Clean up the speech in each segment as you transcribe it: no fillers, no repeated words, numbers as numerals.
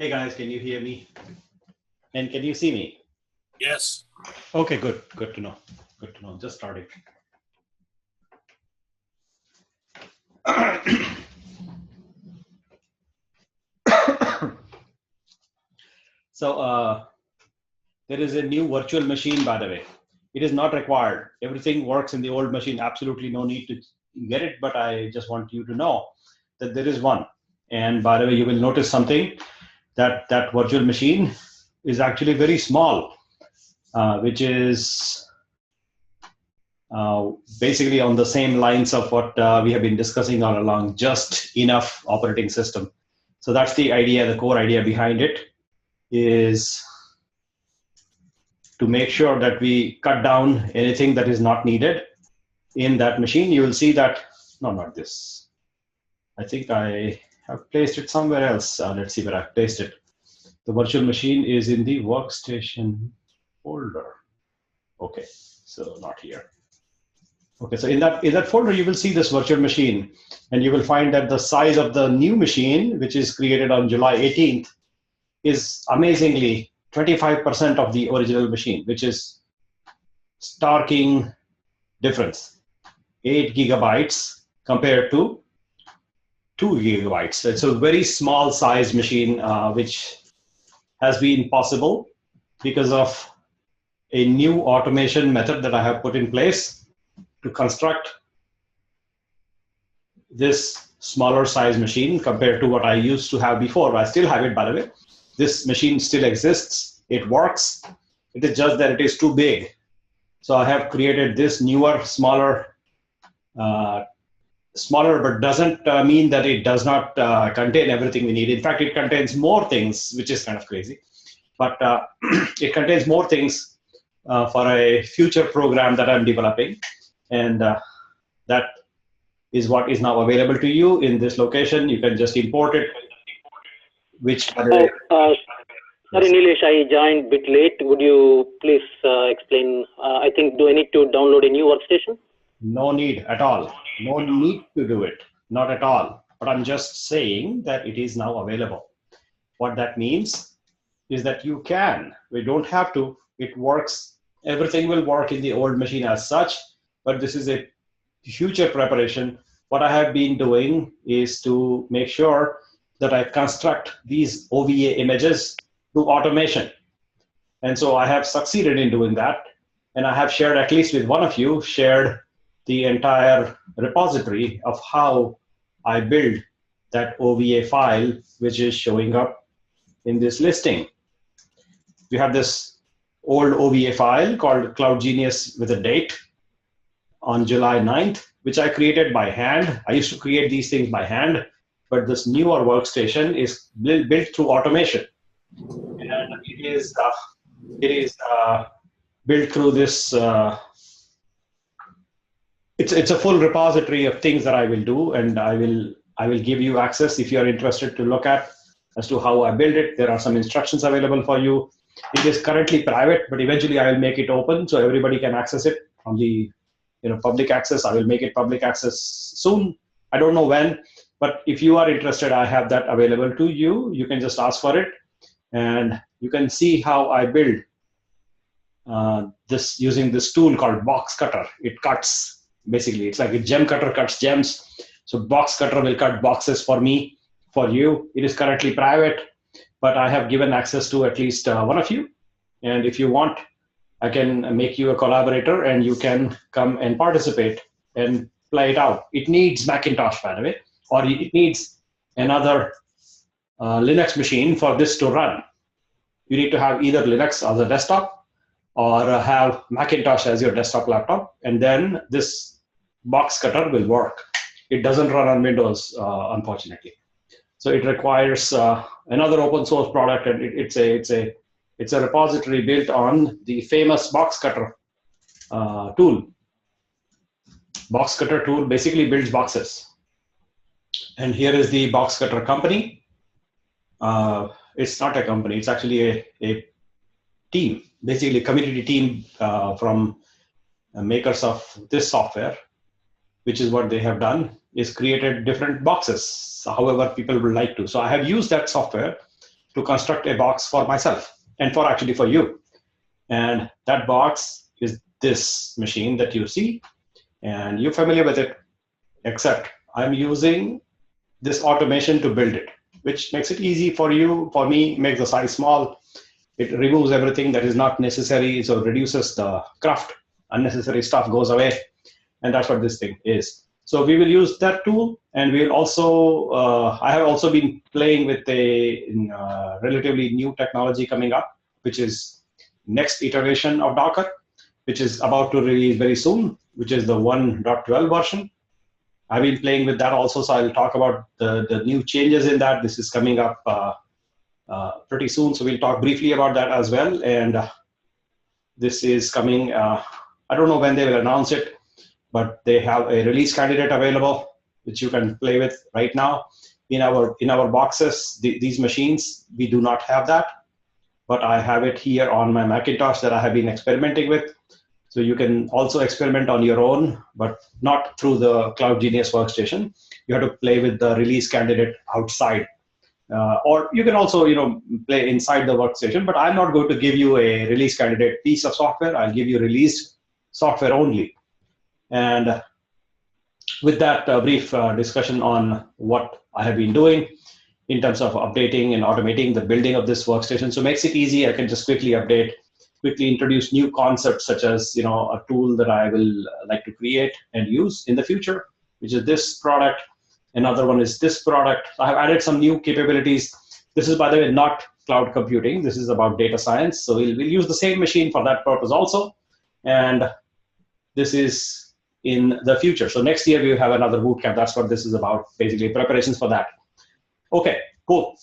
Hey guys, can you hear me? And can you see me? Yes. Okay, good. Good to know. Good to know. Just starting. So there is a new virtual machine, by the way. It is not required. Everything works in the old machine. Absolutely no need to get it, but I just want you to know that there is one. And by the way, you will notice something that that virtual machine is actually very small, which is basically on the same lines of what we have been discussing all along, just enough operating system. So that's the idea, the core idea behind it is to make sure that we cut down anything that is not needed in that machine. You will see that, no, not this. I think I have placed it somewhere else. Let's see where I've placed it. The virtual machine is in the workstation folder. Okay, so not here. Okay, so in that folder, you will see this virtual machine, and you will find that the size of the new machine, which is created on July 18th, is amazingly 25% of the original machine, which is starking difference. 8 gigabytes compared to 2 gigabytes. So it's a very small size machine, which has been possible because of a new automation method that I have put in place to construct this smaller size machine compared to what I used to have before. I still have it, by the way. This machine still exists. It works. It is just that it is too big. So I have created this newer, smaller, but doesn't mean that it does not contain everything we need. In fact, it contains more things, which is kind of crazy. But it contains more things for a future program that I'm developing. And that is what is now available to you in this location. You can just import it, which sorry, Nilesh, I joined a bit late. Would you please explain? I think, do I need to download a new workstation? No need at all. No need to do it. Not at all. But I'm just saying that it is now available. What that means is that you can. We don't have to. It works. Everything will work in the old machine as such, but this is a future preparation. What I have been doing is to make sure that I construct these OVA images through automation. And so I have succeeded in doing that. And I have shared, at least with one of you, shared the entire repository of how I build that OVA file, which is showing up in this listing. We have this old OVA file called Cloud Genius with a date on July 9th, which I created by hand. I used to create these things by hand, but this newer workstation is built through automation. And it is built through this, it's a full repository of things that I will do, and I will give you access if you're interested to look at as to how I build it. There are some instructions available for you. It is currently private, but eventually I will make it open so everybody can access it from the public access. I will make it public access soon. I don't know when, but if you are interested, I have that available to you. You can just ask for it, and you can see how I build this using this tool called Box Cutter. It cuts, basically, it's like a gem cutter cuts gems. So Box Cutter will cut boxes for me, for you. It is currently private, but I have given access to at least one of you. And if you want, I can make you a collaborator and you can come and participate and play it out. It needs Macintosh, by the way, or it needs another Linux machine for this to run. You need to have either Linux as a desktop or have Macintosh as your desktop laptop, and then this Box Cutter will work. It doesn't run on Windows, unfortunately. So it requires another open source product, and it's a repository built on the famous Box Cutter tool. Box Cutter tool basically builds boxes. And here is the Box Cutter company. It's not a company, it's actually a team, basically a community team from makers of this software, which is what they have done, is created different boxes, however people would like to. So I have used that software to construct a box for myself and for you. And that box is this machine that you see, and you're familiar with it, except I'm using this automation to build it, which makes it easy for you. For me, makes the size small. It removes everything that is not necessary, so it reduces the craft. Unnecessary stuff goes away, and that's what this thing is. So we will use that tool, and we'll also, I have also been playing with a relatively new technology coming up, which is next iteration of Docker, which is about to release very soon, which is the 1.12 version. I've been playing with that also, so I'll talk about the new changes in that. This is coming up pretty soon, so we'll talk briefly about that as well. And this is coming, I don't know when they will announce it, but they have a release candidate available, which you can play with right now. In our boxes, these machines, we do not have that, but I have it here on my Macintosh that I have been experimenting with. So you can also experiment on your own, but not through the Cloud Genius workstation. You have to play with the release candidate outside. Or you can also, play inside the workstation, but I'm not going to give you a release candidate piece of software. I'll give you released software only. And with that brief discussion on what I have been doing in terms of updating and automating the building of this workstation, so it makes it easy. I can just quickly introduce new concepts, such as a tool that I will like to create and use in the future, which is this product. Another one is this product. I have added some new capabilities. This is, by the way, not cloud computing. This is about data science. So we'll use the same machine for that purpose also. And this is in the future. So next year we will have another bootcamp. That's what this is about, basically preparations for that. Okay, cool.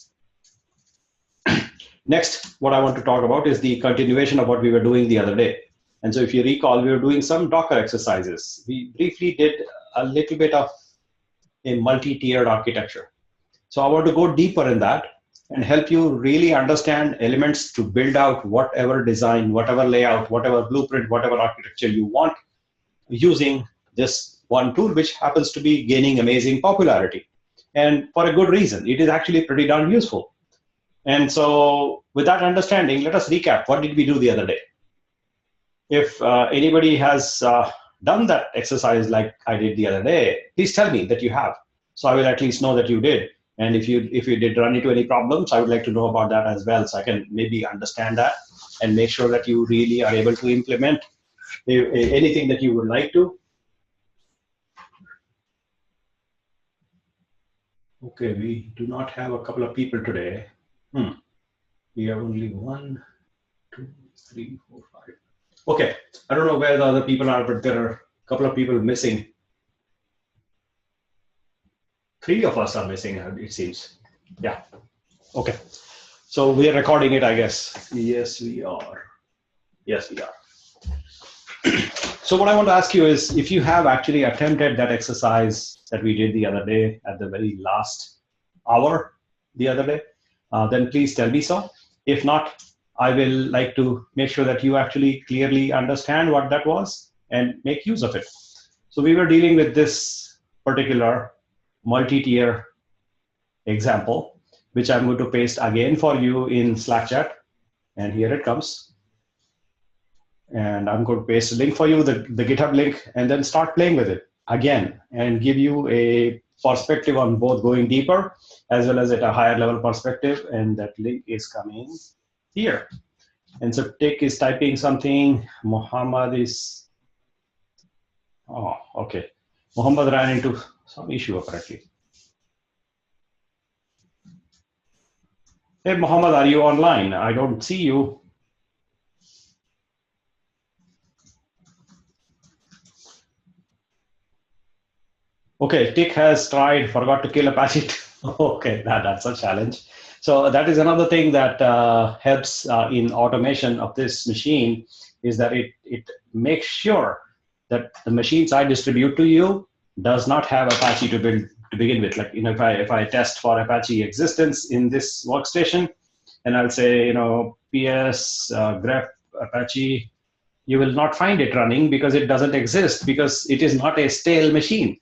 Next, what I want to talk about is the continuation of what we were doing the other day. And so if you recall, we were doing some Docker exercises. We briefly did a little bit of a multi-tiered architecture. So I want to go deeper in that and help you really understand elements to build out whatever design, whatever layout, whatever blueprint, whatever architecture you want, using this one tool, which happens to be gaining amazing popularity. And for a good reason. It is actually pretty darn useful. And so with that understanding, let us recap. What did we do the other day? If anybody has done that exercise like I did the other day, please tell me that you have. So I will at least know that you did. And if you did run into any problems, I would like to know about that as well, so I can maybe understand that and make sure that you really are able to implement anything that you would like to. Okay, we do not have a couple of people today. We have only 1, 2, 3, 4, 5. Okay, I don't know where the other people are, but there are a couple of people missing. 3 of us are missing, it seems. Yeah, okay. So we are recording it, I guess. Yes, we are. Yes, we are. So what I want to ask you is, if you have actually attempted that exercise that we did the other day at the very last hour the other day, then please tell me so. If not, I will like to make sure that you actually clearly understand what that was and make use of it. So we were dealing with this particular multi-tier example, which I'm going to paste again for you in Slack chat. And here it comes. And I'm going to paste a link for you, the GitHub link, and then start playing with it again and give you a perspective on both going deeper as well as at a higher level perspective. And that link is coming here. And so Tik is typing something. Muhammad is, oh, okay. Muhammad ran into some issue apparently. Hey, Muhammad, are you online? I don't see you. Okay, Tik has tried, forgot to kill Apache. Okay, that's a challenge. So that is another thing that helps in automation of this machine, is that it makes sure that the machines I distribute to you does not have Apache to begin with. Like, if I test for Apache existence in this workstation, and I'll say, PS grep Apache, you will not find it running because it doesn't exist, because it is not a stale machine.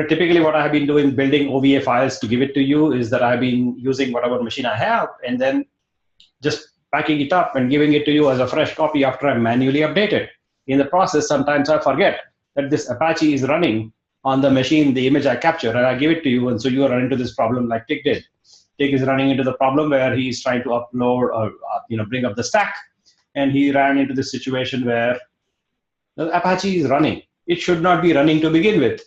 typically what I have been doing, building OVA files to give it to you, is that I've been using whatever machine I have and then just packing it up and giving it to you as a fresh copy after I manually update it. In the process, sometimes I forget that this Apache is running on the machine, the image I captured, and I give it to you, and so you run into this problem like Tick did. Tick is running into the problem where he's trying to upload or bring up the stack, and he ran into this situation where the Apache is running. It should not be running to begin with,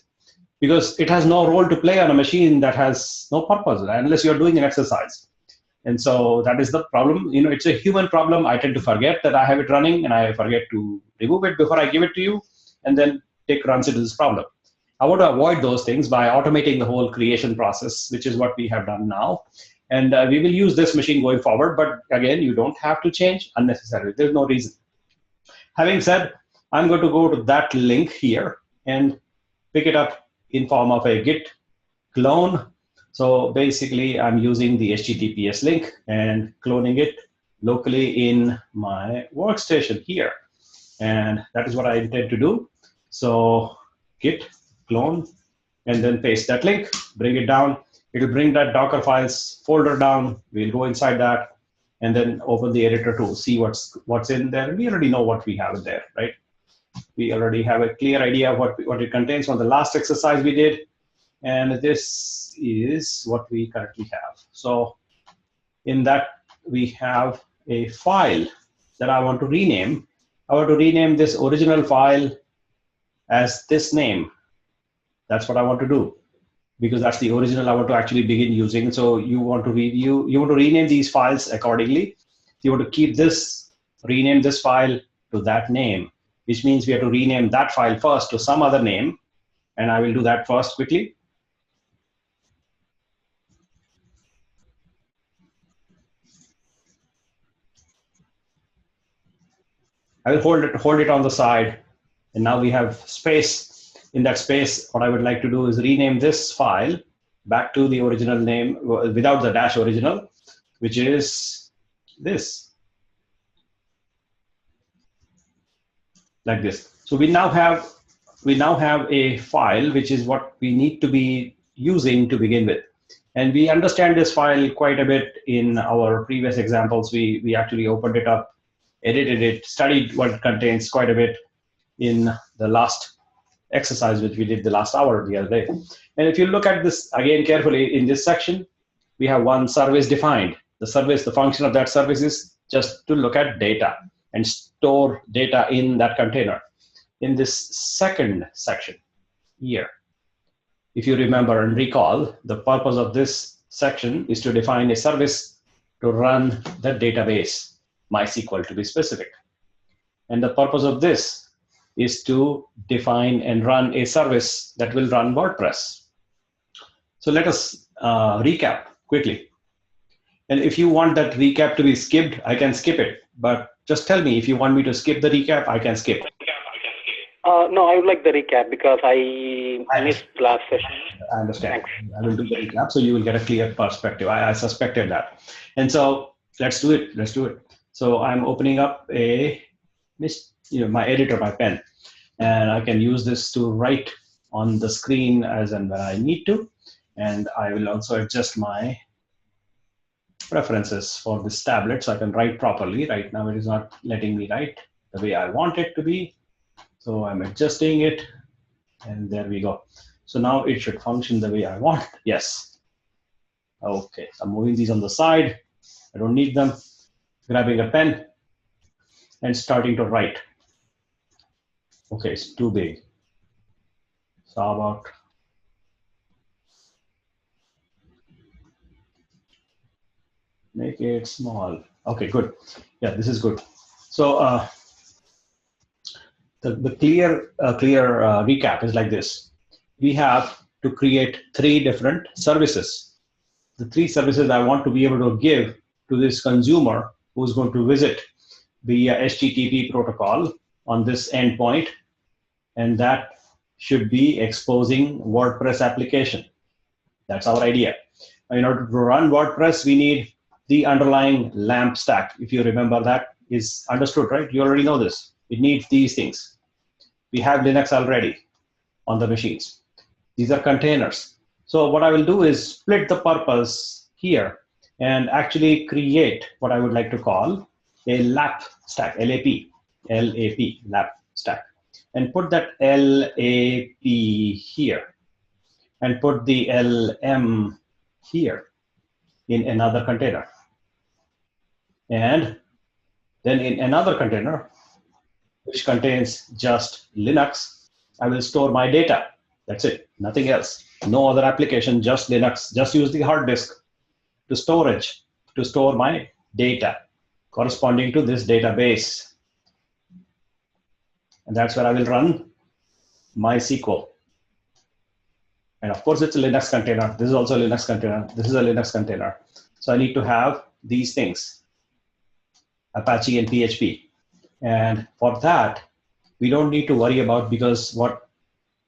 because it has no role to play on a machine that has no purpose unless you're doing an exercise. And so that is the problem. It's a human problem. I tend to forget that I have it running, and I forget to remove it before I give it to you, and then Tick runs into this problem. I want to avoid those things by automating the whole creation process, which is what we have done now. And we will use this machine going forward. But again, you don't have to change unnecessarily. There's no reason. Having said, I'm going to go to that link here and pick it up in form of a Git clone. So basically, I'm using the HTTPS link and cloning it locally in my workstation here. And that is what I intend to do. So Git clone, and then paste that link, bring it down. It'll bring that Docker files folder down. We'll go inside that and then open the editor to see what's in there. We already know what we have in there, right? We already have a clear idea of what it contains from the last exercise we did. And this is what we currently have. So in that, we have a file that I want to rename. I want to rename this original file as this name. That's what I want to do, because that's the original I want to actually begin using. So you want to rename these files accordingly. You want to keep this, rename this file to that name, which means we have to rename that file first to some other name. And I will do that first quickly. I will hold it on the side. And now we have space. In that space, what I would like to do is rename this file back to the original name without the dash original, which is this, like this. So we now have a file, which is what we need to be using to begin with. And we understand this file quite a bit in our previous examples. We actually opened it up, edited it, studied what it contains quite a bit in the last exercise, which we did the last hour the other day. And if you look at this again carefully, in this section, we have one service defined. The function of that service is just to look at data and store data in that container. In this second section here, if you remember and recall, the purpose of this section is to define a service to run the database, MySQL to be specific. And the purpose of this is to define and run a service that will run WordPress. So let us recap quickly. And if you want that recap to be skipped, I can skip it. But just tell me if you want me to skip the recap, I can skip. No, I would like the recap because I missed last session. I understand. Thanks. I will do the recap so you will get a clear perspective. I suspected that. And so let's do it. Let's do it. So I'm opening up my editor, my pen, and I can use this to write on the screen as and when I need to. And I will also adjust my preferences for this tablet so I can write properly. Right now it is not letting me write the way I want it to be. So I'm adjusting it, and there we go. So now it should function the way I want. Yes. Okay, so I'm moving these on the side. I don't need them. Grabbing a pen and starting to write. Okay, it's too big. So how about make it small? Okay, good. Yeah, this is good. So the clear recap is like this. We have to create 3 different services. The 3 services I want to be able to give to this consumer who's going to visit via HTTP protocol on this endpoint, and that should be exposing WordPress application. That's our idea. In order to run WordPress, we need the underlying LAMP stack. If you remember, that is understood, right? You already know this. It needs these things. We have Linux already on the machines. These are containers. So what I will do is split the purpose here and actually create what I would like to call a LAP stack, LAP, LAP stack, and put that LAP here, and put the LM here in another container. And then in another container, which contains just Linux, I will store my data. That's it, nothing else. No other application, just Linux. Just use the hard disk to store my data corresponding to this database. And that's where I will run MySQL. And of course, it's a Linux container. This is also a Linux container. This is a Linux container. So I need to have these things, Apache and PHP. And for that, we don't need to worry about, because what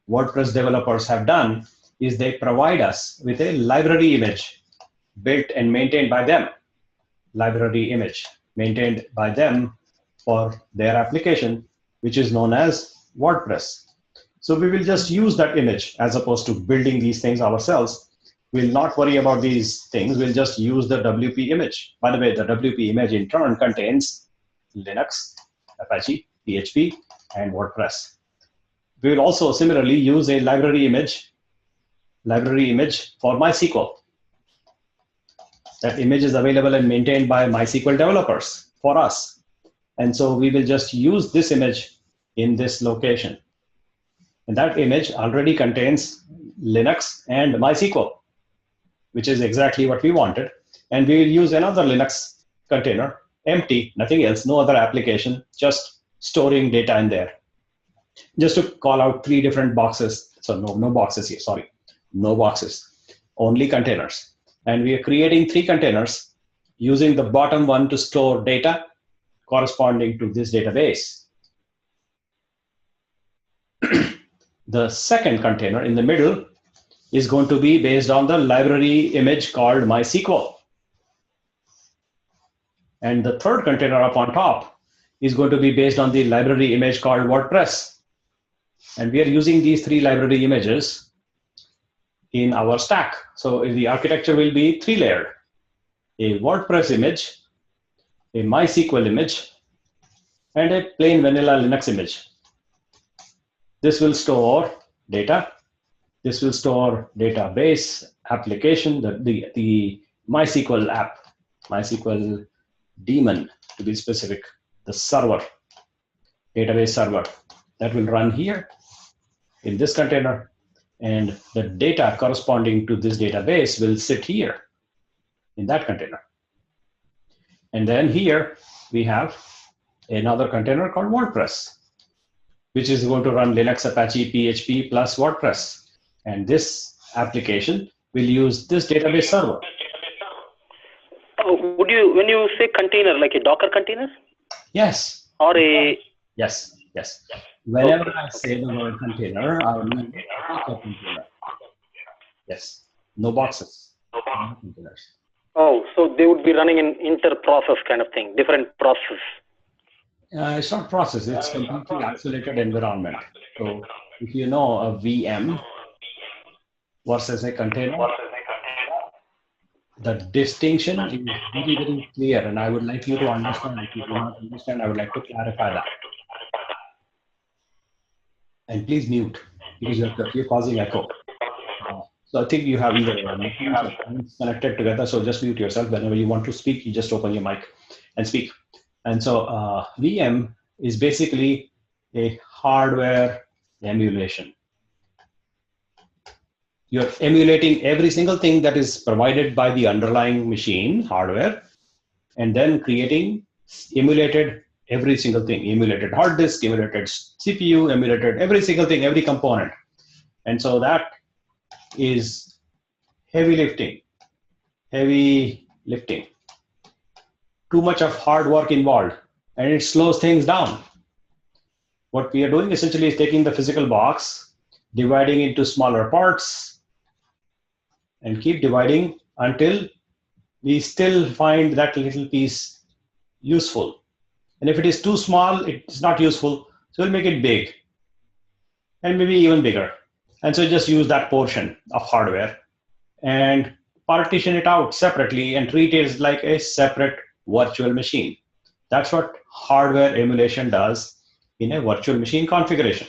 WordPress developers have done is they provide us with a library image built and maintained by them. Library image maintained by them for their application, which is known as WordPress. So we will just use that image as opposed to building these things ourselves. We'll not worry about these things. We'll just use the WP image. By the way, the WP image in turn contains Linux, Apache, PHP, and WordPress. We will also similarly use a library image for MySQL. That image is available and maintained by MySQL developers for us. And so we will just use this image in this location. And that image already contains Linux and MySQL, which is exactly what we wanted. And we will use another Linux container, empty, nothing else, no other application, just storing data in there. Just to call out 3 different boxes. So no boxes here, sorry. No boxes, only containers. And we are creating 3 containers using the bottom one to store data corresponding to this database. The second container in the middle is going to be based on the library image called MySQL. And the third container up on top is going to be based on the library image called WordPress. And we are using these 3 library images in our stack. So the architecture will be 3-layered: a WordPress image, a MySQL image, and a plain vanilla Linux image. This will store data. This will store database application, the MySQL app, MySQL daemon to be specific, the server, database server that will run here in this container. And the data corresponding to this database will sit here in that container. And then here we have another container called WordPress, which is going to run Linux, Apache, PHP plus WordPress. And this application will use this database server. Would you, when you say container, like a Docker container? Yes. Or a... Yes, yes. Whenever I say the word container, I mean a container. Yes, no boxes, no containers. Oh, so they would be running an inter-process kind of thing, different process. It's not process, it's completely isolated environment. So if you know a VM versus a container, the distinction is very, very clear, and I would like you to understand. If you do not understand, I would like to clarify that. And please mute, because you're causing echo. So I think you have either machines connected together, so just mute yourself. Whenever you want to speak, you just open your mic and speak. And so VM is basically a hardware emulation. You're emulating every single thing that is provided by the underlying machine, hardware, and then creating emulated every single thing, emulated hard disk, emulated CPU, emulated every single thing, every component. And so that is heavy lifting. Too much of hard work involved, and it slows things down. What we are doing essentially is taking the physical box, dividing into smaller parts, and keep dividing until we still find that little piece useful. And if it is too small, it's not useful, so we'll make it big, and maybe even bigger. And so just use that portion of hardware and partition it out separately and treat it as like a separate virtual machine. That's what hardware emulation does in a virtual machine configuration.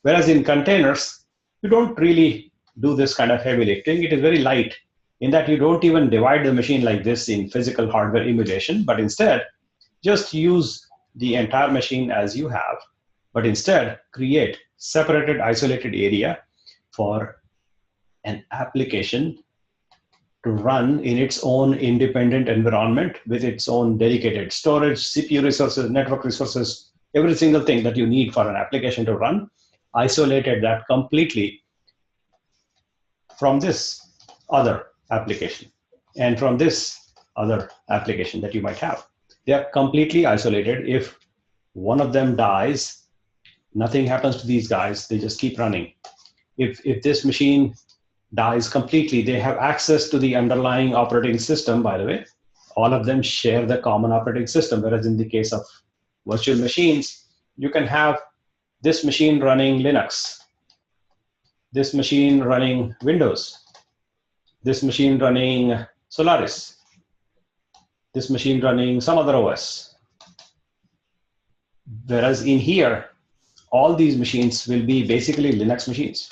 Whereas in containers, you don't really do this kind of heavy lifting. It is very light in that you don't even divide the machine like this in physical hardware emulation, but instead just use the entire machine as you have, but instead create separated, isolated area for an application to run in its own independent environment with its own dedicated storage, CPU resources, network resources, every single thing that you need for an application to run, isolated that completely from this other application and from this other application that you might have. They are completely isolated. If one of them dies, nothing happens to these guys. They just keep running. If this machine dies completely, they have access to the underlying operating system, by the way. All of them share the common operating system, whereas in the case of virtual machines, you can have this machine running Linux, this machine running Windows, this machine running Solaris, this machine running some other OS. Whereas in here, all these machines will be basically Linux machines.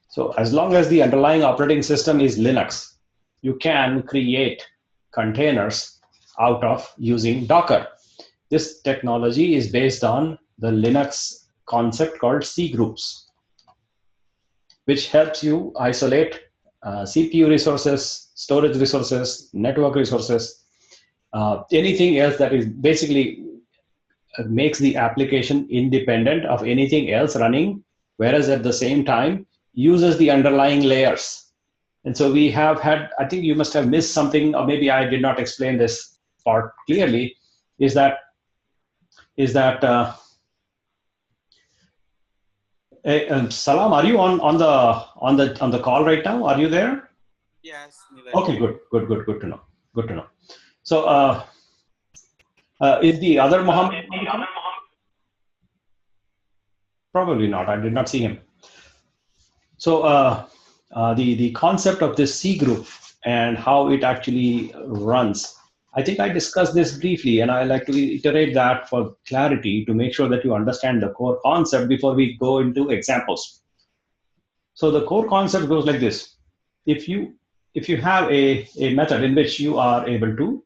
So as long as the underlying operating system is Linux, you can create containers out of using Docker. This technology is based on the Linux concept called C groups, which helps you isolate CPU resources, storage resources, network resources, anything else that is basically makes the application independent of anything else running, whereas at the same time uses the underlying layers. And so we have had, I think you must have missed something, or maybe I did not explain this part clearly, is that Salam, are you on the call right now? Are you there? Yes. Okay, good to know. Good to know. So is the other Mohammed? Probably not. I did not see him. So the concept of this C group and how it actually runs, I think I discussed this briefly, and I like to iterate that for clarity to make sure that you understand the core concept before we go into examples. So the core concept goes like this. If you have a method in which you are able to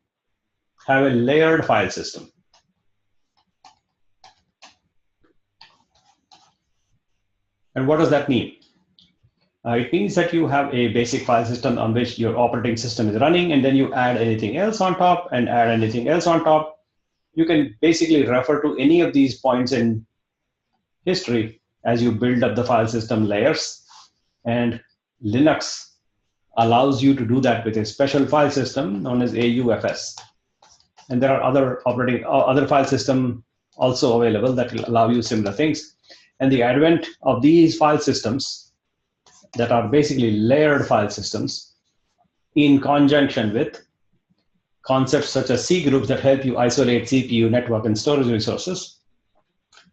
have a layered file system, and what does that mean? It means that you have a basic file system on which your operating system is running, and then you add anything else on top and add anything else on top. You can basically refer to any of these points in history as you build up the file system layers. And Linux allows you to do that with a special file system known as AUFS. And there are other file systems also available that will allow you similar things. And the advent of these file systems that are basically layered file systems in conjunction with concepts such as C groups that help you isolate CPU, network, and storage resources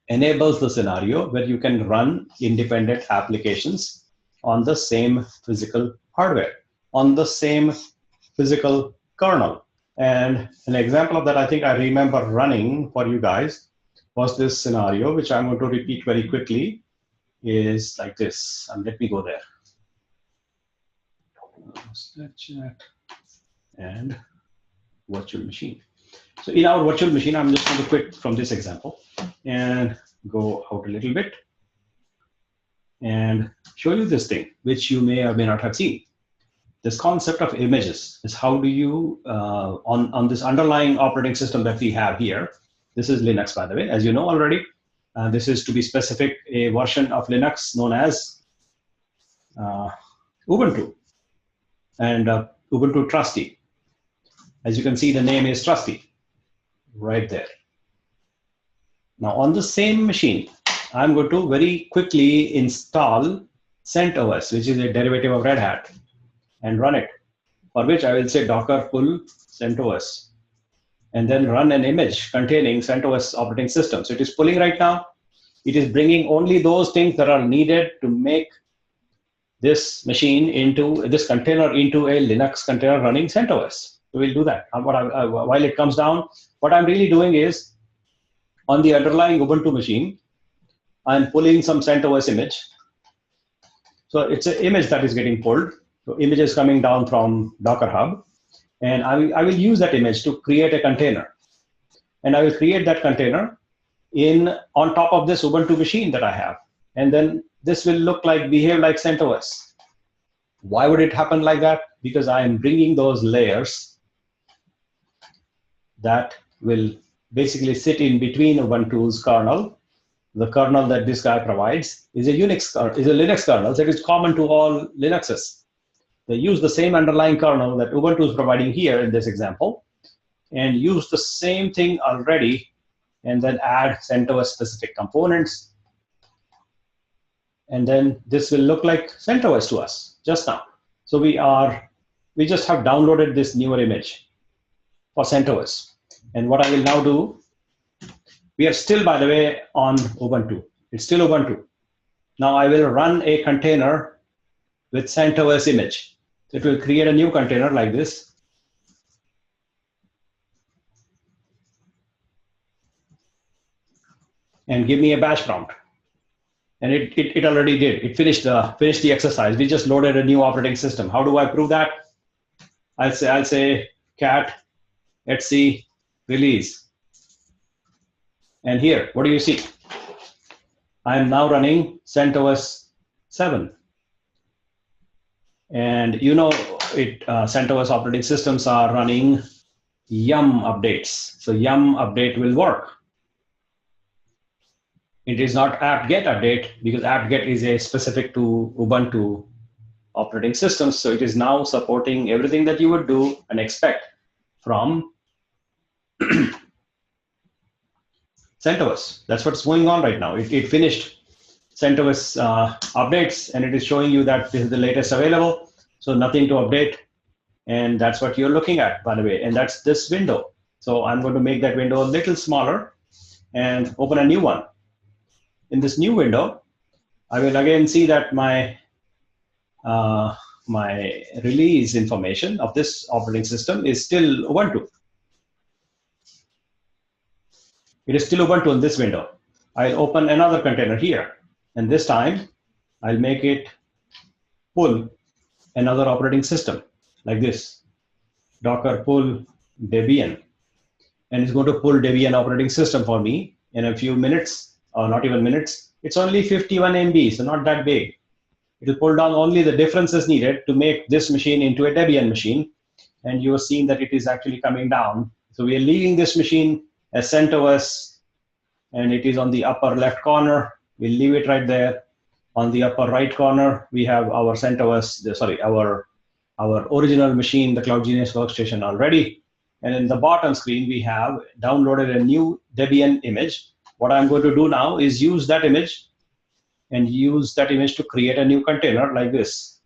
enables the scenario where you can run independent applications on the same physical hardware, on the same physical kernel. And an example of that I think I remember running for you guys was this scenario, which I'm going to repeat very quickly, is like this. And let me go there. Chat and virtual machine. So in our virtual machine, I'm just going to quit from this example and go out a little bit and show you this thing, which you may or may not have seen. This concept of images is how do you, on this underlying operating system that we have here, this is Linux, by the way, as you know already. This is, to be specific, a version of Linux known as Ubuntu and Ubuntu Trusty. As you can see, the name is Trusty right there. Now on the same machine, I'm going to very quickly install CentOS, which is a derivative of Red Hat, and run it, for which I will say docker pull CentOS, and then run an image containing CentOS operating system. So it is pulling right now. It is bringing only those things that are needed to make this machine into this container into a Linux container running CentOS. So we'll do that. While it comes down, what I'm really doing is on the underlying Ubuntu machine, I'm pulling some CentOS image. So it's an image that is getting pulled. So image is coming down from Docker Hub. And I will use that image to create a container. And I will create that container on top of this Ubuntu machine that I have. And then this will behave like CentOS. Why would it happen like that? Because I am bringing those layers that will basically sit in between Ubuntu's kernel. The kernel that this guy provides is a Linux kernel that is common to all Linuxes. They use the same underlying kernel that Ubuntu is providing here in this example, and use the same thing already, and then add CentOS specific components. And then this will look like CentOS to us just now. So we just have downloaded this newer image for CentOS. And what I will now do, we are still, by the way, on Ubuntu. It's still Ubuntu. Now I will run a container with CentOS image. So it will create a new container like this. And give me a bash prompt. And it already did. It finished the exercise. We just loaded a new operating system. How do I prove that? I'll say cat etc release. And here, what do you see? I am now running CentOS 7. And you know CentOS operating systems are running yum updates. So yum update will work. It is not apt-get update because apt-get is a specific to Ubuntu operating systems. So it is now supporting everything that you would do and expect from CentOS. That's what's going on right now. It finished CentOS updates, and it is showing you that this is the latest available. So nothing to update. And that's what you're looking at, by the way. And that's this window. So I'm going to make that window a little smaller and open a new one. In this new window, I will again see that my release information of this operating system is still Ubuntu. It is still Ubuntu in this window. I'll open another container here, and this time I'll make it pull another operating system like this. Docker pull Debian, and it's going to pull Debian operating system for me in a few minutes. Or not even minutes. It's only 51 MB, so not that big. It will pull down only the differences needed to make this machine into a Debian machine. And you are seeing that it is actually coming down. So we are leaving this machine as CentOS, and it is on the upper left corner. We'll leave it right there. On the upper right corner, we have our CentOS, our original machine, the CloudGenius workstation already. And in the bottom screen, we have downloaded a new Debian image. What I'm going to do now is use that image and use that image to create a new container like this.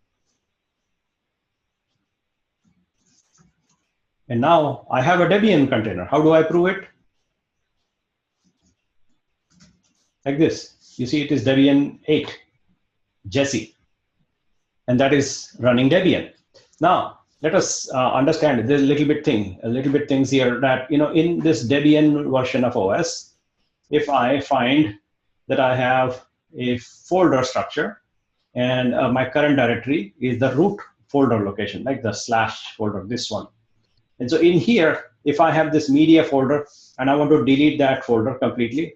And now I have a Debian container. How do I prove it? Like this. You see it is Debian 8, Jesse. And that is running Debian. Now, let us understand there's a little bit things here that, in this Debian version of OS, if I find that I have a folder structure and my current directory is the root folder location, like the / folder, this one. And so in here, if I have this media folder and I want to delete that folder completely,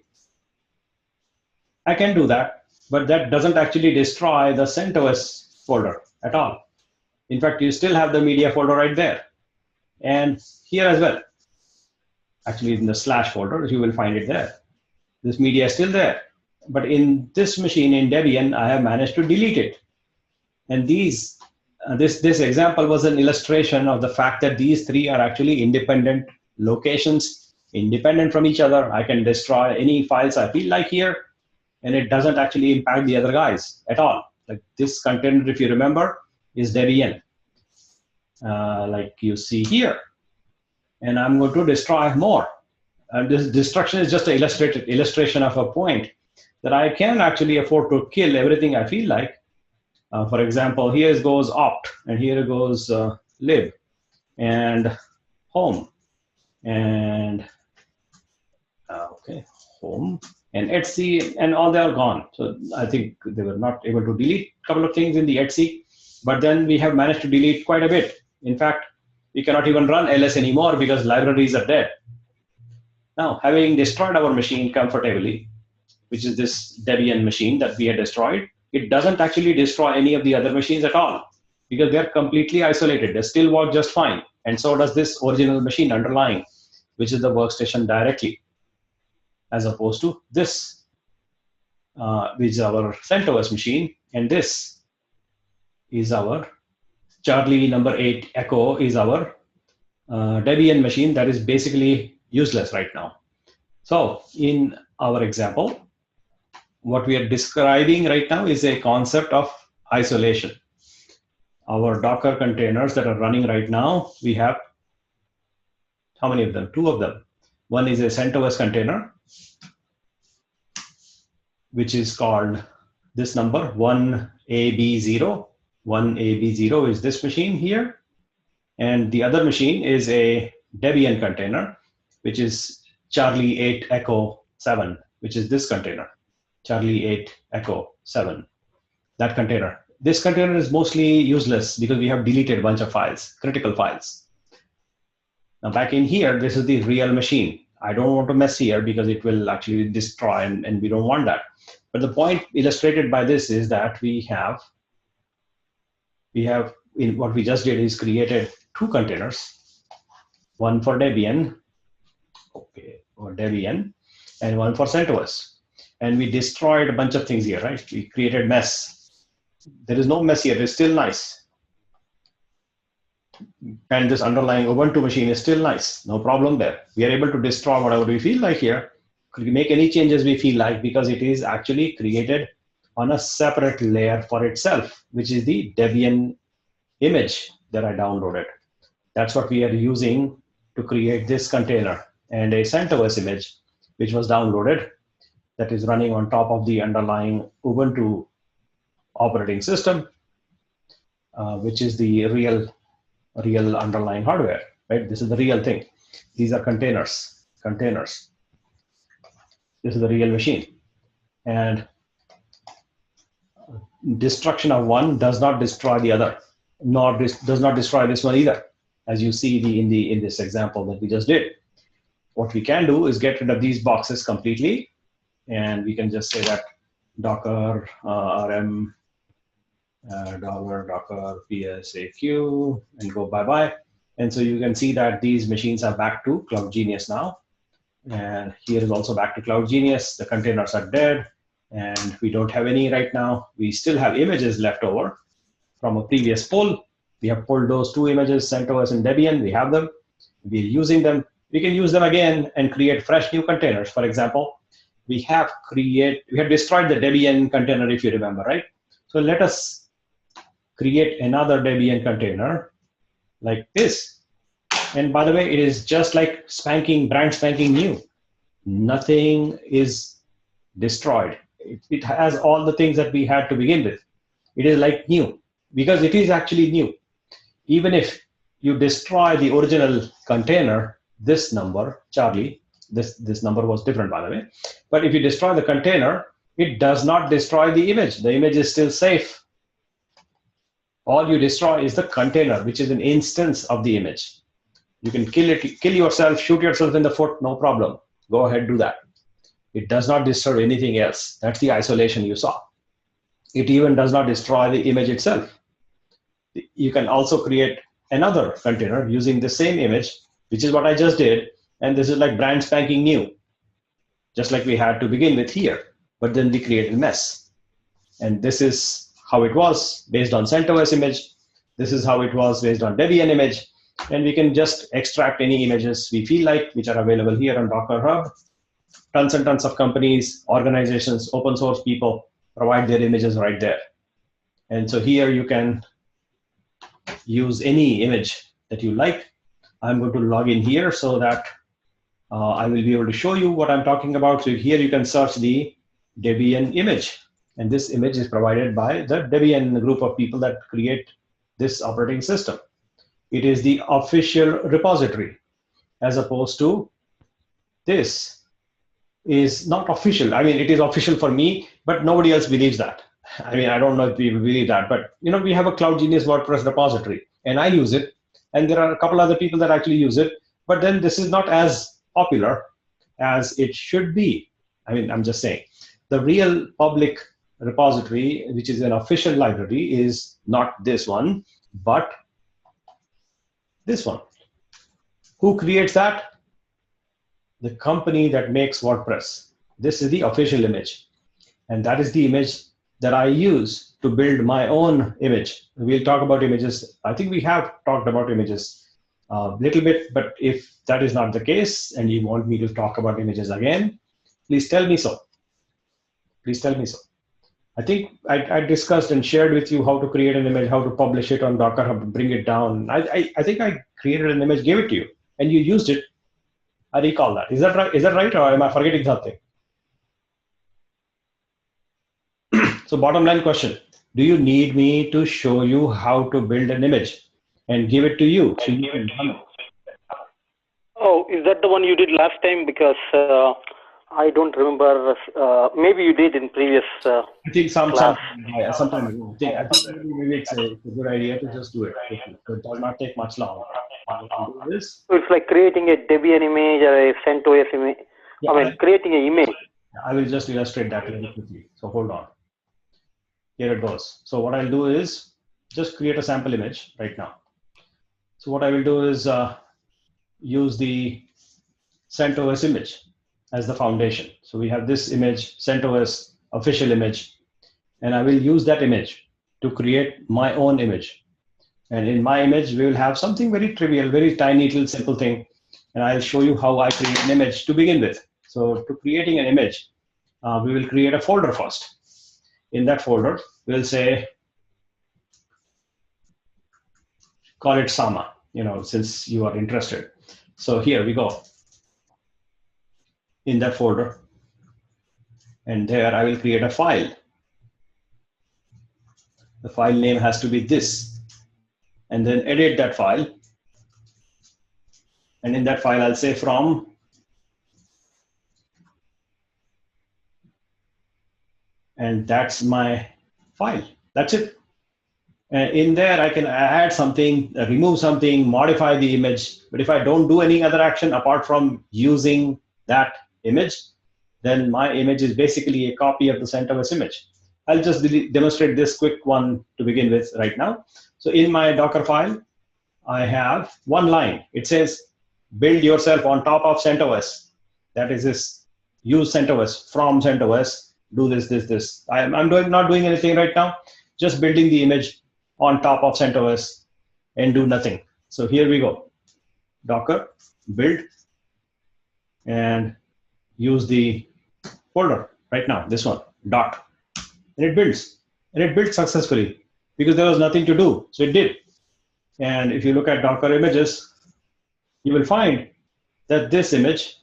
I can do that, but that doesn't actually destroy the CentOS folder at all. In fact, you still have the media folder right there. And here as well. Actually, in the / folder, you will find it there. This media is still there. But in this machine, in Debian, I have managed to delete it. And this example was an illustration of the fact that these three are actually independent locations, independent from each other. I can destroy any files I feel like here, and it doesn't actually impact the other guys at all. Like this container, if you remember, is Debian, like you see here. And I'm going to destroy more. This destruction is just an illustration of a point that I can actually afford to kill everything I feel like For example, here goes opt, and here goes lib, and home, and okay, home, and Etsy, and all they are gone. So I think they were not able to delete a couple of things in the Etsy, but then we have managed to delete quite a bit. In fact, we cannot even run ls anymore because libraries are dead. Now, having destroyed our machine comfortably, which is this Debian machine that we had destroyed, it doesn't actually destroy any of the other machines at all because they're completely isolated. They still work just fine. And so does this original machine underlying, which is the workstation directly, as opposed to this, which is our CentOS machine. And this is our Charlie number 8 Echo is our Debian machine that is basically useless right now. So in our example, what we are describing right now is a concept of isolation. Our Docker containers that are running right now, we have how many of them? 2 of them. One is a CentOS container, which is called this number 1AB0. 1AB0 is this machine here. And the other machine is a Debian container, which is Charlie 8 Echo 7, which is this container, Charlie 8 Echo 7, that container. This container is mostly useless because we have deleted a bunch of files, critical files. Now back in here, this is the real machine. I don't want to mess here because it will actually destroy, and we don't want that. But the point illustrated by this is that we have in what we just did is created 2 containers, one for Debian, okay, or Debian, and one for CentOS. And we destroyed a bunch of things here, right? We created mess. There is no mess here, it's still nice. And this underlying Ubuntu machine is still nice, no problem there. We are able to destroy whatever we feel like here. Could we make any changes we feel like because it is actually created on a separate layer for itself, which is the Debian image that I downloaded. That's what we are using to create this container, and a CentOS image, which was downloaded, that is running on top of the underlying Ubuntu operating system, which is the real underlying hardware, right? This is the real thing. These are containers. This is the real machine. And destruction of one does not destroy the other, nor does not destroy this one either, as you see in this example that we just did. What we can do is get rid of these boxes completely, and we can just say that docker rm $docker psaq and go bye-bye. And so you can see that these machines are back to CloudGenius now. And here is also back to CloudGenius. The containers are dead, and we don't have any right now. We still have images left over from a previous pull. We have pulled those 2 images, CentOS and Debian. We have them. We're using them. We can use them again and create fresh new containers. For example, we have destroyed the Debian container, if you remember, right? So let us create another Debian container like this. And by the way, it is just like brand spanking new. Nothing is destroyed. It has all the things that we had to begin with. It is like new because it is actually new. Even if you destroy the original container, this number, Charlie, this number was different, by the way. But if you destroy the container, it does not destroy the image. The image is still safe. All you destroy is the container, which is an instance of the image. You can kill yourself, shoot yourself in the foot, no problem. Go ahead, do that. It does not disturb anything else. That's the isolation you saw. It even does not destroy the image itself. You can also create another container using the same image, which is what I just did. And this is like brand spanking new, just like we had to begin with here. But then we created a mess. And this is how it was based on CentOS image. This is how it was based on Debian image. And we can just extract any images we feel like, which are available here on Docker Hub. Tons and tons of companies, organizations, open source people provide their images right there. And so here you can use any image that you like. I'm going to log in here so that I will be able to show you what I'm talking about. So here you can search the Debian image. And this image is provided by the Debian group of people that create this operating system. It is the official repository, as opposed to this is not official. I mean, it is official for me, but nobody else believes that. I mean, I don't know if people believe that, but we have a Cloud Genius WordPress repository, and I use it, and there are a couple other people that actually use it, but then this is not as popular as it should be. I mean, I'm just saying, the real public repository, which is an official library, is not this one, but this one. Who creates that? The company that makes WordPress. This is the official image, and that is the image that I use to build my own image. We'll talk about images. I think we have talked about images a little bit, but if that is not the case and you want me to talk about images again, please tell me so. Please tell me so. I think I discussed and shared with you how to create an image, how to publish it on Docker, how to bring it down. I think I created an image, gave it to you, and you used it. I recall that. Is that right? Is that right, or am I forgetting something? So bottom line question, do you need me to show you how to build an image and give it to you so you can run it? Oh, is that the one you did last time? Because I don't remember. Maybe you did in previous I think class. sometime ago. I think maybe it's a good idea to just do it. It does not take much longer. So it's like creating a Debian image or a CentOS image. Yeah, I mean, creating an image. I will just illustrate that very quickly. So hold on. Here it goes. So what I'll do is just create a sample image right now. So what I will do is use the CentOS image as the foundation. So we have this image, CentOS official image, and I will use that image to create my own image. And in my image, we will have something very trivial, very tiny little simple thing. And I'll show you how I create an image to begin with. So to creating an image, we will create a folder first. In that folder, we'll say, call it Sama, since you are interested. So here we go. In that folder. And there I will create a file. The file name has to be this. And then edit that file. And in that file, I'll say from. And that's my file. That's it. In there, I can add something, remove something, modify the image. But if I don't do any other action apart from using that image, then my image is basically a copy of the CentOS image. I'll just demonstrate this quick one to begin with right now. So in my Docker file, I have one line. It says, build yourself on top of CentOS. That is this, use CentOS, from CentOS, do this. I'm not doing anything right now, just building the image on top of CentOS and do nothing. So here we go. Docker, build, and use the folder right now, this one, dot. And it builds. And it built successfully because there was nothing to do. So it did. And if you look at Docker images, you will find that this image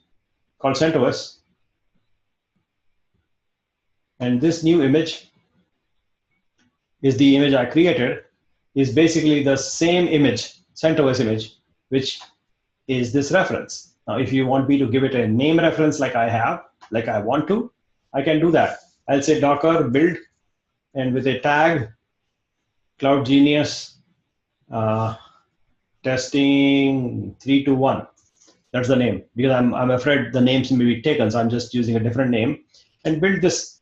called CentOS and this new image is the image I created, is basically the same image, CentOS image, which is this reference. Now, if you want me to give it a name reference like I want to, I can do that. I'll say Docker build, and with a tag, Cloud Genius testing 321. That's the name, because I'm afraid the names may be taken, so I'm just using a different name, and build this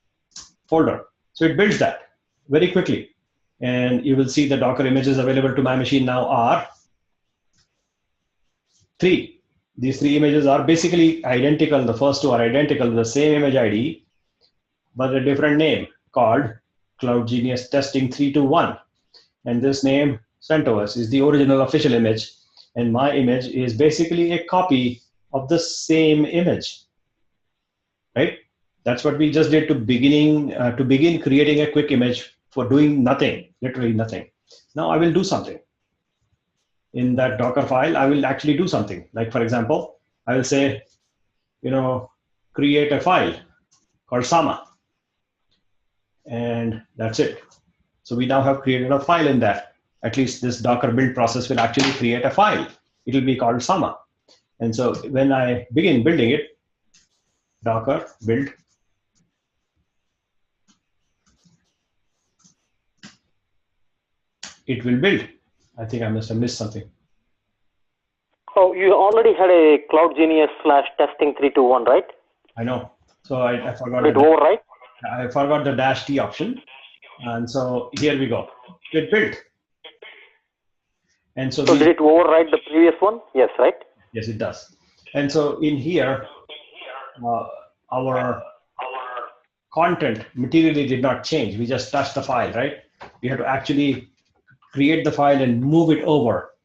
folder. So it builds that very quickly. And you will see the Docker images available to my machine now are 3. These 3 images are basically identical. The first 2 are identical, the same image ID, but a different name called Cloud Genius Testing 321. And this name, CentOS, is the original official image. And my image is basically a copy of the same image, right? That's what we just did to begin creating a quick image for doing nothing, literally nothing. Now I will do something. In that Docker file, I will actually do something. Like, for example, I will say, create a file called Sama. and that's it. So we now have created a file in that. At least this Docker build process will actually create a file. It will be called Sama. And so when I begin building it, Docker build, it will build. I think I must have missed something. Oh, you already had a Cloud Genius /testing 321, right? I know. So I forgot. Did it overwrite? I forgot the -t option. And so here we go. It built. And so did it overwrite the previous one? Yes, right? Yes, it does. And so in here, our content materially did not change. We just touched the file, right? We have to actually create the file and move it over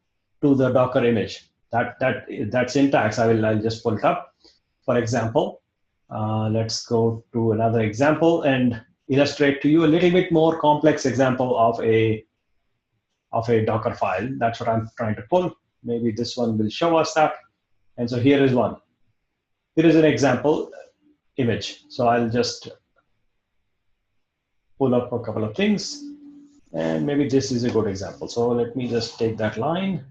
to the Docker image. That syntax, I'll just pull it up. For example, let's go to another example and illustrate to you a little bit more complex example of a Docker file. That's what I'm trying to pull. Maybe this one will show us that. And so here is one. Here is an example image. So I'll just pull up a couple of things. And maybe this is a good example. So let me just take that line.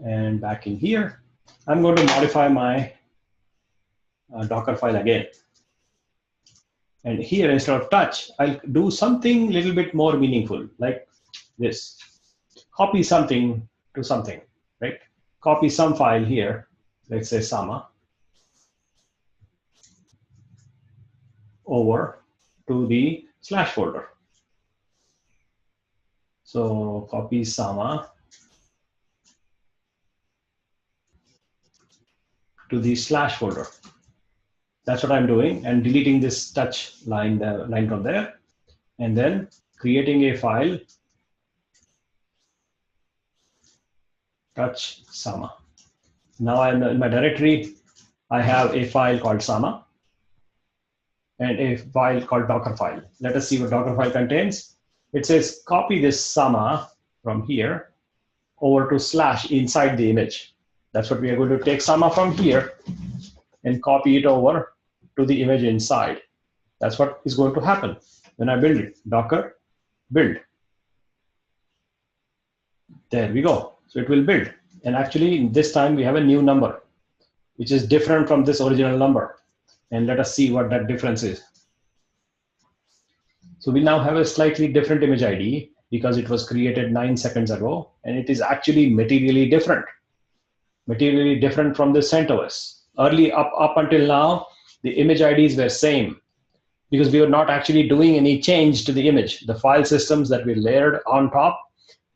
And back in here, I'm going to modify my Docker file again. And here, instead of touch, I'll do something a little bit more meaningful, like this. Copy something to something, right? Copy some file here, let's say Sama, over to the / folder. So copy Sama to the / folder. That's what I'm doing, and deleting this touch line from there, and then creating a file, touch Sama. Now I'm in my directory. I have a file called Sama and a file called Docker file. Let us see what Docker file contains. It says copy this Sama from here over to / inside the image. That's what we are going to take Sama from here and copy it over to the image inside. That's what is going to happen when I build it. Docker build. There we go. So it will build. And actually, this time we have a new number, which is different from this original number. And let us see what that difference is. So we now have a slightly different image ID because it was created 9 seconds ago, and it is actually materially different. Materially different from the CentOS. Early up until now, the image IDs were same because we were not actually doing any change to the image. The file systems that we layered on top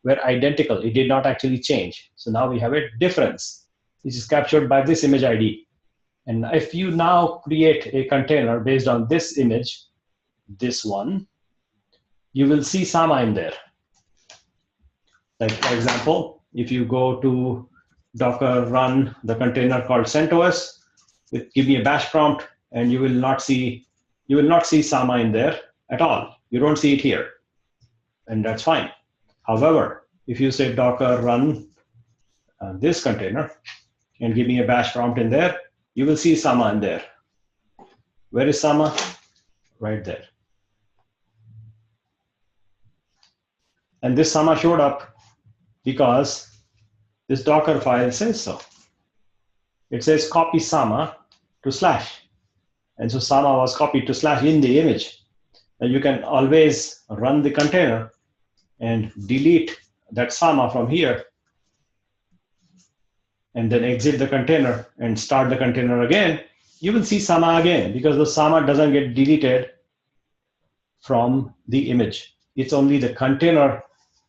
were identical. It did not actually change. So now we have a difference, which is captured by this image ID. And if you now create a container based on this image, this one, you will see Sama in there. Like for example, if you go to Docker run the container called CentOS, give me a bash prompt, and you will not see Sama in there at all. You don't see it here, and that's fine. However, if you say Docker run this container and give me a bash prompt in there, you will see Sama in there. Where is Sama? Right there. And this Sama showed up because this Docker file says so. It says copy Sama to /. And so Sama was copied to / in the image. And you can always run the container and delete that Sama from here, and then exit the container and start the container again. You will see Sama again because the Sama doesn't get deleted from the image. It's only the container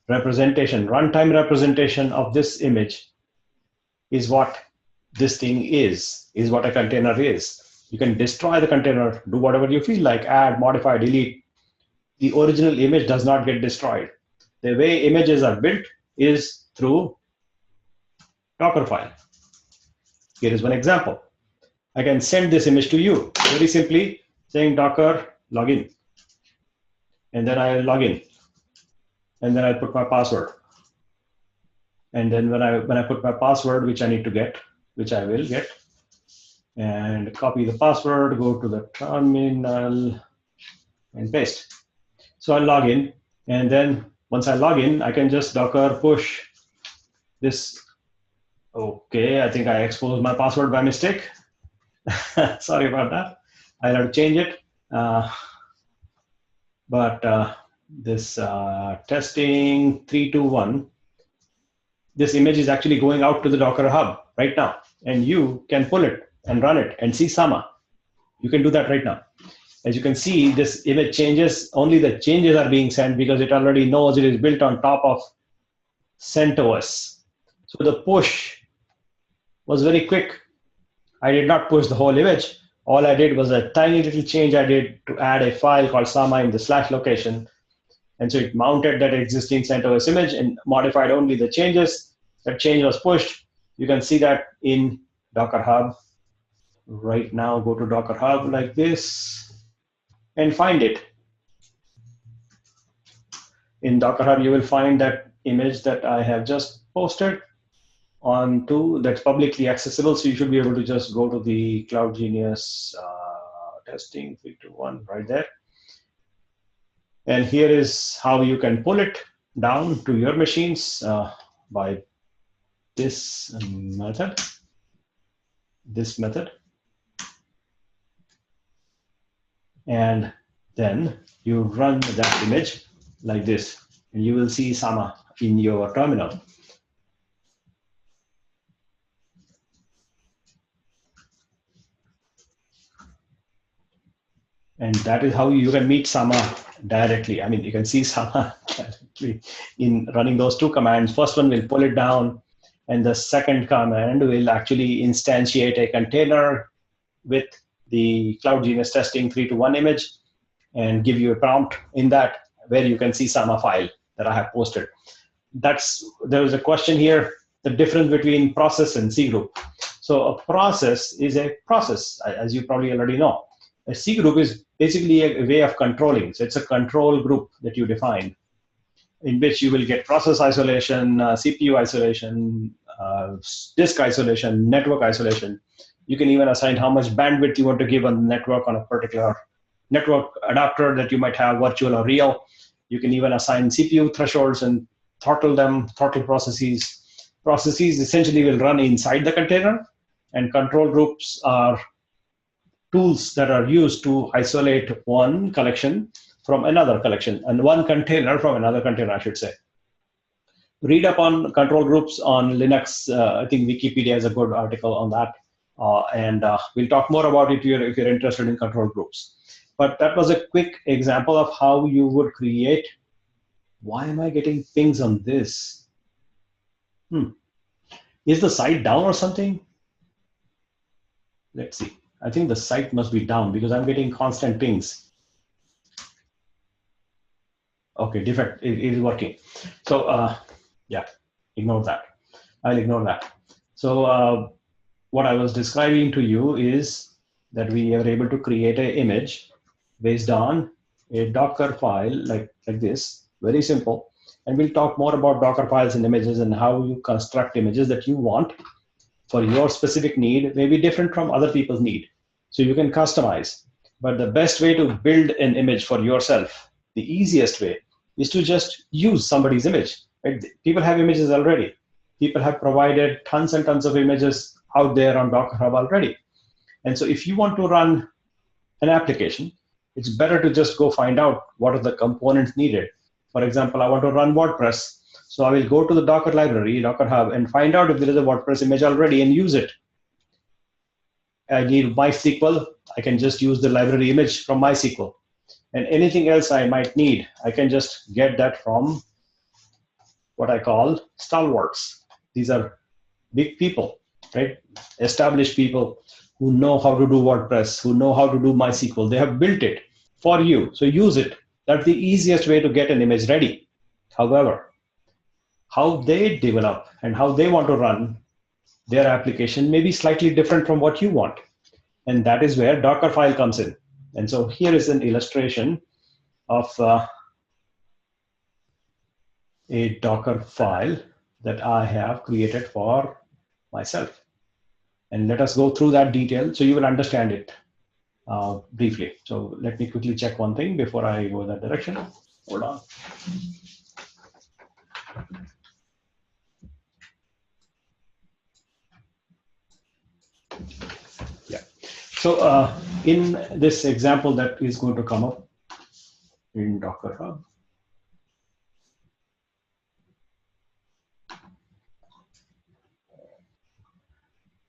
representation, runtime representation of this image is what this thing is what a container is. You can destroy the container, do whatever you feel like, add, modify, delete. The original image does not get destroyed. The way images are built is through Docker file. Here is one example. I can send this image to you very simply saying Docker login. And then I log in. And then I put my password. And then when I put my password, which I need to get, which I will get, and copy the password, go to the terminal and paste. So I'll log in, and then once I log in, I can just Docker push this. Okay, I think I exposed my password by mistake. Sorry about that. I'll have to change it. This testing 321, this image is actually going out to the Docker Hub right now, and you can pull it and run it and see Sama. You can do that right now. As you can see, this image changes, only the changes are being sent because it already knows it is built on top of CentOS. So the push was very quick. I did not push the whole image. All I did was a tiny little change I did to add a file called Sama in the / location. And so it mounted that existing CentOS image and modified only the changes. That change was pushed. You can see that in Docker Hub. Right now, go to Docker Hub like this and find it. In Docker Hub, you will find that image that I have just posted onto, that's publicly accessible. So you should be able to just go to the Cloud Genius testing 321 right there. And here is how you can pull it down to your machines by this method. And then you run that image like this, and you will see Sama in your terminal. And that is how you can meet Sama directly. I mean, you can see Sama directly in running those two commands. First one will pull it down, and the second command will actually instantiate a container with the Cloud Genius testing 321 image and give you a prompt in that where you can see Sama file that I have posted. There is a question here, the difference between process and C group. So a process is a process, as you probably already know. A C group is basically a way of controlling. So it's a control group that you define, in which you will get process isolation, CPU isolation, disk isolation, network isolation. You can even assign how much bandwidth you want to give on the network on a particular network adapter that you might have, virtual or real. You can even assign CPU thresholds and throttle processes. Processes essentially will run inside the container, and control groups are tools that are used to isolate one collection from another collection, and one container from another container, I should say. Read up on control groups on Linux. I think Wikipedia has a good article on that. And we'll talk more about it if you're interested in control groups. But that was a quick example of how you would create. Why am I getting pings on this? Is the site down or something? Let's see. I think the site must be down because I'm getting constant pings. Okay, defect, it is working. So yeah, ignore that. I'll ignore that. So what I was describing to you is that we are able to create an image based on a Docker file like this, very simple. And we'll talk more about Docker files and images and how you construct images that you want for your specific need, may be different from other people's need. So you can customize. But the best way to build an image for yourself, the easiest way, is to just use somebody's image. Right? People have images already. People have provided tons and tons of images out there on Docker Hub already. And so if you want to run an application, it's better to just go find out what are the components needed. For example, I want to run WordPress. So I will go to the Docker library, Docker Hub, and find out if there is a WordPress image already and use it. I need MySQL. I can just use the library image from MySQL. And anything else I might need, I can just get that from what I call stalwarts. These are big people, right? Established people who know how to do WordPress, who know how to do MySQL. They have built it for you, so use it. That's the easiest way to get an image ready. However, how they develop and how they want to run their application may be slightly different from what you want. And that is where Dockerfile comes in. And so here is an illustration of a Docker file that I have created for myself. And let us go through that detail so you will understand it briefly. So let me quickly check one thing before I go that direction. Hold on. Yeah. So in this example that is going to come up in Docker Hub,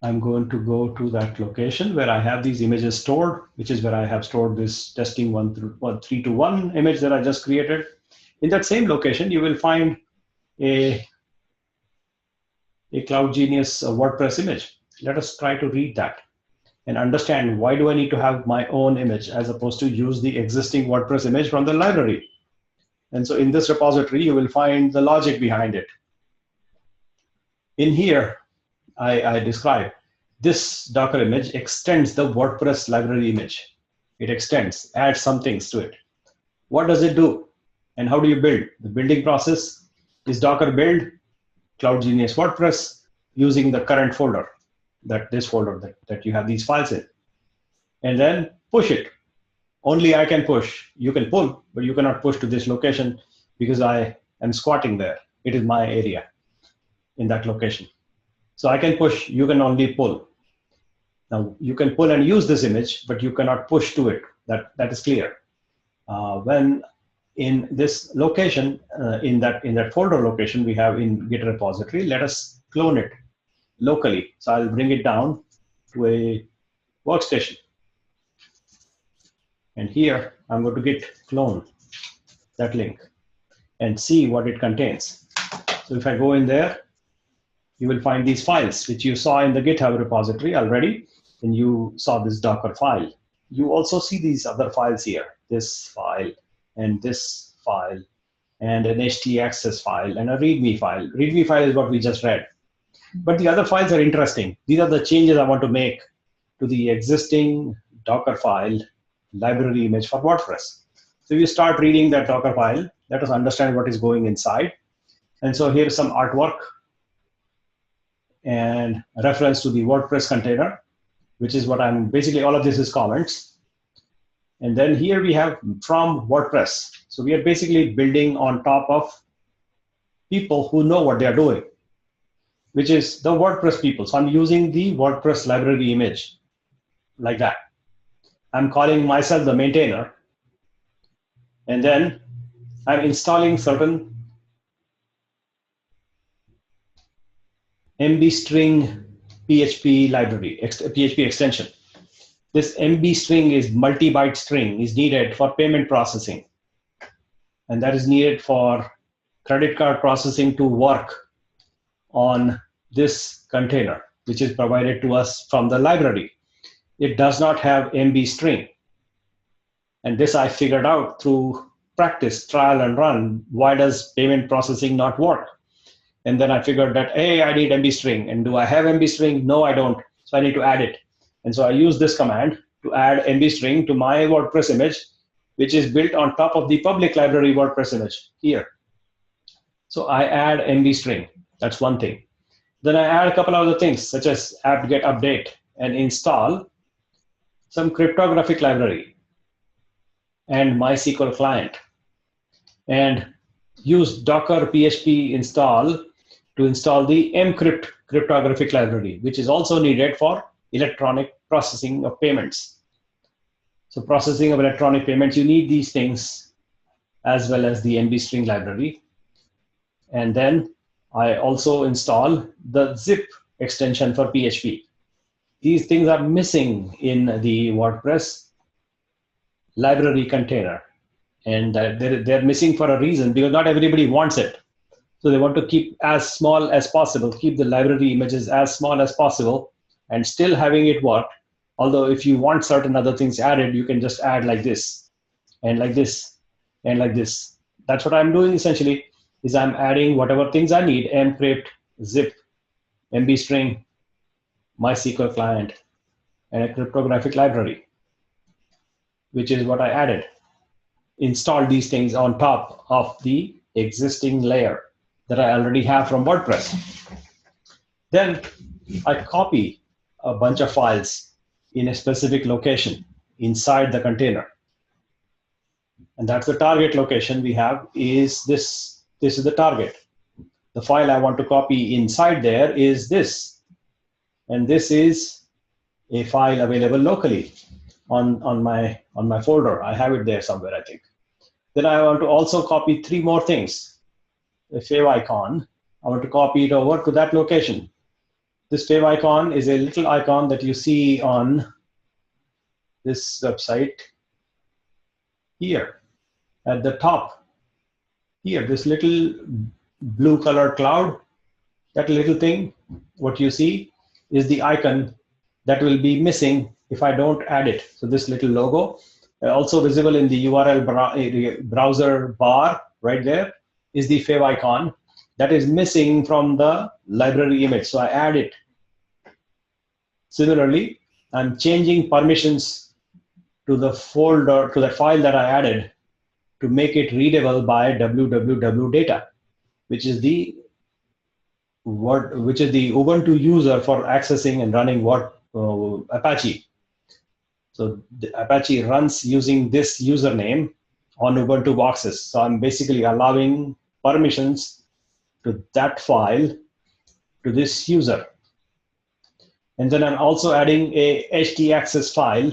I'm going to go to that location where I have these images stored, which is where I have stored this testing 321 image that I just created. In that same location, you will find a CloudGenius WordPress image. Let us try to read that and understand why do I need to have my own image as opposed to use the existing WordPress image from the library. And so in this repository, you will find the logic behind it. In here, I describe this Docker image extends the WordPress library image. It extends, adds some things to it. What does it do? And how do you build? The building process is Docker build CloudGenius WordPress using the current folder, this folder that you have these files in. And then push it. Only I can push. You can pull, but you cannot push to this location because I am squatting there. It is my area in that location. So I can push, you can only pull. Now you can pull and use this image, but you cannot push to it. That is clear. When in this location, in that folder location we have in Git repository, let us clone it locally. So I'll bring it down to a workstation. And here I'm going to git clone that link and see what it contains. So if I go in there, you will find these files, which you saw in the GitHub repository already, and you saw this Docker file. You also see these other files here, this file, and this file, and an htaccess file, and a README file. README file is what we just read. But the other files are interesting. These are the changes I want to make to the existing Docker file library image for WordPress. So you start reading that Docker file. Let us understand what is going inside. And so here's some artwork and a reference to the WordPress container, which is what I'm basically, all of this is comments. And then here we have from WordPress. So we are basically building on top of people who know what they are doing, which is the WordPress people. So I'm using the WordPress library image like that. I'm calling myself the maintainer. And then I'm installing certain MB string PHP library, PHP extension. This MB string is multi-byte string is needed for payment processing. And that is needed for credit card processing to work on this container, which is provided to us from the library. It does not have MB string. And this I figured out through practice, trial and run. Why does payment processing not work? And then I figured that, hey, I need MB string. And do I have MB string? No, I don't. So I need to add it. And so I use this command to add MB string to my WordPress image, which is built on top of the public library WordPress image here. So I add MB string. That's one thing. Then I add a couple of other things, such as apt-get update and install some cryptographic library and MySQL client, and use Docker PHP install to install the mcrypt cryptographic library, which is also needed for electronic processing of payments. So processing of electronic payments, you need these things as well as the MB string library. And then I also install the zip extension for PHP. These things are missing in the WordPress library container. And they're missing for a reason, because not everybody wants it. So they want to keep as small as possible, keep the library images as small as possible, and still having it work. Although if you want certain other things added, you can just add like this, and like this, and like this. That's what I'm doing essentially, is I'm adding whatever things I need, mcrypt, zip, MB string, MySQL client, and a cryptographic library, which is what I added. Install these things on top of the existing layer that I already have from WordPress. Then I copy a bunch of files in a specific location inside the container. And that's the target location we have is this. This is the target. The file I want to copy inside there is this. And this is a file available locally on my folder. I have it there somewhere, I think. Then I want to also copy 3 more things. A favicon, I want to copy it over to that location. This favicon is a little icon that you see on this website here at the top. Here, this little blue colored cloud, that little thing, what you see is the icon that will be missing if I don't add it. So this little logo, also visible in the URL browser bar right there, is the favicon that is missing from the library image. So I add it. Similarly, I'm changing permissions to the folder, to the file that I added to make it readable by www data, which is the Ubuntu user for accessing and running Apache. So the Apache runs using this username on Ubuntu boxes. So I'm basically allowing permissions to that file to this user. And then I'm also adding a htaccess file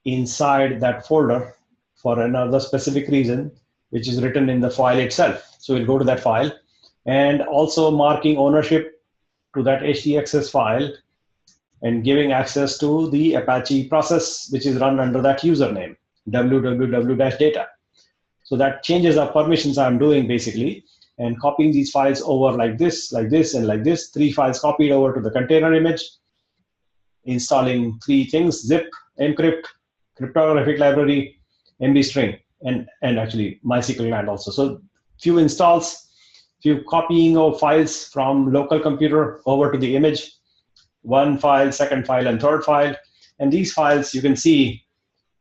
inside that folder for another specific reason, which is written in the file itself. So we'll go to that file and also marking ownership to that htaccess file and giving access to the Apache process, which is run under that username, www-data. So that changes the permissions I'm doing basically, and copying these files over like this, and like this. 3 files copied over to the container image, installing 3 things: zip, encrypt, cryptographic library, MB-string, and actually MySQL land also. So few installs, few copying of files from local computer over to the image, 1 file, 2nd file, and 3rd file. And these files you can see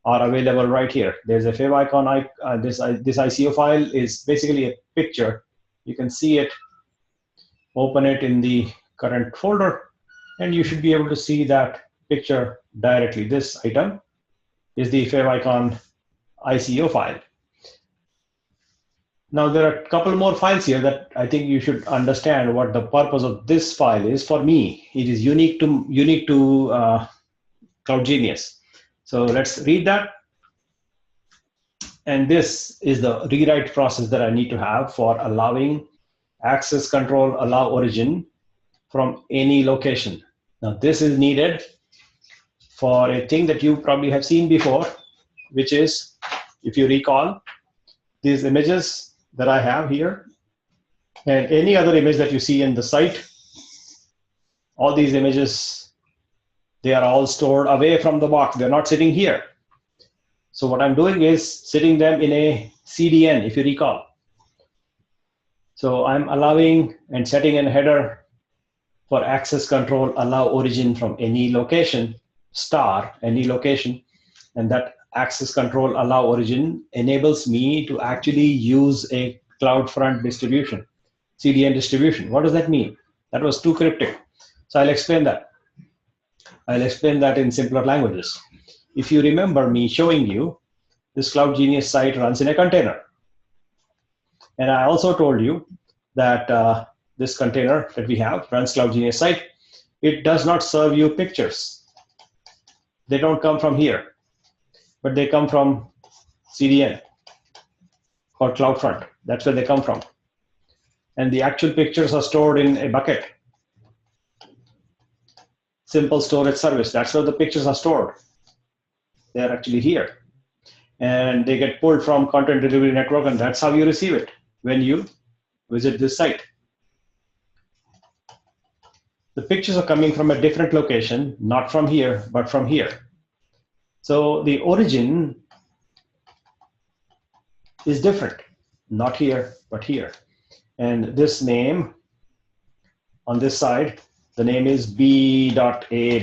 are available right here. There's a favicon. This ICO file is basically a picture. You can see it, open it in the current folder, and you should be able to see that picture directly. This item is the favicon ICO file. Now there are a couple more files here that I think you should understand what the purpose of this file is. For me, it is unique to CloudGenius. So let's read that. And this is the rewrite process that I need to have for allowing access control, allow origin from any location. Now this is needed for a thing that you probably have seen before, which is, if you recall, these images that I have here and any other image that you see in the site, all these images, they are all stored away from the box. They're not sitting here. So what I'm doing is sitting them in a CDN, if you recall. So I'm allowing and setting a header for access control, allow origin from any location, any location, and that access control, allow origin enables me to actually use a CloudFront distribution, CDN distribution. What does that mean? That was too cryptic. So I'll explain that. I'll explain that in simpler languages. If you remember me showing you, this CloudGenius site runs in a container. And I also told you that this container that we have runs CloudGenius site. It does not serve you pictures. They don't come from here, but they come from CDN or CloudFront. That's where they come from. And the actual pictures are stored in a bucket. Simple storage service. That's where the pictures are stored. They're actually here. And they get pulled from Content Delivery Network, and that's how you receive it when you visit this site. The pictures are coming from a different location, not from here, but from here. So the origin is different, not here, but here. And this name on this side, the name is b.a.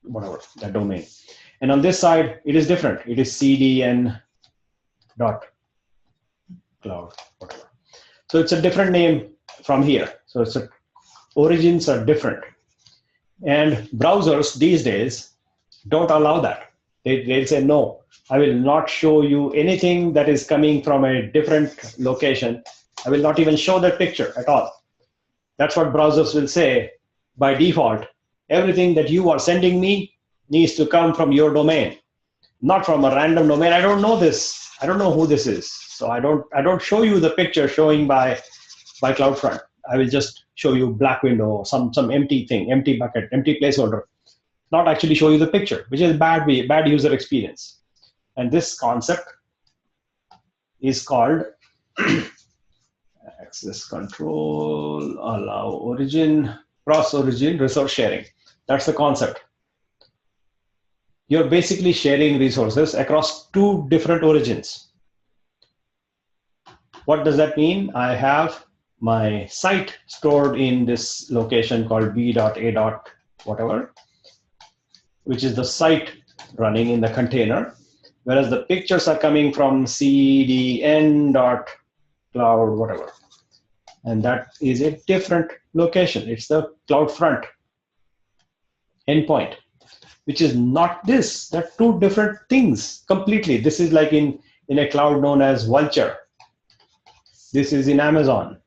whatever, that domain. And on this side, it is different. It is cdn.cloud, whatever. So it's a different name from here. So it's a origins are different. And browsers these days don't allow that. They'll say, no, I will not show you anything that is coming from a different location. I will not even show that picture at all. That's what browsers will say by default. Everything that you are sending me needs to come from your domain, not from a random domain. I don't know this. I don't know who this is. So I don't show you the picture showing by CloudFront. I will just show you black window, some empty thing, empty bucket, empty placeholder, not actually show you the picture, which is bad user experience. And this concept is called access control, allow origin, cross-origin resource sharing. That's the concept. You're basically sharing resources across two different origins. What does that mean? I have my site stored in this location called b.a. whatever, which is the site running in the container, whereas the pictures are coming from cdn.cloud whatever. And that is a different location. It's the CloudFront endpoint, which is not this. They're two different things completely. This is like in a cloud known as Vultr. This is in Amazon.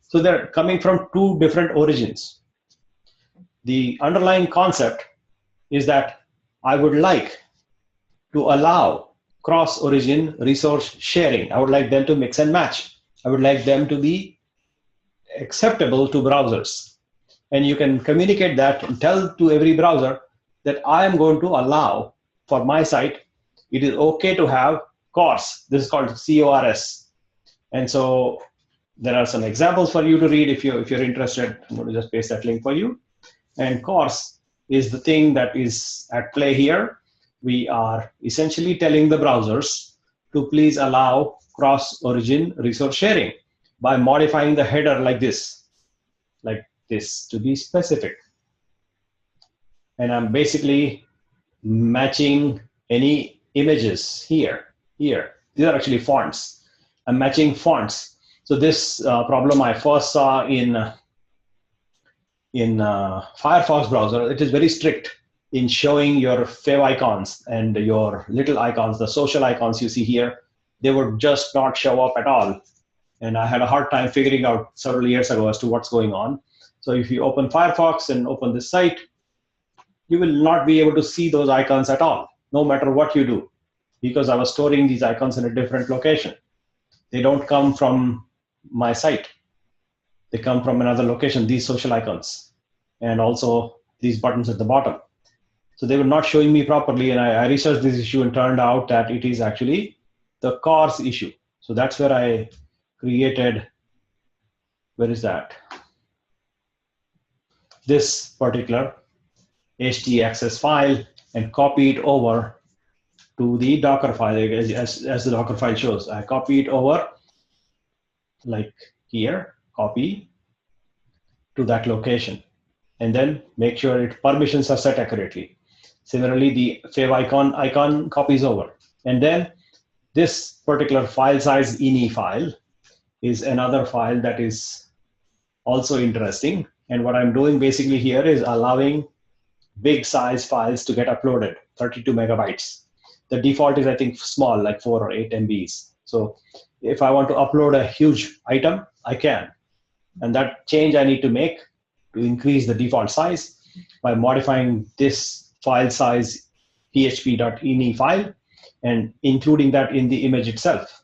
So they're coming from two different origins. The underlying concept is that I would like to allow cross-origin resource sharing. I would like them to mix and match. I would like them to be acceptable to browsers. And you can communicate that and tell to every browser that I am going to allow for my site, it is okay to have CORS. This is called CORS. And so there are some examples for you to read if you're interested. I'm going to just paste that link for you. And CORS is the thing that is at play here. We are essentially telling the browsers to please allow cross-origin resource sharing by modifying the header like this to be specific. And I'm basically matching any images here. These are actually fonts. I'm matching fonts. So this problem I first saw in Firefox browser. It is very strict in showing your favicons and your little icons, the social icons you see here. They would just not show up at all. And I had a hard time figuring out several years ago as to what's going on. So if you open Firefox and open this site, you will not be able to see those icons at all, no matter what you do, because I was storing these icons in a different location. They don't come from my site. They come from another location, these social icons, and also these buttons at the bottom. So they were not showing me properly, and I researched this issue and turned out that it is actually the CORS issue. So that's where I created, where is that? This particular htaccess file and copy it over to the Docker file, as the Docker file shows. I copy it over like here, copy to that location, and then make sure its permissions are set accurately. Similarly, the favicon icon copies over. And then this particular file size ini file is another file that is also interesting. And what I'm doing basically here is allowing big size files to get uploaded, 32 megabytes. The default is, I think, small, like 4 or 8 MBs. So if I want to upload a huge item, I can. And that change I need to make to increase the default size by modifying this file size php.ini file and including that in the image itself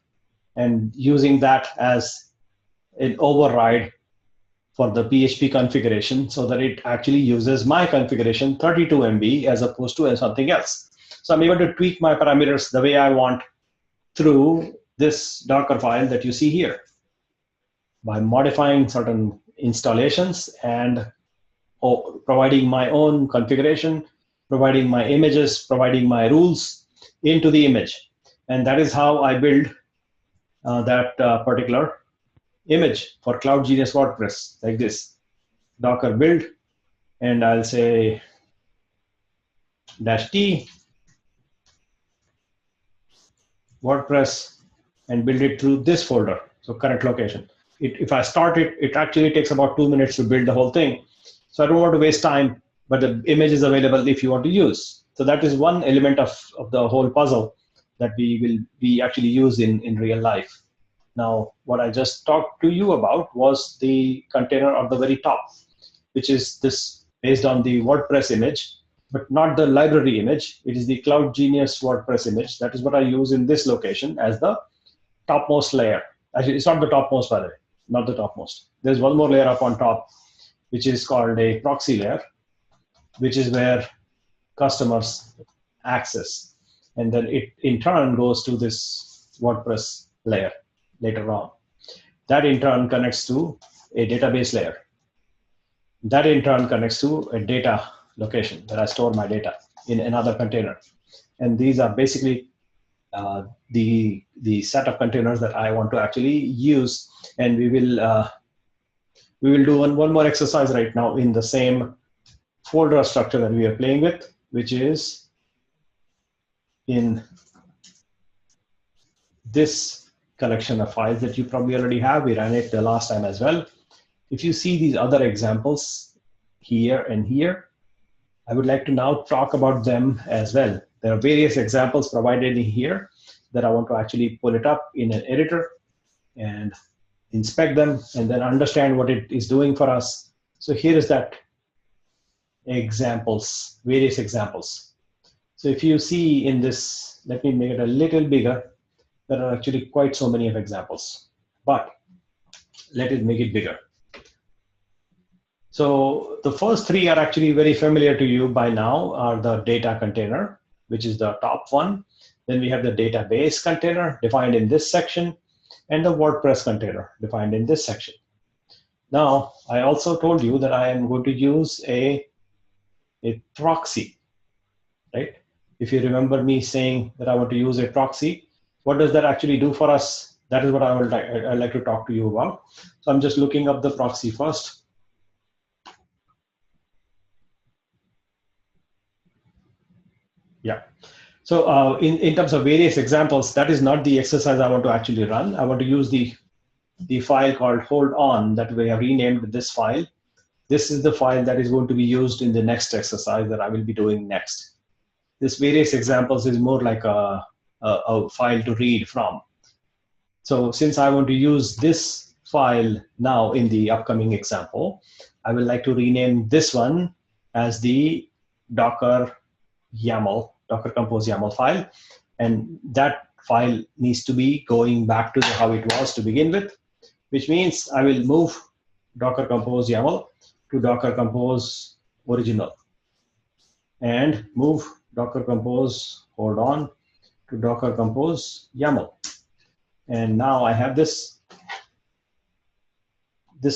and using that as an override for the PHP configuration so that it actually uses my configuration 32 MB as opposed to something else. So I'm able to tweak my parameters the way I want through this Docker file that you see here by modifying certain installations and providing my own configuration, providing my images, providing my rules into the image. And that is how I build that particular image for Cloud Genius WordPress, like this. Docker build, and I'll say -t WordPress and build it through this folder, so current location. if I start it, it actually takes about 2 minutes to build the whole thing. So I don't want to waste time, but the image is available if you want to use. So that is one element of the whole puzzle that we actually use in real life. Now, what I just talked to you about was the container at the very top, which is this based on the WordPress image, but not the library image. It is the Cloud Genius WordPress image. That is what I use in this location as the topmost layer. Actually, it's not the topmost, by the way, not the topmost. There's one more layer up on top, which is called a proxy layer, which is where customers access. And then it in turn goes to this WordPress layer later on. That in turn connects to a database layer. That in turn connects to a data location that I store my data in another container. And these are basically the set of containers that I want to actually use. And we will do one more exercise right now in the same folder structure that we are playing with, which is in this collection of files that you probably already have. We ran it the last time as well. If you see these other examples here and here, I would like to now talk about them as well. There are various examples provided in here that I want to actually pull it up in an editor and inspect them and then understand what it is doing for us. So here is that examples, various examples. So if you see in this, let me make it a little bigger. There are actually quite so many of examples, but let it make it bigger. So the first three are actually very familiar to you by now, are the data container, which is the top one. Then we have the database container defined in this section, and the WordPress container defined in this section. Now, I also told you that I am going to use a proxy, right? If you remember me saying that I want to use a proxy, what does that actually do for us? That is what I'd like to talk to you about. So I'm just looking up the proxy first. Yeah. So in terms of various examples, that is not the exercise I want to actually run. I want to use the file called hold on that we have renamed this file. This is the file that is going to be used in the next exercise that I will be doing next. This various examples is more like a file to read from. So since I want to use this file now in the upcoming example, I would like to rename this one as the Docker Compose YAML file. And that file needs to be going back to how it was to begin with, which means I will move Docker Compose YAML to Docker Compose original and move Docker Compose hold on to Docker Compose YAML. And now I have this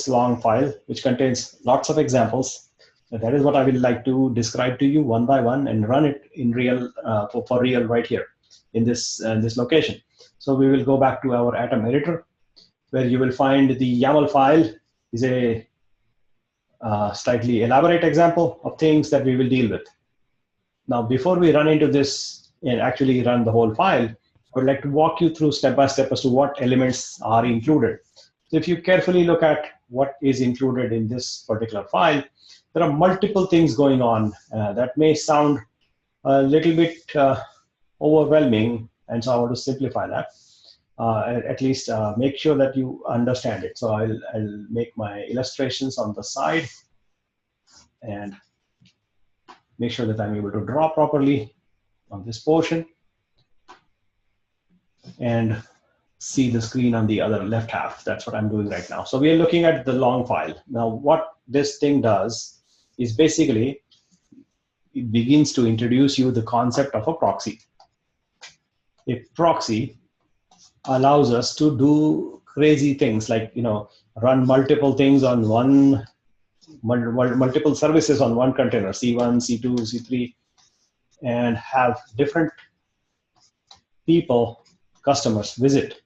long file which contains lots of examples. And that is what I would like to describe to you one by one and run it in real for real right here in this location. So we will go back to our Atom editor, where you will find the YAML file is a slightly elaborate example of things that we will deal with. Now, before we run into this and actually run the whole file, I would like to walk you through step by step as to what elements are included. So if you carefully look at what is included in this particular file, there are multiple things going on that may sound a little bit overwhelming, and so I want to simplify that. At least make sure that you understand it. So I'll make my illustrations on the side and make sure that I'm able to draw properly on this portion and see the screen on the other left half. That's what I'm doing right now. So we are looking at the long file. Now, what this thing does is basically it begins to introduce you the concept of a proxy. A proxy allows us to do crazy things like, run multiple things on multiple services on one container, C1, C2, C3, and have different people, customers, visit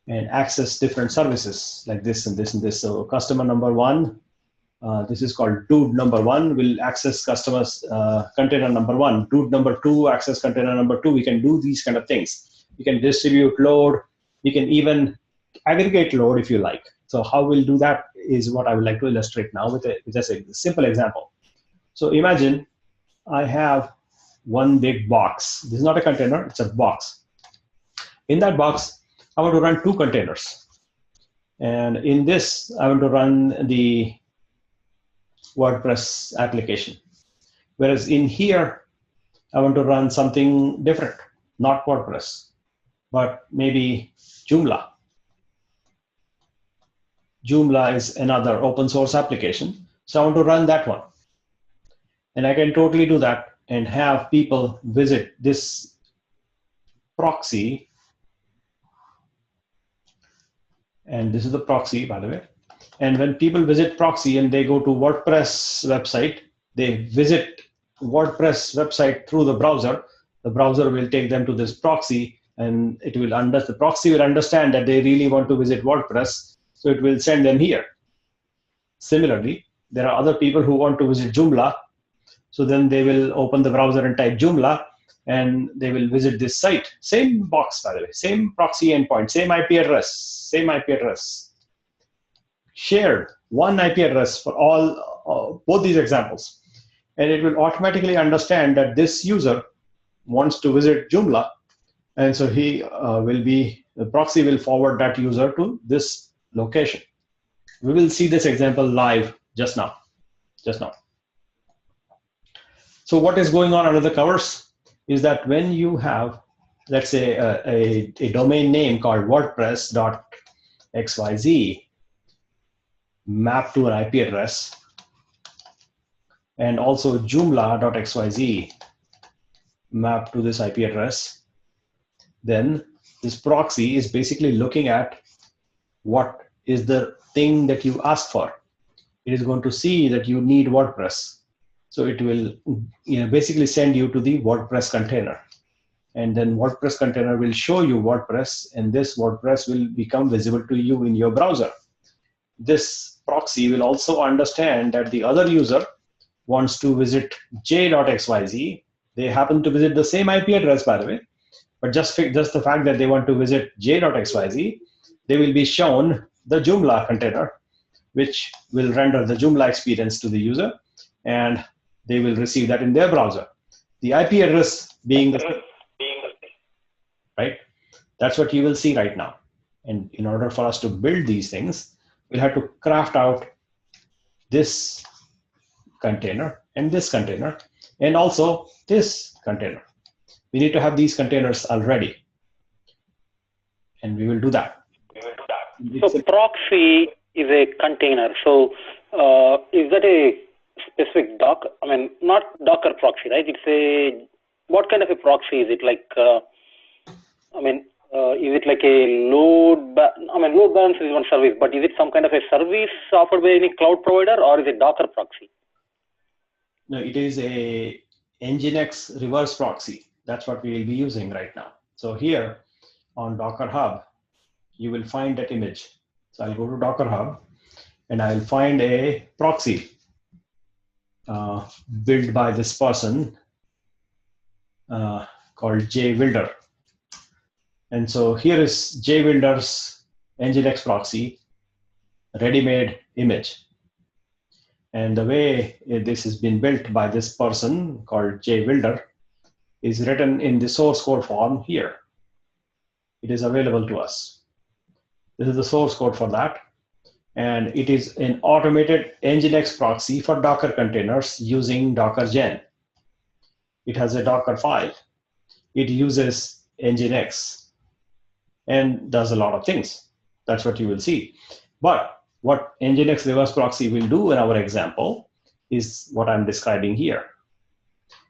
and access different services like this and this and this. So customer number one, this is called dude number one, will access customers container number one. Dude number two access container number two. We can do these kind of things. You can distribute load. You can even aggregate load if you like. So how we'll do that is what I would like to illustrate now with just a simple example. So imagine I have one big box. This is not a container, it's a box. In that box, I want to run 2 containers. And in this, I want to run the WordPress application. Whereas in here, I want to run something different, not WordPress, but maybe Joomla. Joomla is another open source application. So I want to run that one. And I can totally do that and have people visit this proxy. And this is the proxy, by the way. And when people visit proxy and they go to WordPress website, they visit WordPress website through the browser will take them to this proxy, and the proxy will understand that they really want to visit WordPress, so it will send them here. Similarly, there are other people who want to visit Joomla, so then they will open the browser and type Joomla, and they will visit this site. Same box, by the way, same proxy endpoint, same IP address, shared, one IP address for all both these examples. And it will automatically understand that this user wants to visit Joomla, and so the proxy will forward that user to this location. We will see this example live just now. So what is going on under the covers is that when you have, let's say, a domain name called WordPress.xyz mapped to an IP address, and also Joomla.xyz mapped to this IP address, then this proxy is basically looking at what is the thing that you asked for. It is going to see that you need WordPress. So it will basically send you to the WordPress container. And then WordPress container will show you WordPress, and this WordPress will become visible to you in your browser. This proxy will also understand that the other user wants to visit j.xyz. They happen to visit the same IP address, by the way, but just the fact that they want to visit j.xyz, they will be shown the Joomla container, which will render the Joomla experience to the user, and they will receive that in their browser. The IP address being the same, right? That's what you will see right now. And in order for us to build these things, we'll have to craft out this container and this container, and also this container. We need to have these containers already, and we will do that. So proxy is a container. So is that a specific Docker? I mean, not Docker proxy, right? What kind of a proxy is it? Like, is it like a load balancer is one service, but is it some kind of a service offered by any cloud provider, or is it Docker proxy? No, it is a Nginx reverse proxy. That's what we will be using right now. So here on Docker Hub, you will find that image. So I'll go to Docker Hub, and I'll find a proxy built by this person called JWilder. And so here is JWilder's Nginx proxy, ready-made image. And the way this has been built by this person called JWilder is written in the source code form here. It is available to us. This is the source code for that. And it is an automated Nginx proxy for Docker containers using Dockergen. It has a Docker file. It uses Nginx and does a lot of things. That's what you will see. But what Nginx reverse proxy will do in our example is what I'm describing here,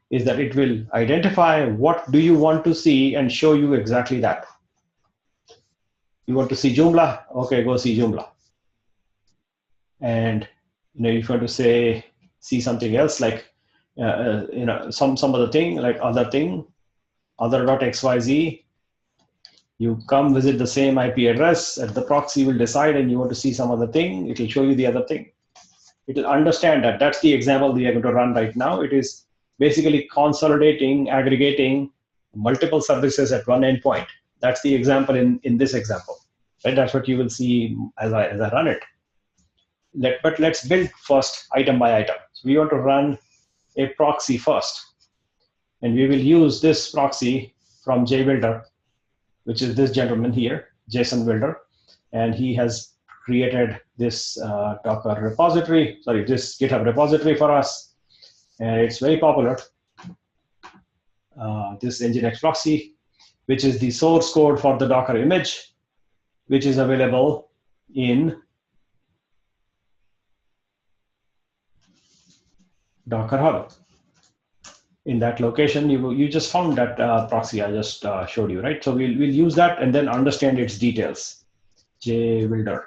is that it will identify what do you want to see and show you exactly that. You want to see Joomla? Okay, go see Joomla. And if you want to see something else, like some other thing, like other.xyz, you come visit the same IP address, and the proxy will decide, and you want to see some other thing, it will show you the other thing. It will understand that. That's the example we are going to run right now. It is basically consolidating, aggregating multiple services at one endpoint. That's the example in this example. right? That's what you will see as I run it. But let's build first item by item. So we want to run a proxy first. And we will use this proxy from JBuilder, which is this gentleman here, Jason Wilder. And he has created this Docker repository, this GitHub repository for us. And it's very popular, this Nginx proxy, which is the source code for the Docker image, which is available in Docker Hub. In that location, you just found that proxy I just showed you, right? So we'll use that and then understand its details. JBuilder.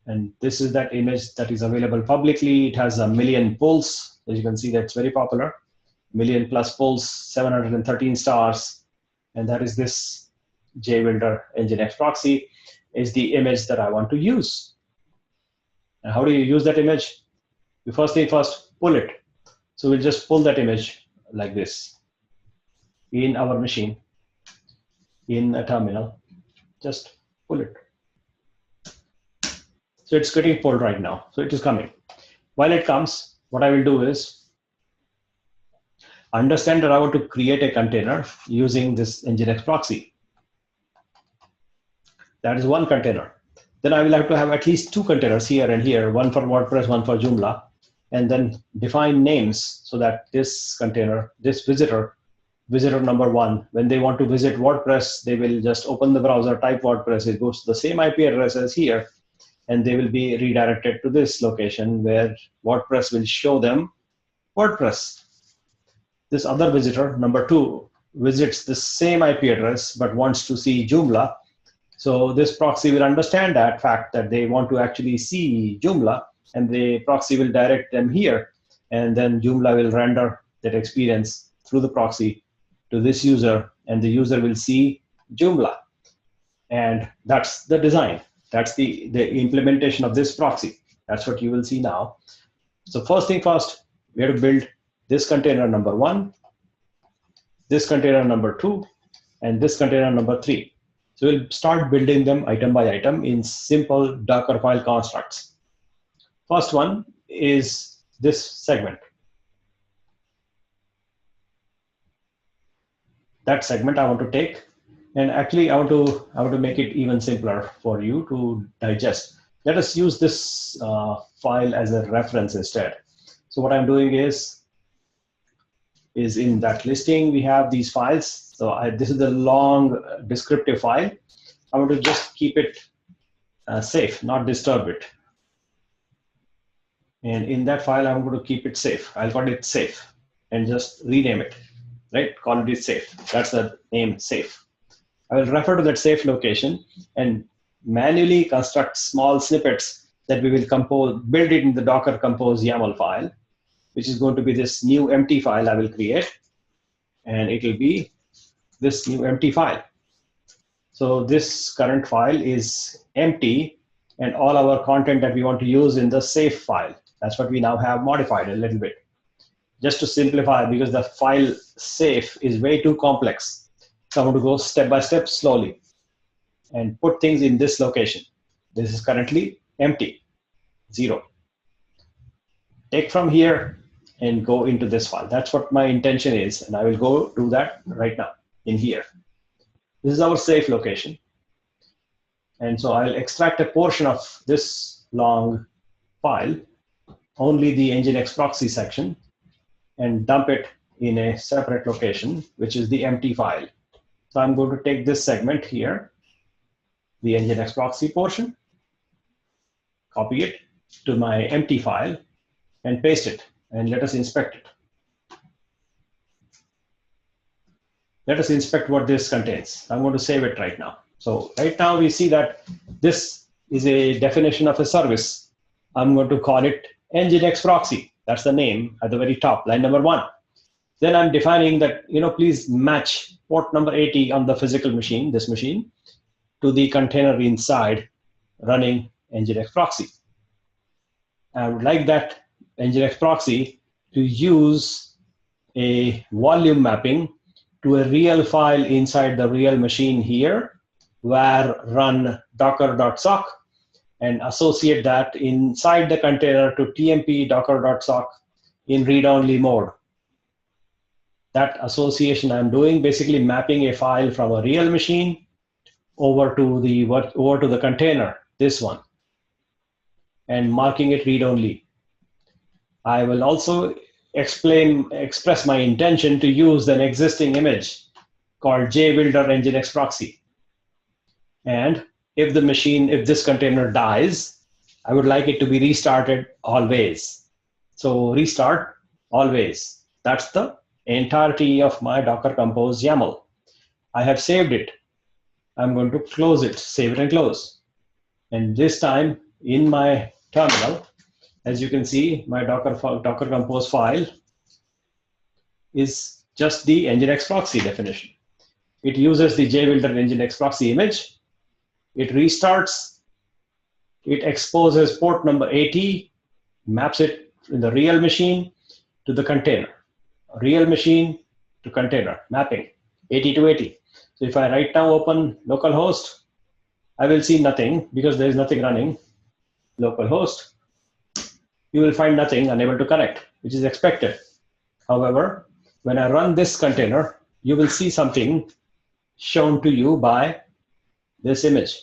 And this is that image that is available publicly. It has 1 million pulls. As you can see, that's very popular. 1 million plus pulls, 713 stars. And that is this JBuilder Nginx proxy is the image that I want to use. And how do you use that image? You first pull it. So we'll just pull that image like this in our machine, in a terminal. Just pull it. So it's getting pulled right now. So it is coming. While it comes, what I will do is understand that I want to create a container using this Nginx proxy. That is one container. Then I will have to have at least 2 containers here and here, one for WordPress, one for Joomla, and then define names so that this container, this visitor number 1, when they want to visit WordPress, they will just open the browser, type WordPress, it goes to the same IP address as here, and they will be redirected to this location where WordPress will show them WordPress. This other visitor, number 2, visits the same IP address but wants to see Joomla. So this proxy will understand that fact that they want to actually see Joomla, and the proxy will direct them here. And then Joomla will render that experience through the proxy to this user, and the user will see Joomla. And that's the design. That's the implementation of this proxy. That's what you will see now. So first thing first, we have to build this container number 1, this container number 2, and this container number 3. So we'll start building them item by item in simple Docker file constructs. First one is this segment. That segment I want to take, and actually I want to make it even simpler for you to digest. Let us use this file as a reference instead. So what I'm doing is in that listing we have these files. So this is the long descriptive file. I want to just keep it safe, not disturb it. And in that file, I'm going to keep it safe. I'll call it safe and just rename it, right? Call it safe. That's the name, safe. I will refer to that safe location and manually construct small snippets that we will compose, build it in the Docker compose YAML file, which is going to be this new empty file I will create. And it will be this new empty file. So this current file is empty, and all our content that we want to use in the safe file. That's what we now have modified a little bit. Just to simplify, because the file safe is way too complex. So I'm going to go step by step slowly and put things in this location. This is currently empty, 0. Take from here and go into this file. That's what my intention is, and I will go do that right now in here. This is our safe location. And so I'll extract a portion of this long file, only the Nginx proxy section, and dump it in a separate location, which is the empty file. So I'm going to take this segment here, the Nginx proxy portion, copy it to my empty file, and paste it, and let us inspect it. Let us inspect what this contains. I'm going to save it right now. So right now we see that this is a definition of a service. I'm going to call it Nginx proxy. That's the name at the very top, line number 1. Then I'm defining that, please match port number 80 on the physical machine, this machine, to the container inside running Nginx proxy. I would like that Nginx proxy to use a volume mapping to a real file inside the real machine here, var run docker.sock and associate that inside the container to tmp docker.sock in read-only mode. That association I'm doing, basically mapping a file from a real machine over to the container, this one, and marking it read-only. I will also express my intention to use an existing image called JBuilder Nginx proxy. And if this container dies, I would like it to be restarted always. So restart always. That's the entirety of my Docker Compose YAML. I have saved it. I'm going to close it, save it and close. And this time in my terminal, as you can see, my Docker Compose file is just the Nginx proxy definition. It uses the JBuilder Nginx proxy image. It restarts. It exposes port number 80, maps it in the real machine to the container. Real machine to container, mapping 80 to 80. So if I right now open localhost, I will see nothing because there is nothing running. Localhost, you will find nothing, unable to connect, which is expected. However, when I run this container, you will see something shown to you by this image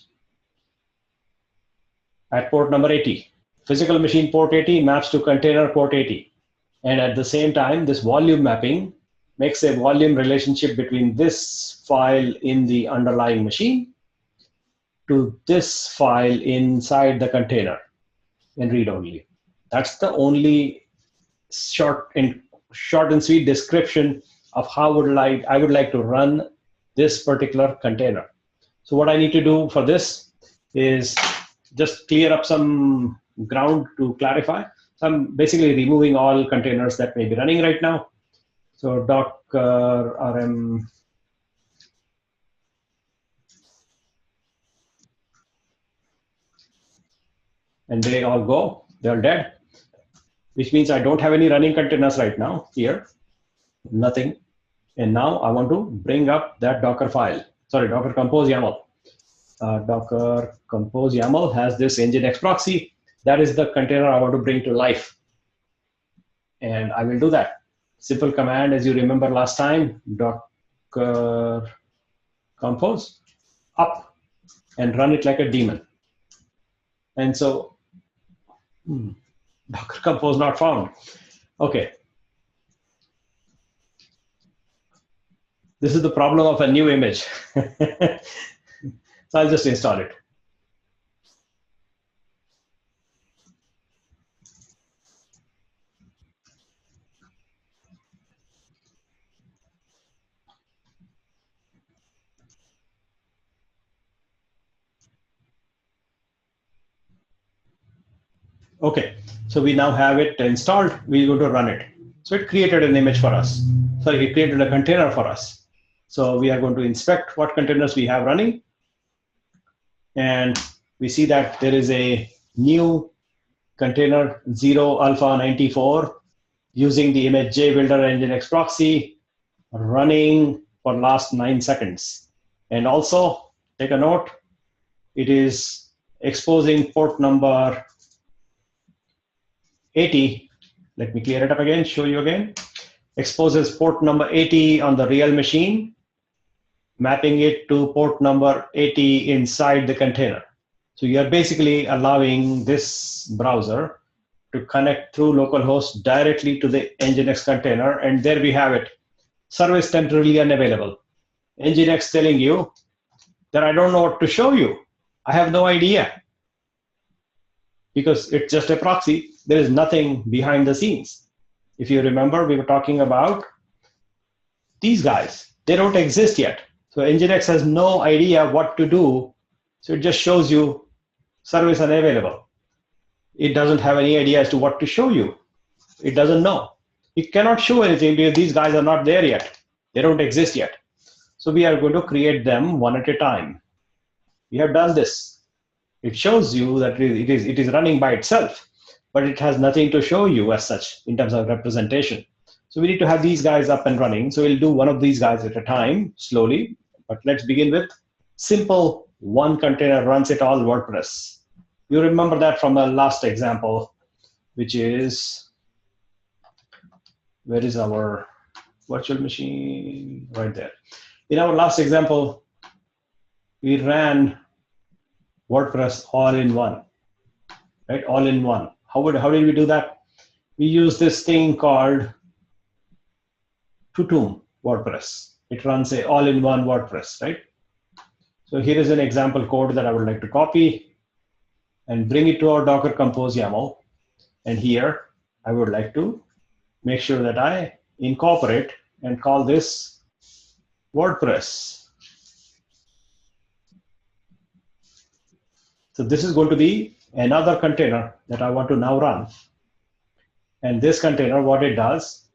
at port number 80. Physical machine port 80 maps to container port 80. And at the same time, this volume mapping makes a volume relationship between this file in the underlying machine to this file inside the container in read-only. That's the only short and sweet description of how I would like to run this particular container. So what I need to do for this is just clear up some ground to clarify. So I'm basically removing all containers that may be running right now. So docker rm and they all go, they're dead, which means I don't have any running containers right now here, nothing. And now I want to bring up that Docker file, sorry, Docker Compose YAML. Docker Compose YAML has this Nginx proxy. That is the container I want to bring to life. And I will do that. Simple command, as you remember last time, Docker Compose up and run it like a daemon. And so, Docker Compose not found. Okay. This is the problem of a new image. So I'll just install it. Okay, so we now have it installed. We're going to run it. So it created an image for us. So it created a container for us. So we are going to inspect what containers we have running. And we see that there is a new container 0 alpha 94 using the image JBuilder Nginx proxy running for last 9 seconds. And also take a note, it is exposing port number 80. Let me clear it up again, show you again. Exposes port number 80 on the real machine, mapping it to port number 80 inside the container. So you're basically allowing this browser to connect through localhost directly to the Nginx container, and there we have it. Service temporarily unavailable. Nginx telling you that I don't know what to show you. I have no idea. Because it's just a proxy. There is nothing behind the scenes. If you remember, we were talking about these guys. They don't exist yet. So Nginx has no idea what to do. So it just shows you service unavailable. It doesn't have any idea as to what to show you. It doesn't know. It cannot show anything because these guys are not there yet. They don't exist yet. So we are going to create them one at a time. We have done this. It shows you that it is running by itself, but it has nothing to show you as such in terms of representation. So we need to have these guys up and running. So we'll do one of these guys at a time, slowly. But let's begin with simple one container runs it all WordPress. You remember that from the last example, which is, where is our virtual machine? Right there. In our last example, we ran WordPress all in one, right? All in one. How did we do that? We use this thing called Tutum WordPress. It runs a all-in-one WordPress, right? So here is an example code that I would like to copy and bring it to our Docker Compose YAML. And here I would like to make sure that I incorporate and call this WordPress. So this is going to be another container that I want to now run. And this container, what it does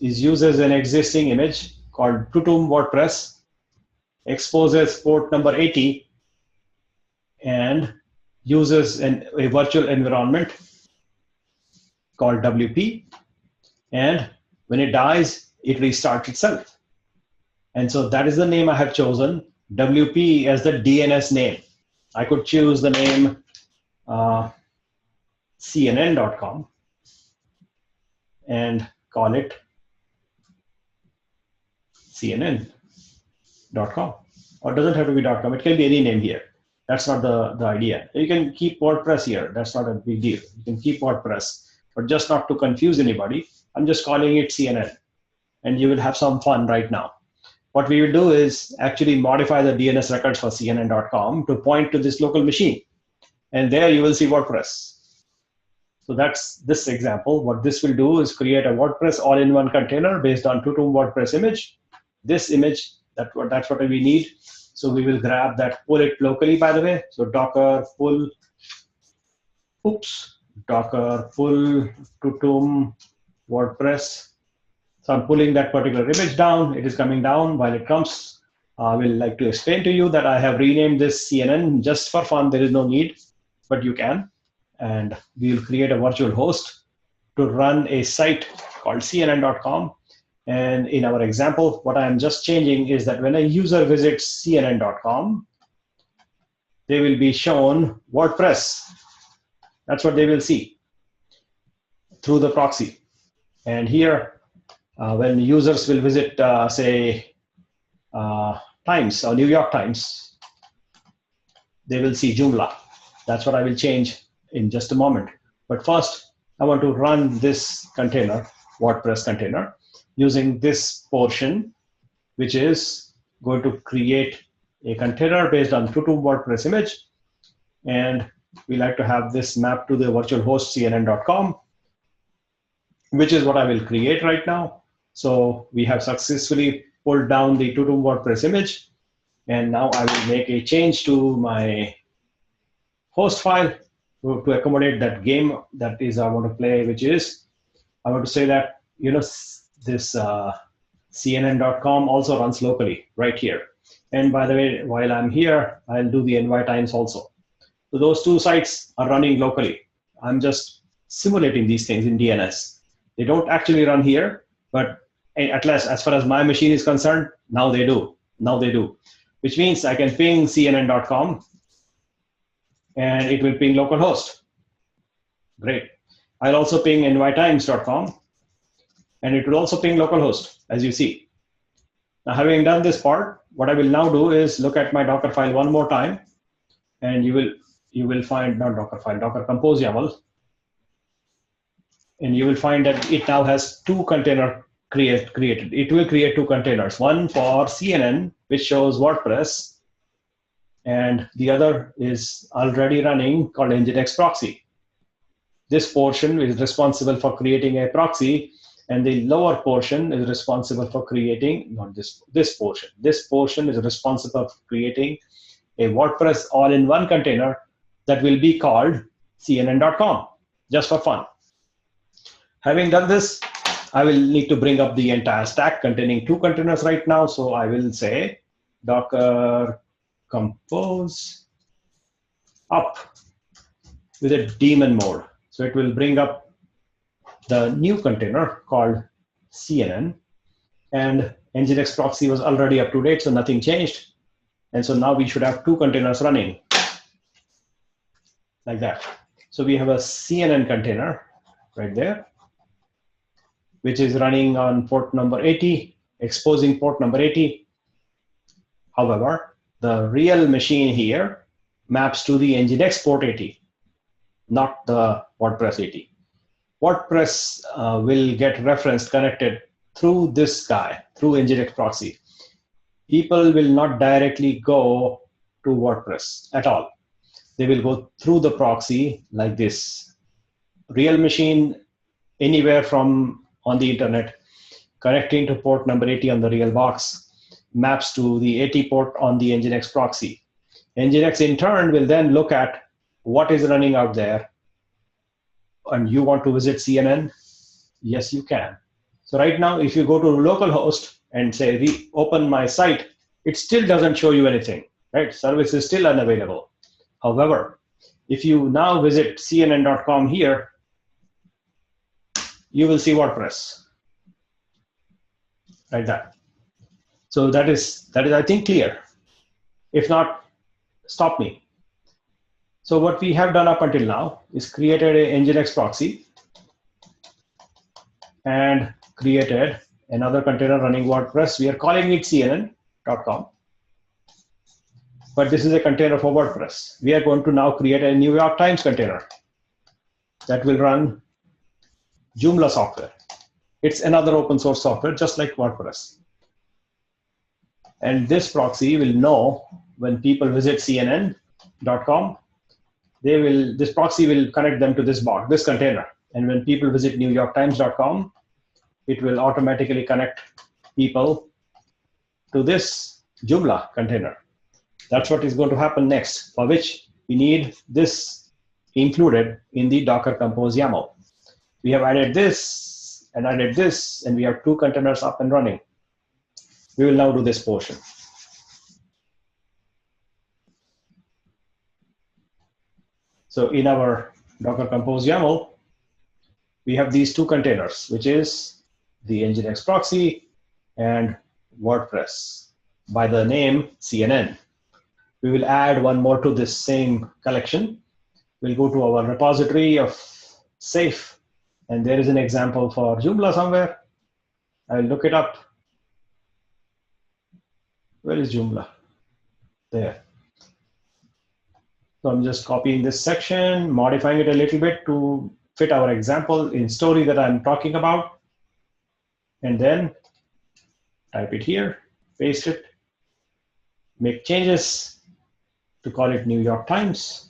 is uses an existing image called Tutum WordPress, exposes port number 80, and uses a virtual environment called WP. And when it dies, it restarts itself. And so that is the name I have chosen, WP as the DNS name. I could choose the name CNN.com and call it CNN.com. Or it doesn't have to be .com. It can be any name here. That's not the idea. You can keep WordPress here. That's not a big deal. You can keep WordPress, but just not to confuse anybody. I'm just calling it CNN. And you will have some fun right now. What we will do is actually modify the DNS records for CNN.com to point to this local machine. And there you will see WordPress. So that's this example. What this will do is create a WordPress all-in-one container based on Tutum WordPress image. This image, that's what we need. So we will grab that, pull it locally, by the way. So Docker pull Tutum WordPress. So I'm pulling that particular image down. It is coming down. While it comes, I will like to explain to you that I have renamed this CNN just for fun. There is no need, but you can. And we will create a virtual host to run a site called CNN.com. And in our example, what I am just changing is that when a user visits CNN.com, they will be shown WordPress. That's what they will see through the proxy. And here, when users will visit, say, Times or New York Times, they will see Joomla. That's what I will change in just a moment. But first, I want to run this container, WordPress container, using this portion, which is going to create a container based on Tutum WordPress image. And we like to have this mapped to the virtual host CNN.com, which is what I will create right now. So we have successfully pulled down the Tutum WordPress image. And now I will make a change to my host file to accommodate that game that is I want to play, which is I want to say that, you know, this CNN.com also runs locally right here. And by the way, while I'm here, I'll do the NY Times also. So those two sites are running locally. I'm just simulating these things in DNS. They don't actually run here, but at least as far as my machine is concerned, now they do. Now they do, which means I can ping CNN.com and it will ping localhost. Great. I'll also ping nytimes.com and it will also ping localhost, as you see. Now, having done this part, what I will now do is look at my Docker file one more time, and you will find, not Docker file, Docker Compose YAML, and you will find that it now has two containers created. It will create two containers, one for CNN, which shows WordPress, and the other is already running called Nginx proxy. This portion is responsible for creating a proxy, and the lower portion is responsible for creating, not this portion. This portion is responsible for creating a WordPress all-in-one container that will be called CNN.com, just for fun. Having done this, I will need to bring up the entire stack containing two containers right now. So I will say Docker Compose up with a daemon mode. So it will bring up the new container called CNN, and Nginx proxy was already up to date, so nothing changed. And so now we should have 2 containers running like that. So we have a CNN container right there, which is running on port number 80, exposing port number 80. However, the real machine here maps to the Nginx port 80, not the WordPress 80. WordPress will get referenced connected through this guy, through Nginx proxy. People will not directly go to WordPress at all. They will go through the proxy like this. Real machine anywhere from on the internet, connecting to port number 80 on the real box, maps to the 80 port on the Nginx proxy. Nginx in turn will then look at what is running out there. And you want to visit CNN? Yes, you can. So right now, if you go to localhost and say reopen my site, it still doesn't show you anything, right? Service is still unavailable. However, if you now visit cnn.com here, you will see WordPress, like that. So that is I think clear. If not, stop me. So what we have done up until now is created a Nginx proxy and created another container running WordPress. We are calling it cnn.com. But this is a container for WordPress. We are going to now create a New York Times container that will run Joomla software. It's another open source software, just like WordPress. And this proxy will know when people visit cnn.com, this proxy will connect them to this box, this container. And when people visit newyorktimes.com, it will automatically connect people to this Joomla container. That's what is going to happen next, for which we need this included in the Docker Compose YAML. We have added this, and we have 2 containers up and running. We will now do this portion. So in our Docker Compose YAML, we have these 2 containers, which is the Nginx proxy and WordPress by the name CNN. We will add one more to this same collection. We'll go to our repository of safe, and there is an example for Joomla somewhere. I'll look it up. Where is Joomla? There. So I'm just copying this section, modifying it a little bit to fit our example in story that I'm talking about. And then type it here, paste it, make changes to call it New York Times.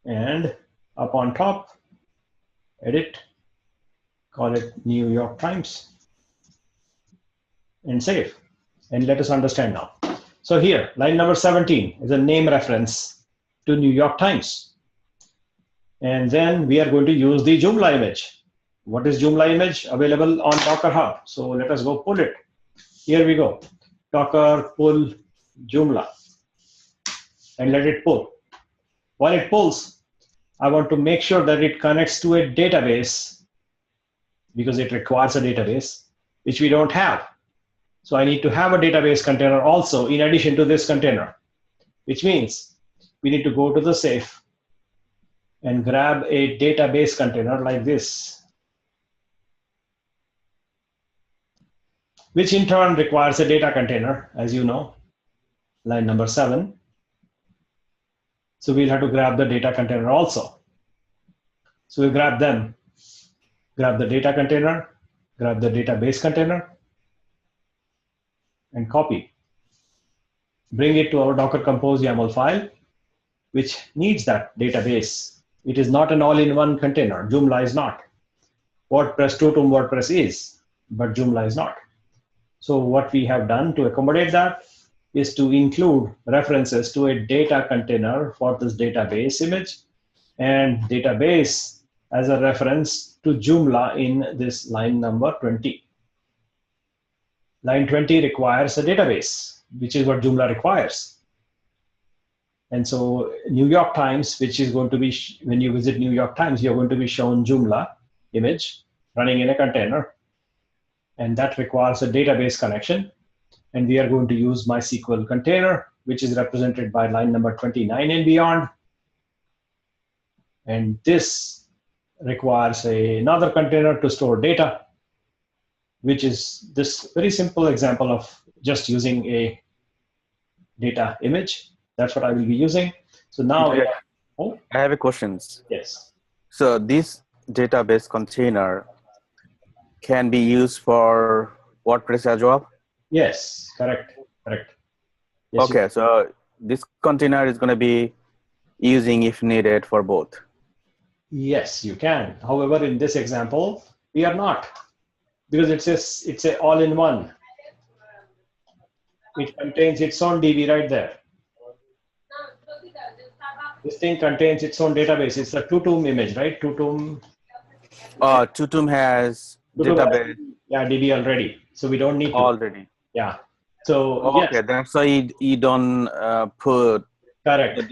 And up on top, edit, call it New York Times, and save. And let us understand now. So here, line number 17 is a name reference to New York Times. And then we are going to use the Joomla image. What is Joomla image? Available on Docker Hub. So let us go pull it. Here we go. Docker pull Joomla. And let it pull. While it pulls, I want to make sure that it connects to a database, because it requires a database, which we don't have. So I need to have a database container also in addition to this container, which means we need to go to the safe and grab a database container like this, which in turn requires a data container, as you know, line number 7. So we'll have to grab the data container also. So we grab them, grab the data container, grab the database container, and copy. Bring it to our Docker Compose YAML file, which needs that database. It is not an all-in-one container. Joomla is not. WordPress, Totem WordPress is, but Joomla is not. So what we have done to accommodate that is to include references to a data container for this database image and database as a reference to Joomla in this line number 20. Line 20 requires a database, which is what Joomla requires. And so New York Times, which is going to be, when you visit New York Times, you're going to be shown Joomla image running in a container. And that requires a database connection. And we are going to use MySQL container, which is represented by line number 29 and beyond. And this requires another container to store data, which is this very simple example of just using a data image. That's what I will be using. So now, I have a question. Yes. So this database container can be used for WordPress as well? Yes, correct. Yes, okay, so this container is going to be using if needed for both. Yes, you can. However, in this example, we are not, because it's a all-in-one. It contains its own DB right there. This thing contains its own database. It's a Tutum image, right? Tutum. Tutum has database. Yeah, DB already. So we don't need to. Already. Yeah. So okay, yes. That's why you don't put correct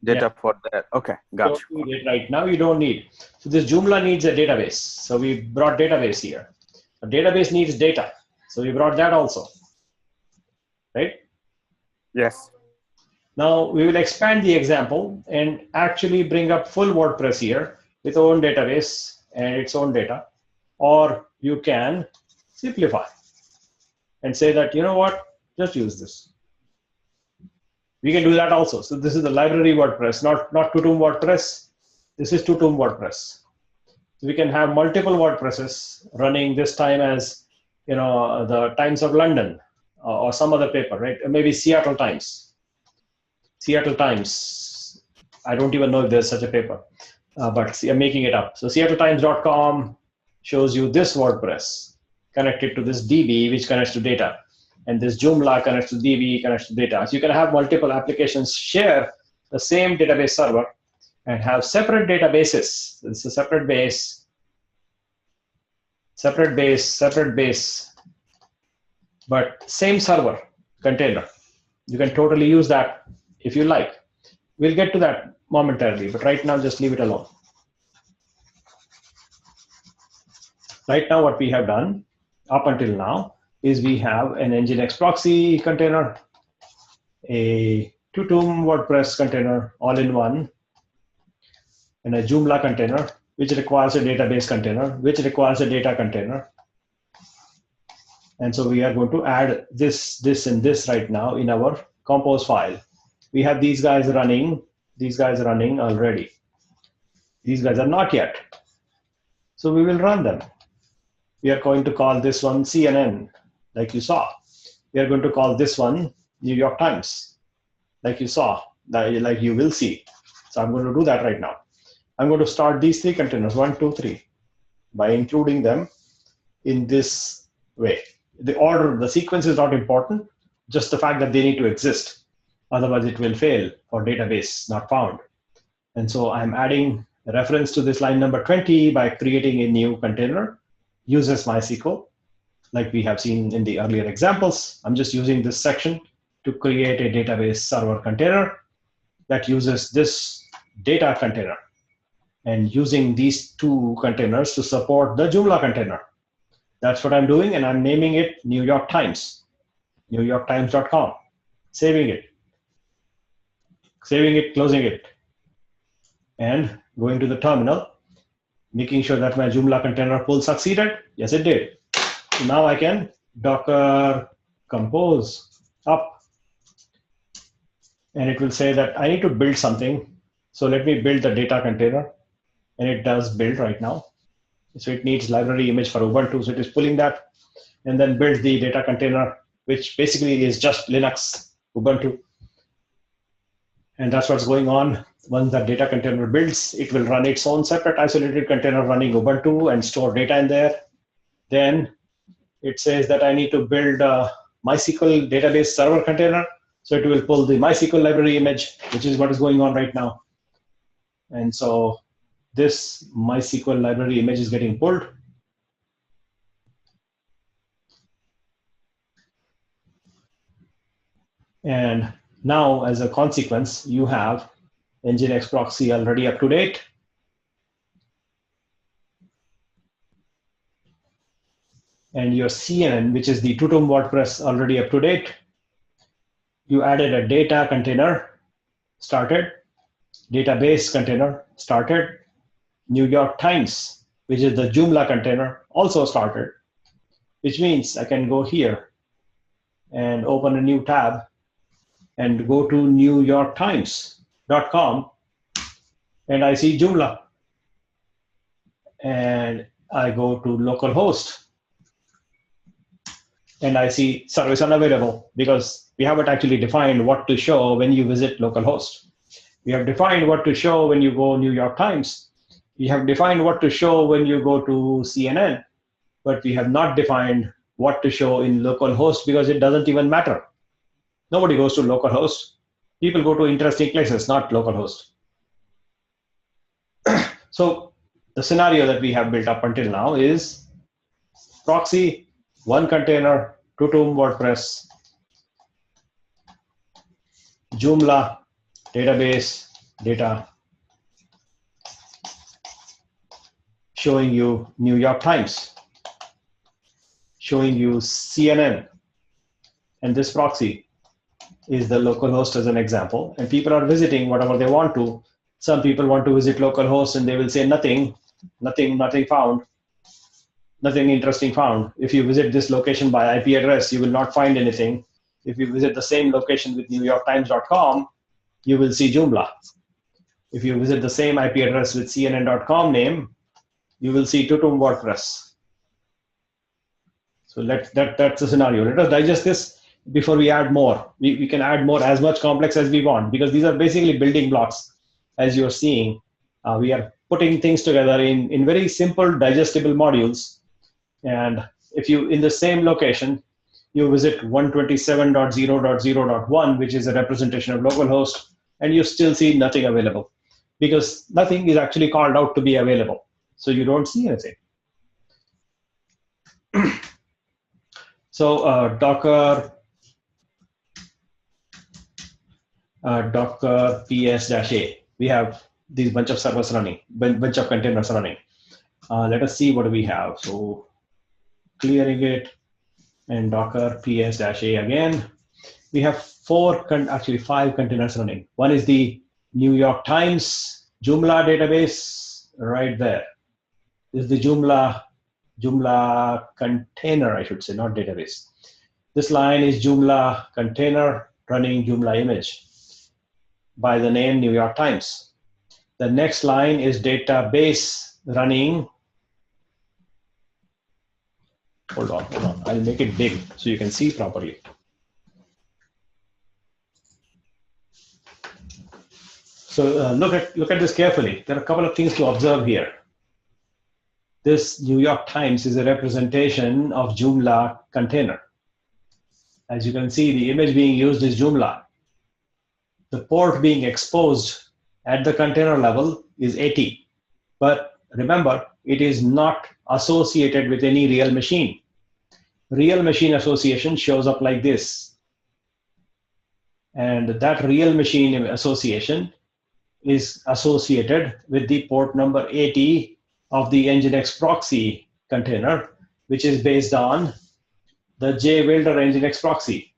data for that. Okay, gotcha. Right now you don't need. So this Joomla needs a database. So we brought database here. A database needs data. So we brought that also. Right? Yes. Now we will expand the example and actually bring up full WordPress here with own database and its own data. Or you can simplify and say that, you know what, just use this. We can do that also. So this is the library WordPress, not Tutum WordPress. This is Tutum WordPress. So we can have multiple WordPresses running this time as, the Times of London or some other paper, right? Maybe Seattle Times. Seattle Times. I don't even know if there's such a paper, but I'm making it up. So seattletimes.com shows you this WordPress connected to this DB, which connects to data. And this Joomla connects to DB, connects to data. So you can have multiple applications share the same database server and have separate databases. It's a separate base, but same server container. You can totally use that if you like. We'll get to that momentarily, but right now just leave it alone. Right now what we have done up until now is we have an Nginx proxy container, a Tutum WordPress container all in one, and a Joomla container, which requires a database container, which requires a data container. And so we are going to add this, and this right now in our compose file. We have these guys running already. These guys are not yet. So we will run them. We are going to call this one CNN, like you saw. We are going to call this one New York Times, like you saw, like you will see. So I'm going to do that right now. I'm going to start these three containers, 1, 2, 3, by including them in this way. The order, the sequence is not important, just the fact that they need to exist. Otherwise, it will fail for database not found. And so I'm adding a reference to this line number 20 by creating a new container, uses MySQL, like we have seen in the earlier examples. I'm just using this section to create a database server container that uses this data container and using these two containers to support the Joomla container. That's what I'm doing, and I'm naming it New York Times, newyorktimes.com, saving it, closing it, and going to the terminal, making sure that my Joomla container pull succeeded. Yes, it did. So now I can Docker compose up, and it will say that I need to build something. So let me build the data container, and it does build right now. So it needs library image for Ubuntu, so it is pulling that, and then build the data container, which basically is just Linux, Ubuntu. And that's what's going on. Once that data container builds, it will run its own separate isolated container running Ubuntu and store data in there. Then it says that I need to build a MySQL database server container. So it will pull the MySQL library image, which is what is going on right now. And so this MySQL library image is getting pulled. And now, as a consequence, you have Nginx proxy already up to date. and your CNN, which is the Tutum WordPress already up to date. You added a data container, started. Database container, started. New York Times, which is the Joomla container, also started, which means I can go here and open a new tab and go to newyorktimes.com, and I see Joomla. And I go to localhost, and I see service unavailable because we haven't actually defined what to show when you visit localhost. We have defined what to show when you go New York Times. We have defined what to show when you go to CNN, but we have not defined what to show in localhost because it doesn't even matter. Nobody goes to localhost. People go to interesting places, not localhost. So the scenario that we have built up until now is proxy, one container, Tutum WordPress, Joomla, database, data, showing you New York Times, showing you CNN, and this proxy is the localhost as an example, and people are visiting whatever they want to. Some people want to visit localhost and they will say nothing found, nothing interesting found. If you visit this location by IP address, you will not find anything. If you visit the same location with newyorktimes.com, you will see Joomla. If you visit the same IP address with cnn.com name, you will see Tutum WordPress. So that's the scenario. Let us digest this before we add more. We can add more as much complex as we want because these are basically building blocks. As you're seeing, we are putting things together in very simple digestible modules. And if you, in the same location, you visit 127.0.0.1, which is a representation of localhost, and you still see nothing available because nothing is actually called out to be available. So you don't see anything. So Docker ps-a. We have these bunch of servers running, bunch of containers running. Let us see what we have. So clearing it and Docker ps-a again. We have actually five containers running. One is the New York Times Joomla database right there. This is the Joomla container, I should say, not database. This line is Joomla container running Joomla image by the name New York Times. The next line is database running. Hold on. I'll make it big so you can see properly. So look at this carefully. There are a couple of things to observe here. This New York Times is a representation of Joomla container. As you can see, the image being used is Joomla. The port being exposed at the container level is 80. But remember, it is not associated with any real machine. Real machine association shows up like this. And that real machine association is associated with the port number 80 of the Nginx proxy container, which is based on the JWilder Nginx proxy.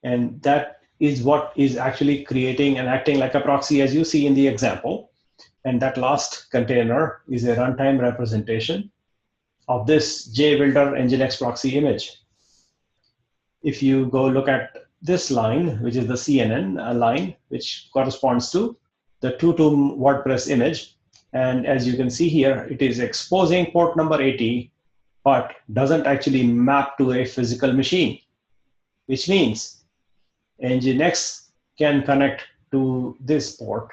And that is what is actually creating and acting like a proxy as you see in the example. And that last container is a runtime representation of this JWilder Nginx proxy image. If you go look at this line, which is the CNN line, which corresponds to the Tutum WordPress image. And as you can see here, it is exposing port number 80, but doesn't actually map to a physical machine, which means Nginx can connect to this port.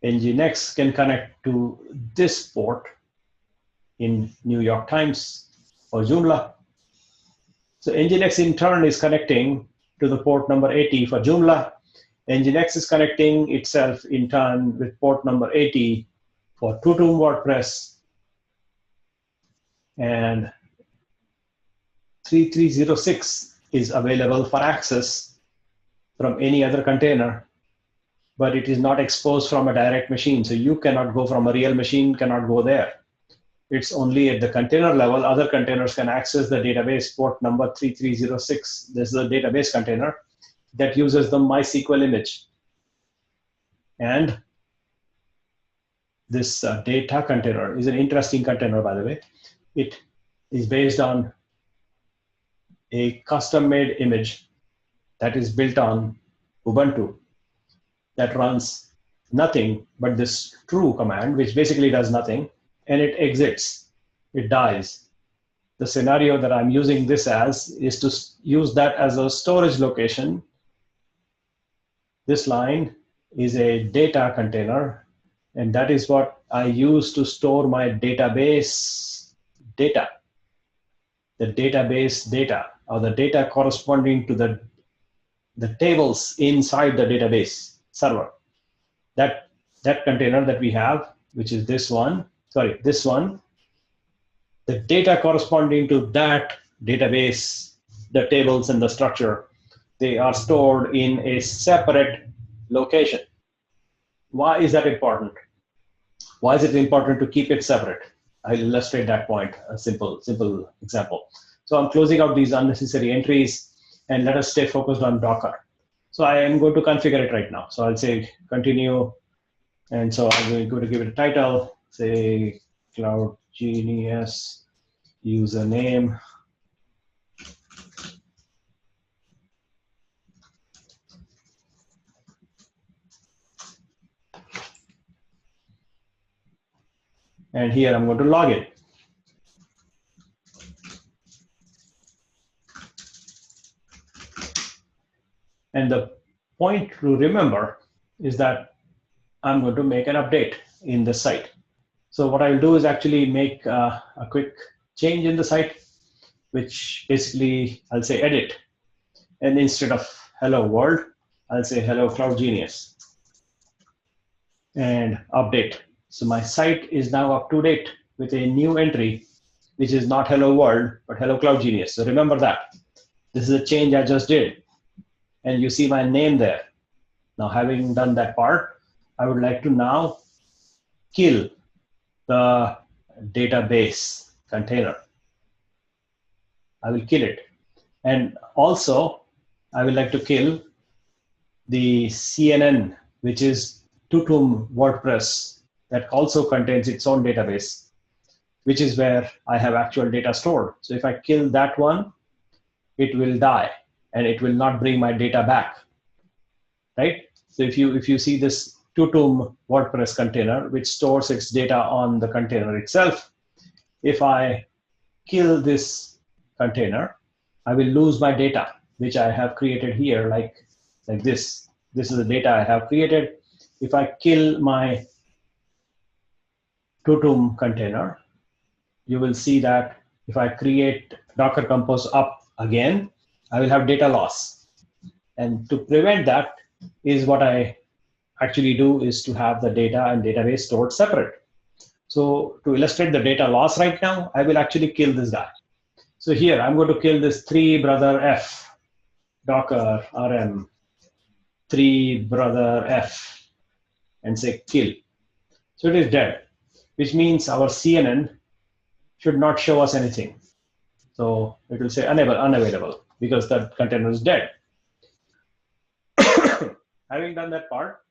Nginx can connect to this port in New York Times or Joomla. So Nginx in turn is connecting to the port number 80 for Joomla. Nginx is connecting itself in turn with port number 80 for Tutum WordPress. And 3306 is available for access from any other container, but it is not exposed from a direct machine. So you cannot go from a real machine, cannot go there. It's only at the container level. Other containers can access the database port number 3306. This is a database container that uses the MySQL image. And this data container is an interesting container, by the way. It is based on a custom-made image that is built on Ubuntu that runs nothing but this true command, which basically does nothing, and it exits, it dies. The scenario that I'm using this as is to use that as a storage location. This line is a data container, and that is what I use to store my database data. The database data, or the data corresponding to the tables inside the database server. That container that we have, which is this one, the data corresponding to that database, the tables and the structure, they are stored in a separate location. Why is that important? Why is it important to keep it separate? I'll illustrate that point, a simple example. So I'm closing out these unnecessary entries, and let us stay focused on Docker. So I am going to configure it right now. So I'll say continue, and so I'm going to give it a title, say Cloud Genius username. And here I'm going to log in. And the point to remember is that I'm going to make an update in the site. So what I'll do is actually make a quick change in the site, which basically I'll say edit. And instead of hello world, I'll say hello Cloud Genius and update. So my site is now up to date with a new entry, which is not hello world, but hello Cloud Genius. So remember that. This is a change I just did. And you see my name there. Now, having done that part, I would like to now kill the database container. I will kill it. And also, I would like to kill the CNN, which is Tutum WordPress, that also contains its own database, which is where I have actual data stored. So if I kill that one, it will die, and it will not bring my data back, right? So if you see this Tutum WordPress container, which stores its data on the container itself, if I kill this container, I will lose my data, which I have created here, like this. This is the data I have created. If I kill my Tutum container, you will see that if I create Docker Compose up again, I will have data loss. And to prevent that is what I actually do is to have the data and database stored separate. So to illustrate the data loss right now, I will actually kill this guy. So here I'm going to kill this 3brother_f, Docker rm 3brother_f, and say kill. So it is dead, which means our CNN should not show us anything. So it will say unavailable because that container is dead. Having done that part,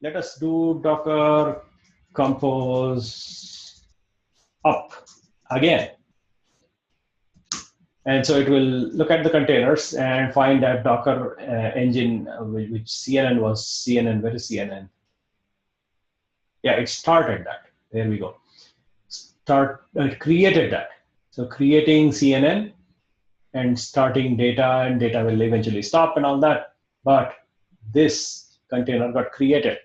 let us do Docker Compose up again. And so it will look at the containers and find that Docker engine, which CNN was CNN. Where is CNN? Yeah, it started that. There we go. Created that. So creating CNN and starting data, and data will eventually stop and all that. But this container got created,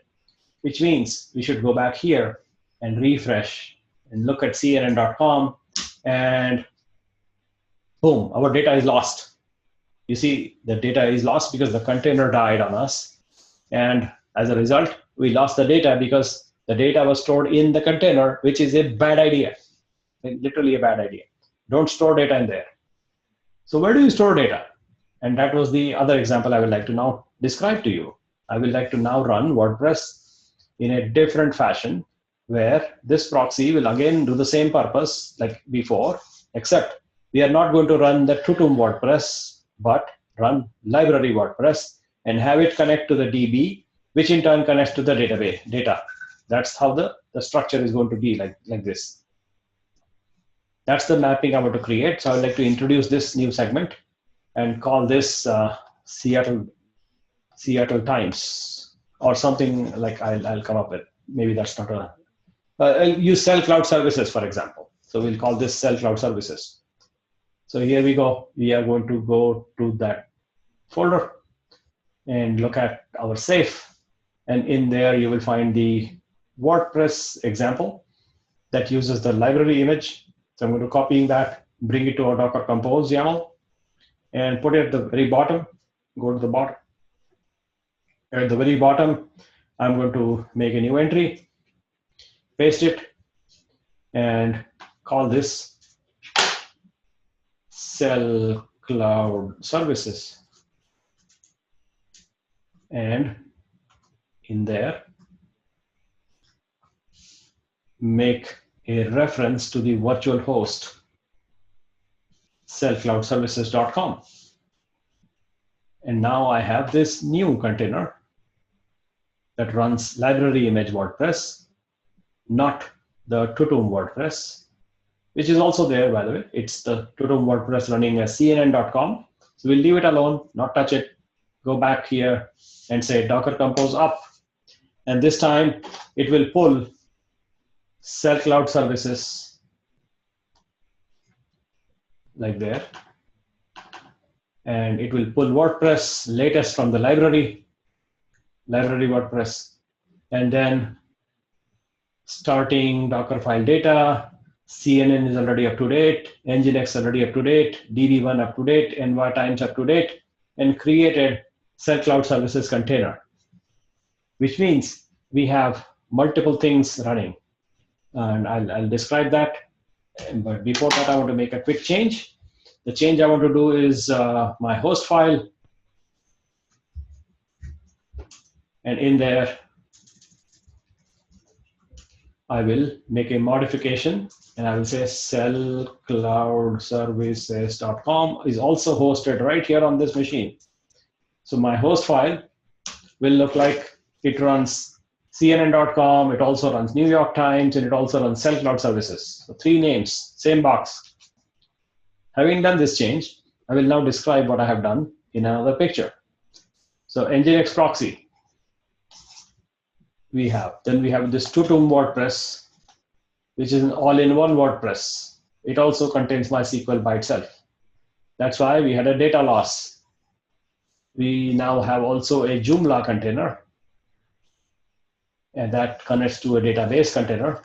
which means we should go back here and refresh and look at CNN.com, and boom, our data is lost. You see, the data is lost because the container died on us. And as a result, we lost the data because the data was stored in the container, which is a bad idea, literally a bad idea. Don't store data in there. So where do you store data? And that was the other example I would like to now describe to you. I would like to now run WordPress in a different fashion. where this proxy will again do the same purpose like before, except we are not going to run the Tutum WordPress, but run library WordPress and have it connect to the DB, which in turn connects to the database data. That's how the structure is going to be like this. That's the mapping I want to create. So I would like to introduce this new segment and call this Seattle Times or something like I'll come up with. Maybe that's not a, I'll use Cell Cloud Services, for example. So we'll call this Cell Cloud Services. So here we go. We are going to go to that folder and look at our safe. And in there, you will find the WordPress example that uses the library image. So I'm going to copy that, bring it to our Docker Compose YAML, and put it at the very bottom. Go to the bottom. At the very bottom, I'm going to make a new entry, paste it, and call this Cell Cloud Services. And in there, make a reference to the virtual host, cellcloudservices.com. And now I have this new container that runs library image WordPress, not the Tutum WordPress, which is also there, by the way. It's the Tutum WordPress running as cnn.com. So we'll leave it alone, not touch it. Go back here and say Docker Compose up. And this time it will pull Cell Cloud Services like there. And it will pull WordPress latest from the library WordPress. And then starting Docker file data, CNN is already up to date, Nginx already up to date, DB1 up to date, NY Times up to date, and created Cell Cloud Services container, which means we have multiple things running. And I'll describe that. But before that, I want to make a quick change. The change I want to do is my host file. And in there, I will make a modification and I will say cellcloudservices.com is also hosted right here on this machine. So my host file will look like it runs CNN.com, it also runs New York Times, and it also runs Cell Cloud Services. So 3 names, same box. Having done this change, I will now describe what I have done in another picture. So Nginx proxy, we have. Then we have this Tutum WordPress, which is an all-in-one WordPress. It also contains MySQL by itself. That's why we had a data loss. We now have also a Joomla container, and that connects to a database container,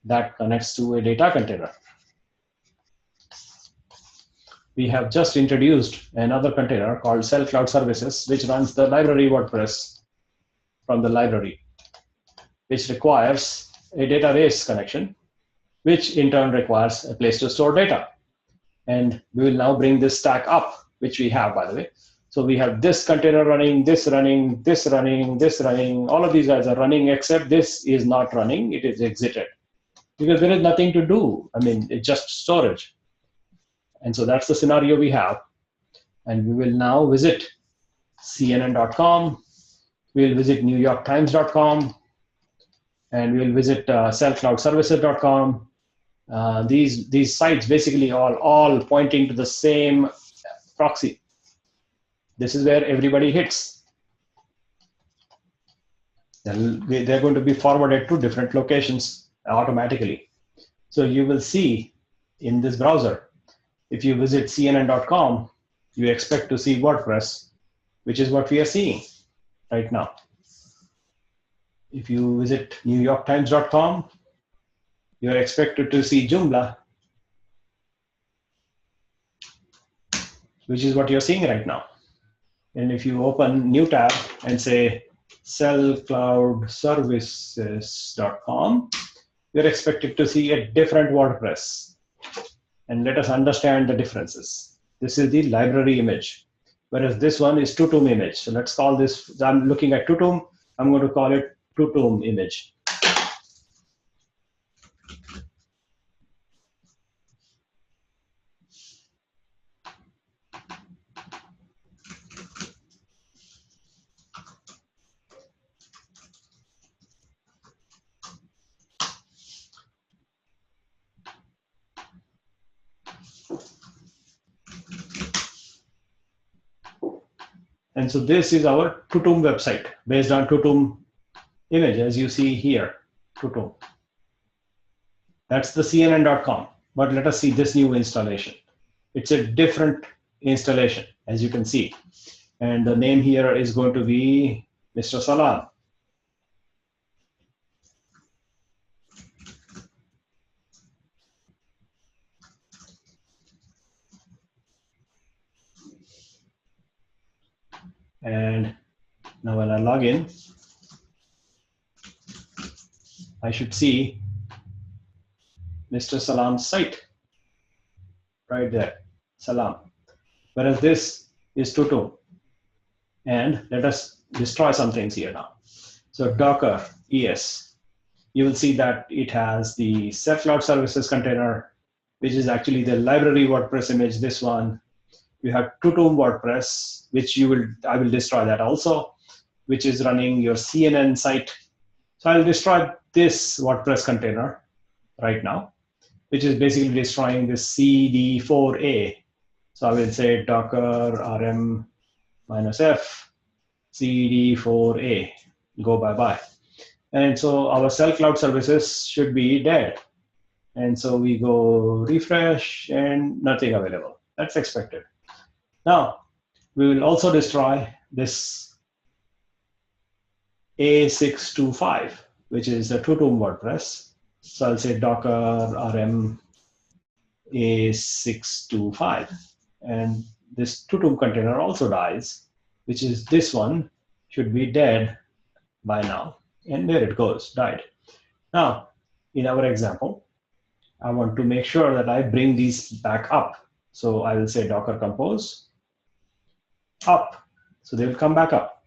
that connects to a data container. We have just introduced another container called Cell Cloud Services, which runs the library WordPress from the library, which requires a database connection, which in turn requires a place to store data. And we will now bring this stack up, which we have, by the way. So we have this container running, this running, this running, this running. All of these guys are running, except this is not running. It is exited because there is nothing to do. I mean, it's just storage. And so that's the scenario we have. And we will now visit CNN.com. We'll visit NewYorkTimes.com. And we'll visit cellcloudservices.com. These sites basically all pointing to the same proxy. This is where everybody hits. They're going to be forwarded to different locations automatically. So you will see in this browser, if you visit CNN.com, you expect to see WordPress, which is what we are seeing right now. If you visit NewYorkTimes.com, you're expected to see Joomla, which is what you're seeing right now. And if you open new tab and say cellcloudservices.com, you're expected to see a different WordPress. And let us understand the differences. This is the library image, whereas this one is Tutum image. So let's call this, I'm looking at Tutum, I'm going to call it Tutum image. And so this is our Tutum website based on Tutum image, as you see here, Tutum. That's the CNN.com. But let us see this new installation. It's a different installation, as you can see. And the name here is going to be Mr. Salam. And now when I log in, I should see Mr. Salam's site right there, Salam. Whereas this is Tutum. And let us destroy some things here now. So Docker ES, you will see that it has the Set Cloud Services container, which is actually the library WordPress image, this one. You have Tutum WordPress, which I will destroy that also, which is running your CNN site. So I'll destroy this WordPress container right now, which is basically destroying this CD4A. So I will say docker rm -f CD4A, go bye-bye. And so our Cell Cloud services should be dead. And so we go refresh and nothing available. That's expected. Now, we will also destroy this A625, which is the Tutum WordPress. So I'll say docker rm A625. And this Tutum container also dies, which is this one, should be dead by now. And there it goes, died. Now, in our example, I want to make sure that I bring these back up. So I will say docker compose up. So they will come back up.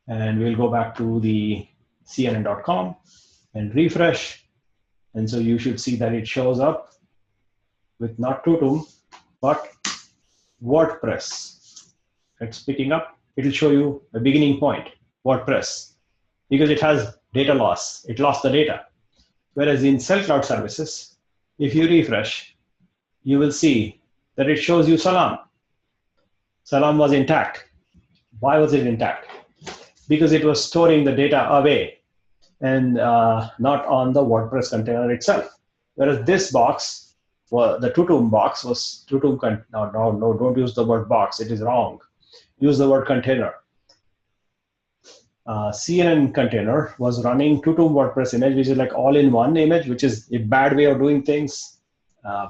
And we'll go back to the CNN.com and refresh. And so you should see that it shows up with not Tutum, but WordPress. It's picking up. It'll show you a beginning point, WordPress, because it has data loss. It lost the data. Whereas in Cell Cloud services, if you refresh, you will see that it shows you Salam. Salam was intact. Why was it intact? Because it was storing the data away and not on the WordPress container itself. Whereas this box, well, the Tutum box was Tutum. No, don't use the word box. It is wrong. Use the word container. CNN container was running Tutum WordPress image, which is like all-in-one image, which is a bad way of doing things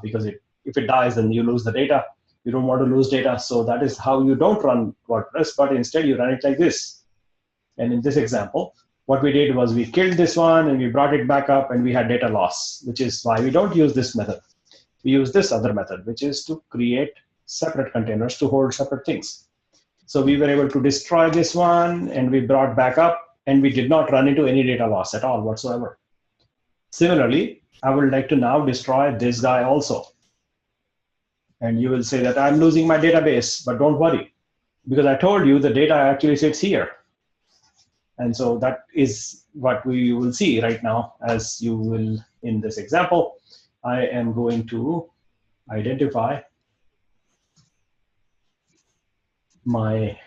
because if it dies, then you lose the data. You don't want to lose data. So that is how you don't run WordPress, but instead you run it like this. And in this example, what we did was we killed this one and we brought it back up and we had data loss, which is why we don't use this method. We use this other method, which is to create separate containers to hold separate things. So we were able to destroy this one and we brought back up and we did not run into any data loss at all whatsoever. Similarly, I would like to now destroy this guy also. And you will say that I'm losing my database, but don't worry, because I told you the data actually sits here. And so that is what we will see right now, as you will in this example. I am going to identify my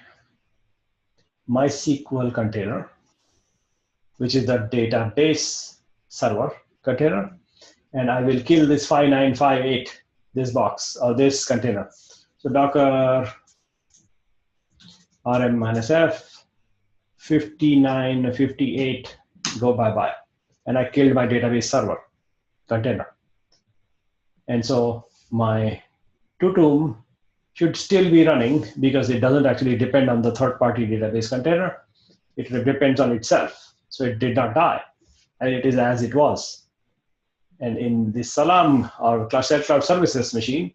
MySQL container, which is the database server container. And I will kill this 5958, this box or this container. So docker rm -f 5958, go bye-bye. And I killed my database server container. And so my Tutum should still be running because it doesn't actually depend on the third-party database container. It depends on itself. So it did not die. And it is as it was. And in the Salam or Cell Cloud Services machine,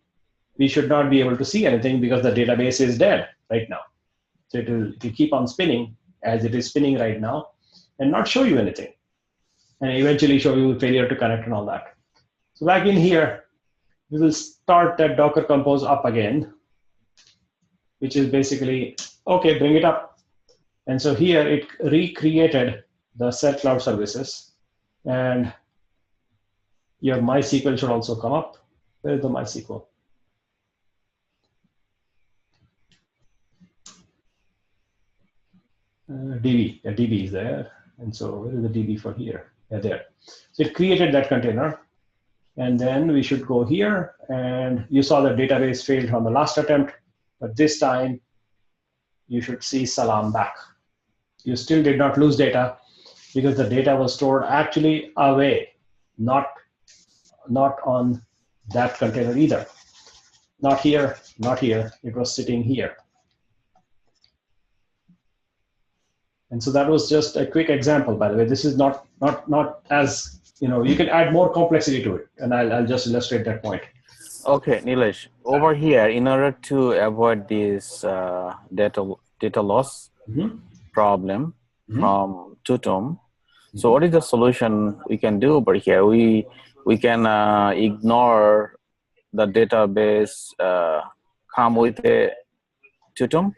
we should not be able to see anything because the database is dead right now. So it will keep on spinning as it is spinning right now and not show you anything. And eventually show you failure to connect and all that. So back in here, we will start that Docker Compose up again, which is basically, okay, bring it up. And so here it recreated the Cell Cloud services. And your MySQL should also come up. Where is the MySQL? DB. The DB is there. And so where is the DB for here? Yeah, there. So it created that container. And then we should go here. And you saw the database failed from the last attempt. But this time, you should see Salam back. You still did not lose data because the data was stored actually away, not on that container either. Not here, not here. It was sitting here. And so that was just a quick example, by the way. This is not as, you can add more complexity to it. And I'll just illustrate that point. Okay, Nilesh, over here, in order to avoid this data loss problem from Tutum, so what is the solution we can do over here? We can ignore the database come with a Tutum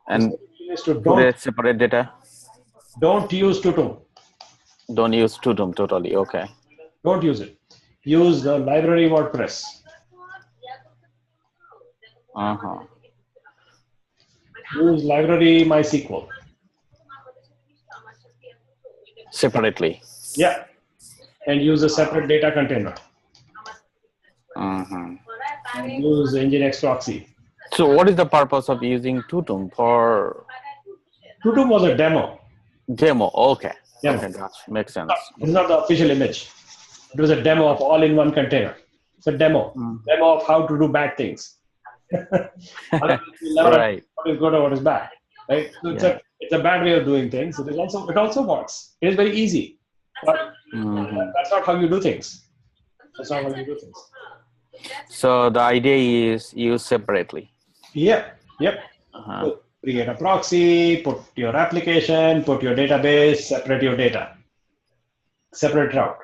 and put a separate data. Don't use Tutum. Don't use Tutum totally. Okay. Don't use it. Use the library WordPress. Use library MySQL. Separately. Yeah. And use a separate data container. And use Nginx proxy. So what is the purpose of using Tutum for? Tutum was a demo. Demo, okay. Yeah. Okay, gotcha. Makes sense. It's not the official image. It was a demo of all-in-one container. It's a demo. Demo of how to do bad things. Right. What is good or what is bad. Right? So it's a bad way of doing things. It also works. It is very easy. But that's not how you do things. That's not how you do things. So the idea is use separately. Yeah. Yep. So create a proxy, put your application, put your database, separate your data. Separate route.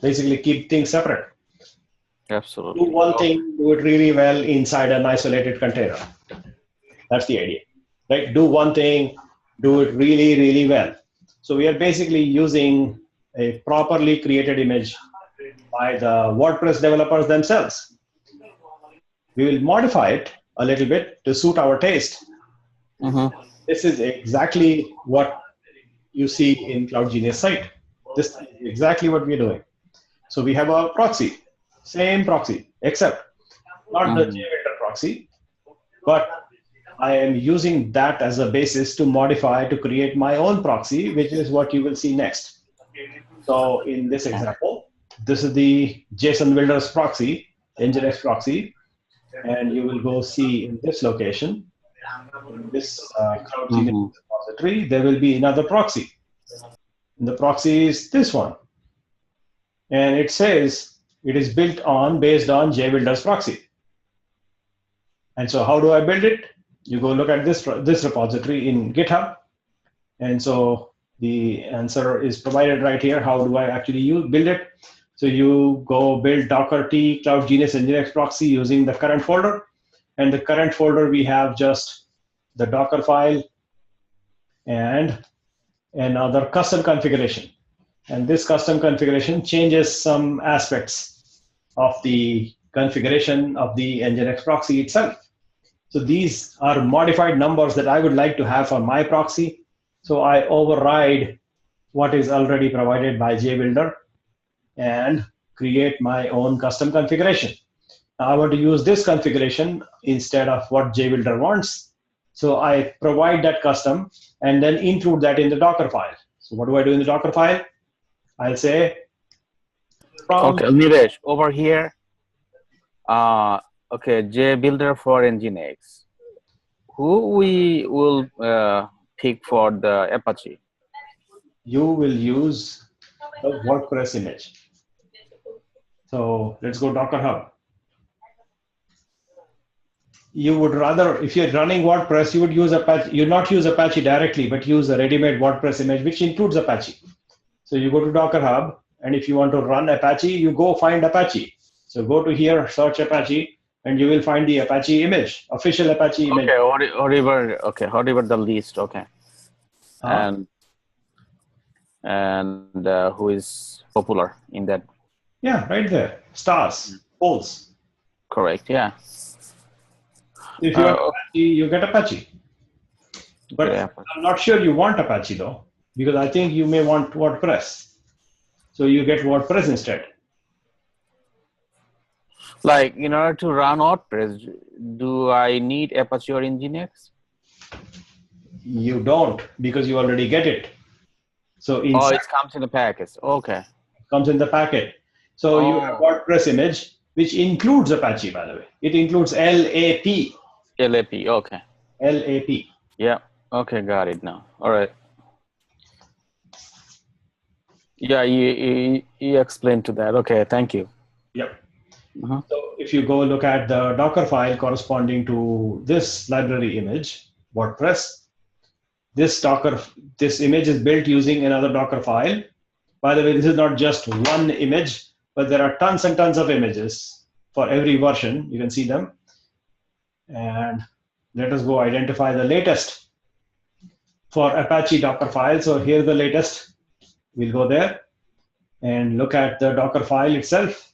Basically keep things separate. Absolutely. Do one thing, do it really well inside an isolated container. That's the idea. Right? Do one thing, do it really, really well. So we are basically using a properly created image by the WordPress developers themselves. We will modify it a little bit to suit our taste. This is exactly what you see in Cloud Genius site. This is exactly what we're doing. So we have a proxy, same proxy, except not the JBuilder proxy, but I am using that as a basis to modify to create my own proxy, which is what you will see next. So in this example, this is the JSON Builders proxy, Nginx proxy, and you will go see in this location, in this Cloud Genius repository, there will be another proxy. And the proxy is this one. And it says it is based on JBuilders proxy. And so how do I build it? You go look at this repository in GitHub. And so the answer is provided right here. How do I actually build it? So you go build Docker T Cloud Genius Nginx proxy using the current folder. And the current folder, we have just the Docker file and another custom configuration. And this custom configuration changes some aspects of the configuration of the Nginx proxy itself. So these are modified numbers that I would like to have for my proxy. So I override what is already provided by JBuilder and create my own custom configuration. Now I want to use this configuration instead of what JBuilder wants. So I provide that custom and then include that in the Docker file. So what do I do in the Docker file? I'll say, okay, Nilesh, over here, okay, JBuilder for Nginx. Who we will pick for the Apache? You will use the WordPress image. So let's go Docker Hub. You would rather, if you're running WordPress, you would use Apache. You not use Apache directly, but use a ready-made WordPress image, which includes Apache. So you go to Docker Hub, and if you want to run Apache, you go find Apache. So go to here, search Apache, and you will find the Apache image, official Apache image. Okay, however the list, okay. And who is popular in that? Yeah, right there, stars, polls. Correct, yeah. If you Apache, you get Apache. But Okay. I'm not sure you want Apache though, because I think you may want WordPress. So you get WordPress instead. Like in order to run WordPress, do I need Apache or Nginx? You don't, because you already get it. So Oh, inside it comes in the package. Okay. comes in the packet. So you have WordPress image, which includes Apache, by the way. It includes LAP. LAP. Okay. LAP. Yeah. Okay. Got it now. All right. Yeah, you explained to that. Okay. Thank you. Yep. Uh-huh. So if you go look at the Docker file corresponding to this library image, WordPress, this image is built using another Docker file. By the way, this is not just one image, but there are tons and tons of images for every version. You can see them. And let us go identify the latest for Apache Docker file. So here's the latest. We'll go there and look at the Docker file itself.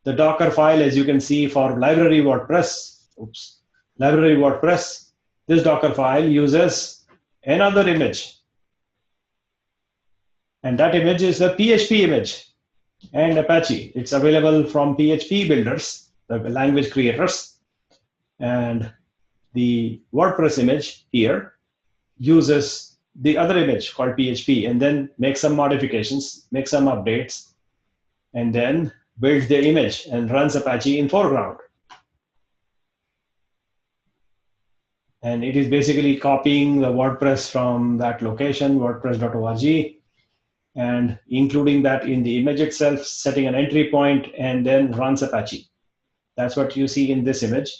The Docker file, as you can see, for library WordPress, this Docker file uses another image. And that image is a PHP image and Apache. It's available from PHP builders, the language creators. And the WordPress image here uses the other image called PHP, and then make some modifications, make some updates, and then builds the image and runs Apache in foreground. And it is basically copying the WordPress from that location, wordpress.org, and including that in the image itself, setting an entry point, and then runs Apache. That's what you see in this image.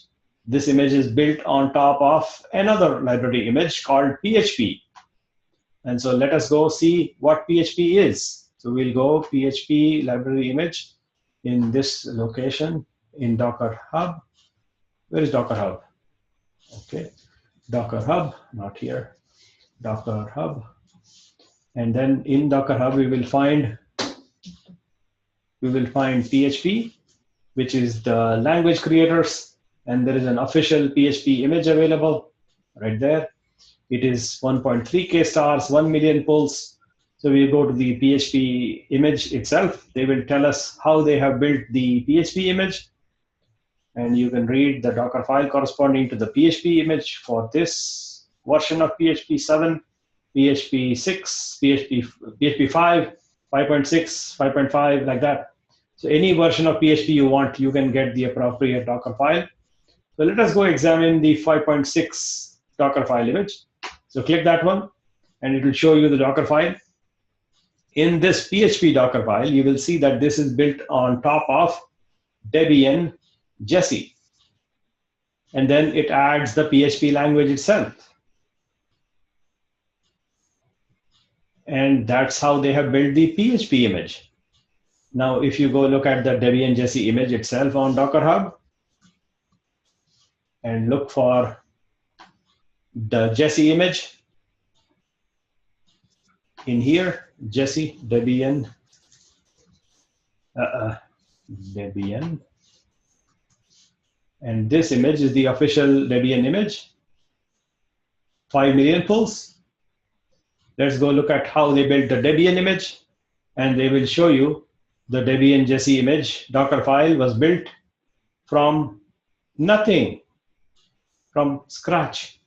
This image is built on top of another library image called PHP. And so let us go see what PHP is. So we'll go PHP library image in this location in Docker Hub. Where is Docker Hub? Okay, Docker Hub, not here, Docker Hub. And then in Docker Hub, we will find PHP, which is the language creators. And there is an official PHP image available right there. It is 1.3K stars, 1 million pulls. So we go to the PHP image itself. They will tell us how they have built the PHP image. And you can read the Docker file corresponding to the PHP image for this version of PHP 7, PHP 6, PHP 5, 5.6, 5.5, like that. So any version of PHP you want, you can get the appropriate Docker file. So let us go examine the 5.6 Docker file image. So click that one, and it will show you the Docker file. In this PHP Docker file, you will see that this is built on top of Debian Jessie. And then it adds the PHP language itself. And that's how they have built the PHP image. Now, if you go look at the Debian Jessie image itself on Docker Hub, and look for the Jessie image in here, Jessie, Debian, Debian. And this image is the official Debian image, 5 million pulls. Let's go look at how they built the Debian image, and they will show you the Debian Jessie image Docker file was built from nothing, from scratch.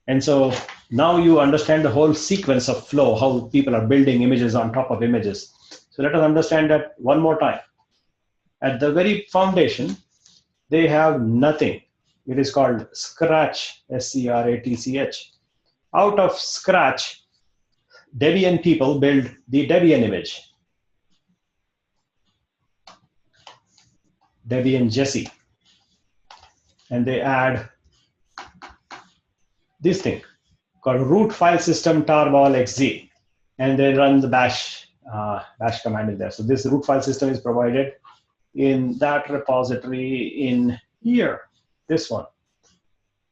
And so now you understand the whole sequence of flow, how people are building images on top of images. So let us understand that one more time. At the very foundation, they have nothing. It is called Scratch, S-C-R-A-T-C-H. Out of Scratch, Debian people build the Debian image, Debian Jessie. And they add this thing called root file system tarball xz, and they run the bash command in there. So this root file system is provided in that repository in here, this one.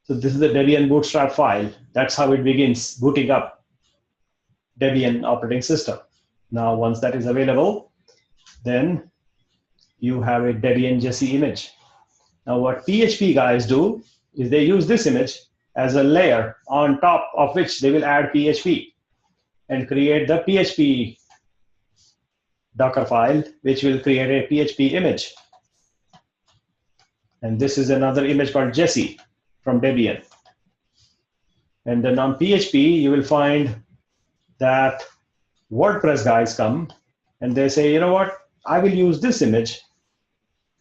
So this is the Debian bootstrap file. That's how it begins booting up Debian operating system. Now, once that is available, then you have a Debian Jessie image. Now, what PHP guys do is they use this image as a layer on top of which they will add PHP and create the PHP Docker file, which will create a PHP image. And this is another image called Jesse from Debian. And then on PHP, you will find that WordPress guys come and they say, you know what, I will use this image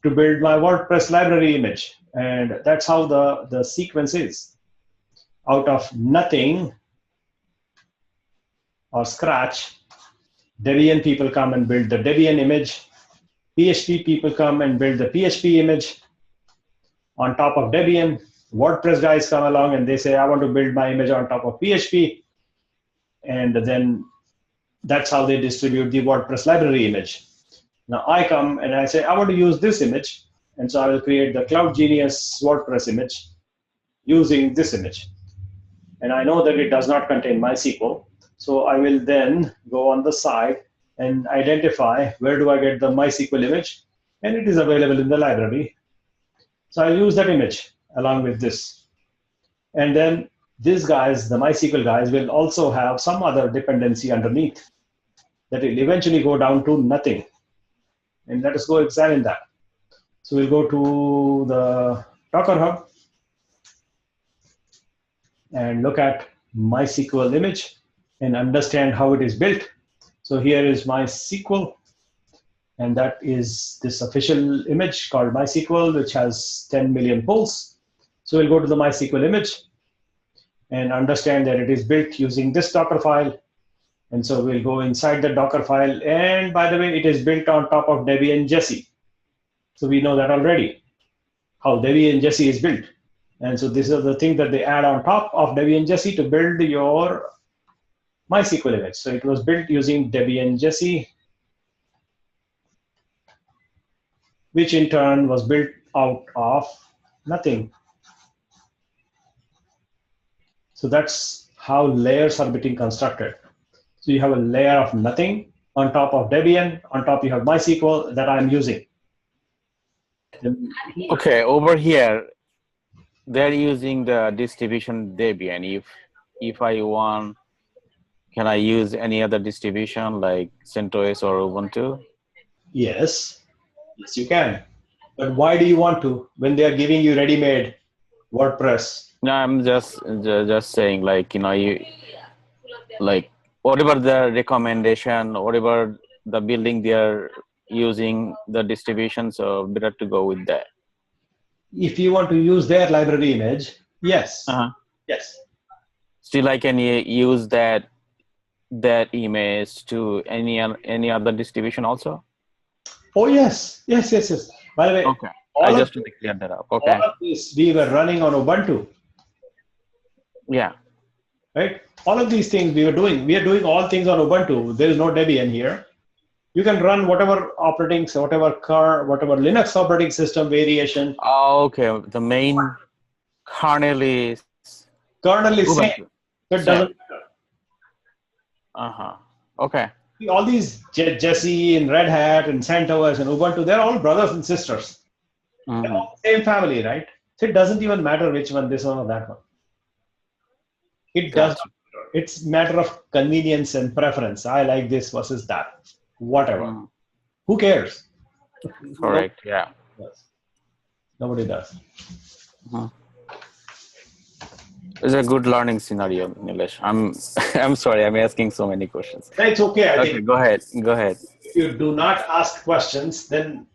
to build my WordPress library image. And that's how the sequence is. Out of nothing or scratch, Debian people come and build the Debian image. PHP people come and build the PHP image. On top of Debian, WordPress guys come along and they say, I want to build my image on top of PHP. And then that's how they distribute the WordPress library image. Now I come and I say, I want to use this image. And so I will create the Cloud Genius WordPress image using this image. And I know that it does not contain MySQL. So I will then go on the side and identify where do I get the MySQL image. And it is available in the library. So I'll use that image along with this. And then these guys, the MySQL guys, will also have some other dependency underneath that will eventually go down to nothing. And let us go examine that. So we'll go to the Docker Hub and look at MySQL image and understand how it is built. So here is MySQL, and that is this official image called MySQL, which has 10 million pulls. So we'll go to the MySQL image and understand that it is built using this Docker file. And so we'll go inside the Docker file. And by the way, it is built on top of Debian Jesse. So we know that already, how Debian Jesse is built. And so this is the thing that they add on top of Debian Jesse to build your MySQL image. So it was built using Debian Jesse, which in turn was built out of nothing. So that's how layers are being constructed. So you have a layer of nothing on top of Debian, on top you have MySQL that I'm using. Okay, over here, they're using the distribution Debian. If I want, can I use any other distribution like CentOS or Ubuntu? Yes, yes you can. But why do you want to when they are giving you ready-made WordPress? No, I'm just saying, like, you know, like whatever the recommendation, whatever the building they're using the distribution, so better to go with that. If you want to use their library image, yes. Yes. Still, I can use that image to any other distribution also? Oh yes, yes. By the way, okay. I just want to clear that up. Okay. All of this we were running on Ubuntu. Yeah. Right. All of these things we are doing all things on Ubuntu. There is no Debian here. You can run whatever whatever Linux operating system variation. Oh, okay. The main kernel is same. It doesn't matter. Okay. All these Jesse and Red Hat and CentOS and Ubuntu, they're all brothers and sisters. They're all the same family, right? So it doesn't even matter which one, this one or that one. It does. It's a matter of convenience and preference. I like this versus that. Whatever. Who cares? Correct. Yeah. Nobody does. It's a good learning scenario, Nilesh. I'm sorry, I'm asking so many questions. It's okay. I think. Go ahead. If you do not ask questions, then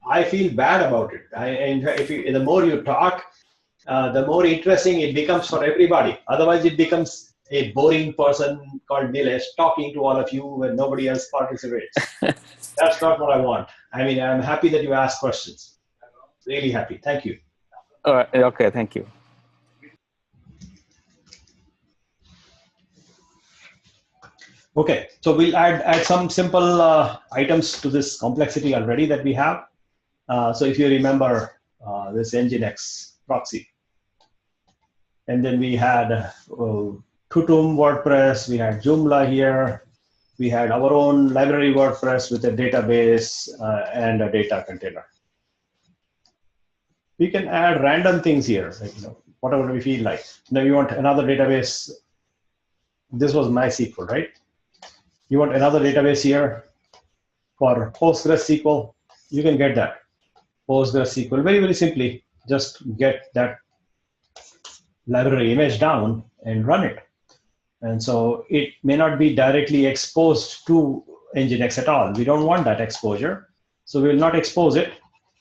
I feel bad about it. The more you talk, the more interesting it becomes for everybody. Otherwise, it becomes a boring person called Nilesh talking to all of you when nobody else participates. That's not what I want. I mean, I'm happy that you ask questions. Really happy. Thank you. All right. Okay. Thank you. Okay, so we'll add some simple items to this complexity already that we have. So if you remember this Nginx proxy, and then we had Tutum WordPress, we had Joomla here, we had our own library WordPress with a database and a data container. we can add random things here, like, whatever we feel like. Now you want another database. This was MySQL, right? You want another database here for PostgreSQL. You can get that. PostgreSQL, very, very simply, just get that library image down and run it. And so it may not be directly exposed to Nginx at all. We don't want that exposure. So we will not expose it.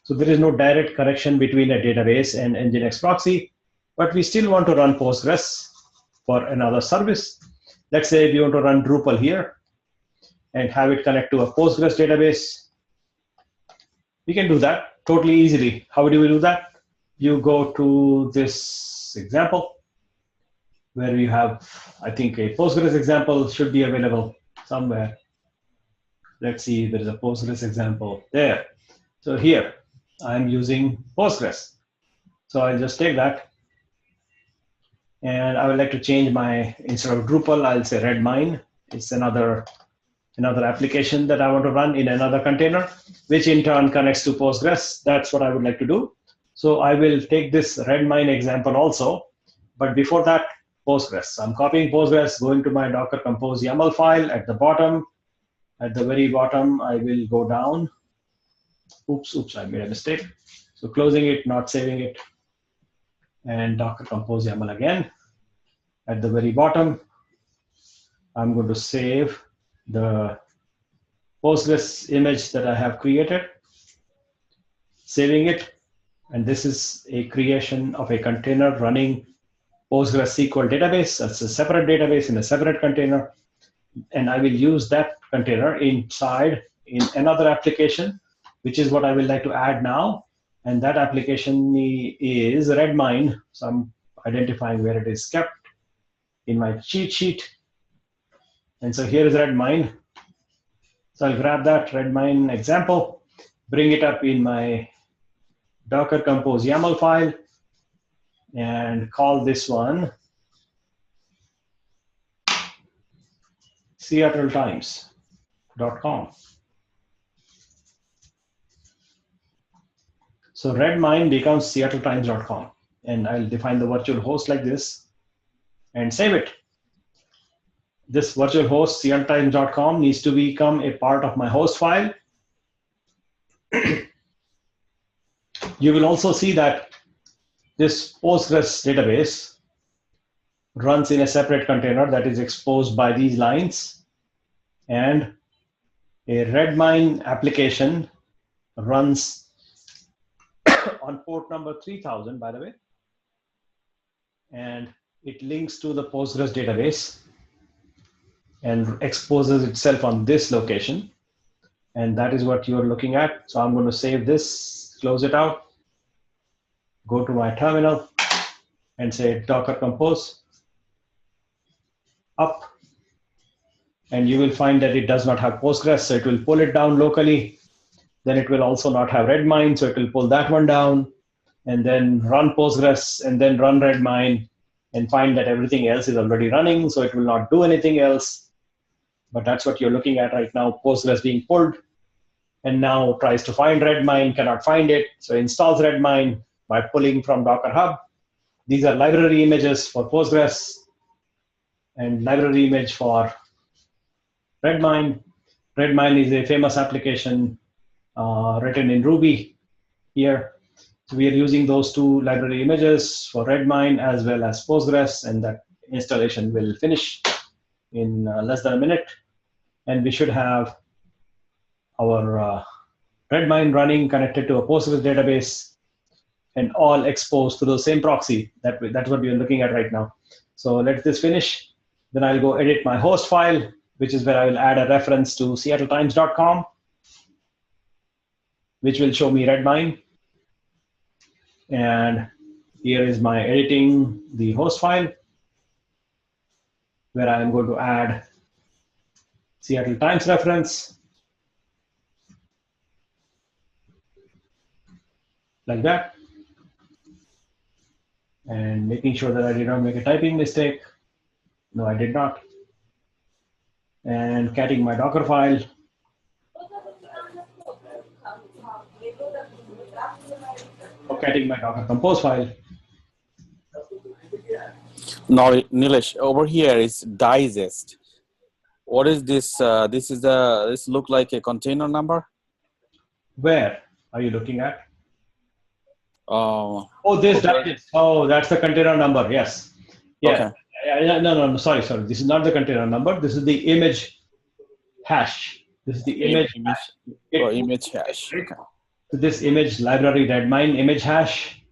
So there is no direct connection between a database and Nginx proxy, but we still want to run Postgres for another service. Let's say if you want to run Drupal here and have it connect to a Postgres database, we can do that totally easily. How do we do that? You go to this example where you have, I think, a Postgres example should be available somewhere. Let's see, there's a Postgres example there. So here, I'm using Postgres. So I'll just take that. And I would like to change my, instead of Drupal, I'll say Redmine. It's another application that I want to run in another container, which in turn connects to Postgres. That's what I would like to do. So I will take this Redmine example also. But before that, Postgres. So I'm copying Postgres, going to my Docker Compose YAML file at the bottom. At the very bottom, I will go down. Oops, I made a mistake. So closing it, not saving it. And Docker Compose YAML again. At the very bottom, I'm going to save the Postgres image that I have created, saving it. And this is a creation of a container running PostgreSQL database. That's a separate database in a separate container. And I will use that container inside in another application, which is what I will like to add now. And that application is Redmine. So I'm identifying where it is kept in my cheat sheet. And so here is Redmine. So I'll grab that Redmine example, bring it up in my Docker Compose YAML file, and call this one seattletimes.com. So Redmine becomes seattletimes.com. And I'll define the virtual host like this and save it. This virtual host, seattletimes.com, needs to become a part of my host file. You will also see that this Postgres database runs in a separate container that is exposed by these lines. And a Redmine application runs on port number 3000, by the way. And it links to the Postgres database and exposes itself on this location. And that is what you're looking at. So I'm going to save this, close it out, go to my terminal and say Docker Compose up. And you will find that it does not have Postgres, so it will pull it down locally. Then it will also not have Redmine, so it will pull that one down, and then run Postgres, and then run Redmine, and find that everything else is already running, so it will not do anything else. But that's what you're looking at right now, Postgres being pulled, and now tries to find Redmine, cannot find it, so installs Redmine by pulling from Docker Hub. These are library images for Postgres, and library image for Redmine. Redmine is a famous application written in Ruby here. So we are using those two library images for Redmine as well as Postgres, and that installation will finish in less than a minute. And we should have our Redmine running connected to a Postgres database and all exposed to the same proxy. That's what we are looking at right now. So let this finish. Then I'll go edit my host file, which is where I will add a reference to seattletimes.com, which will show me Redmine. And here is my editing the host file, where I am going to add Seattle Times reference, like that. And making sure that I did not make a typing mistake. No, I did not. And catting my Docker file. getting my Docker Compose file. Now, Nilesh, over here is digest. What is this? This look like a container number? Where are you looking at? Oh, this digest. Oh, that's the container number. Yes. Yeah. Okay. No. Sorry. This is not the container number. This is the image hash. This is the image hash. Image hash. Okay. So this image library Redmine image hash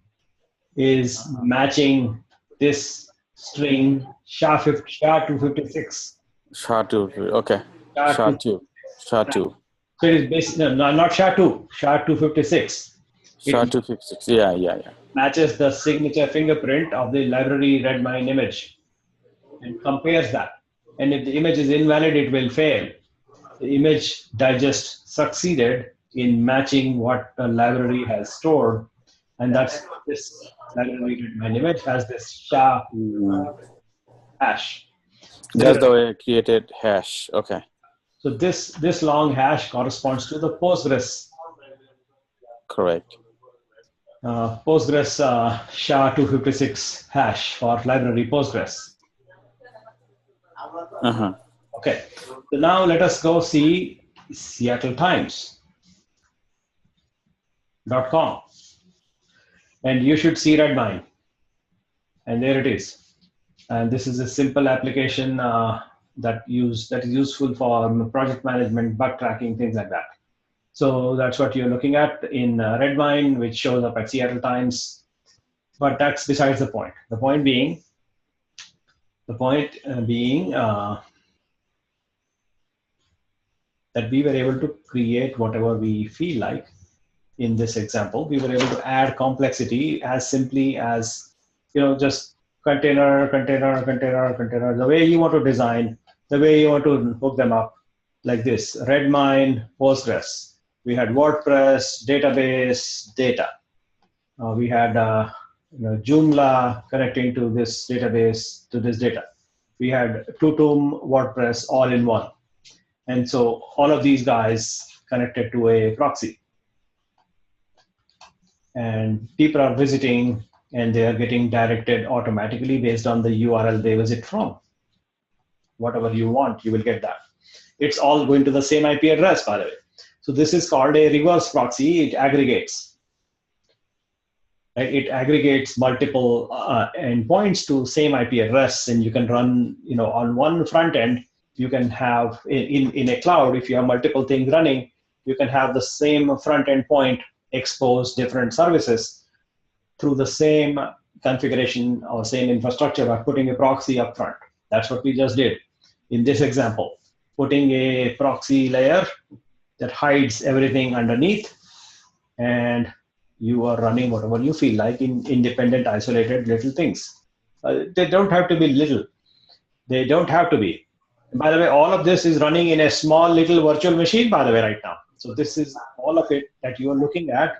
is matching this string SHA-256. SHA-2. Okay. SHA-2. SHA-2. So it is basically not SHA-2. SHA-256. SHA-256. Yeah. Matches the signature fingerprint of the library Redmine image and compares that. And if the image is invalid, it will fail. The image digest succeeded in matching what the library has stored, and that's this library Redmine image has this SHA hash. That's the way I created hash. Okay. So this long hash corresponds to the Postgres. Correct. Postgres SHA-256 hash for library Postgres. Okay. So now let us go see SeattleTimes.com. And you should see Redmine. And there it is. And this is a simple application that is useful for project management, bug tracking, things like that. So that's what you're looking at in Redmine, which shows up at Seattle Times. But that's besides the point. The point being that we were able to create whatever we feel like. In this example, we were able to add complexity as simply as, just container, the way you want to design, the way you want to hook them up, like this, Redmine, Postgres. We had WordPress, database, data. We had Joomla connecting to this database, to this data. We had Tutum, WordPress, all in one. And so all of these guys connected to a proxy. And people are visiting and they are getting directed automatically based on the URL they visit from. Whatever you want, you will get that. It's all going to the same IP address, by the way. So this is called a reverse proxy. It aggregates. It aggregates multiple endpoints to same IP address, and you can run, on one front end, you can have in a cloud, if you have multiple things running, you can have the same front end point expose different services through the same configuration or same infrastructure by putting a proxy up front. That's what we just did in this example, putting a proxy layer that hides everything underneath, and you are running whatever you feel like in independent, isolated little things. They don't have to be little. They don't have to be. And by the way, all of this is running in a small little virtual machine, by the way, right now. So this is all of it that you are looking at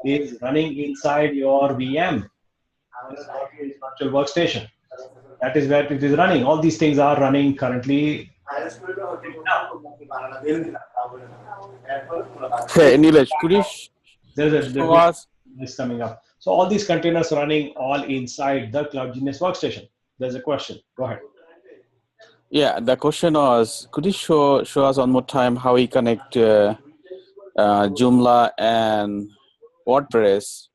is running inside your VM, virtual workstation. That is where it is running. All these things are running currently. Hey, Nilesh, could you there's this coming up. So all these containers running all inside the Cloud Genius workstation. There's a question. Go ahead. Yeah, the question was, could you show us one more time how we connect Joomla and WordPress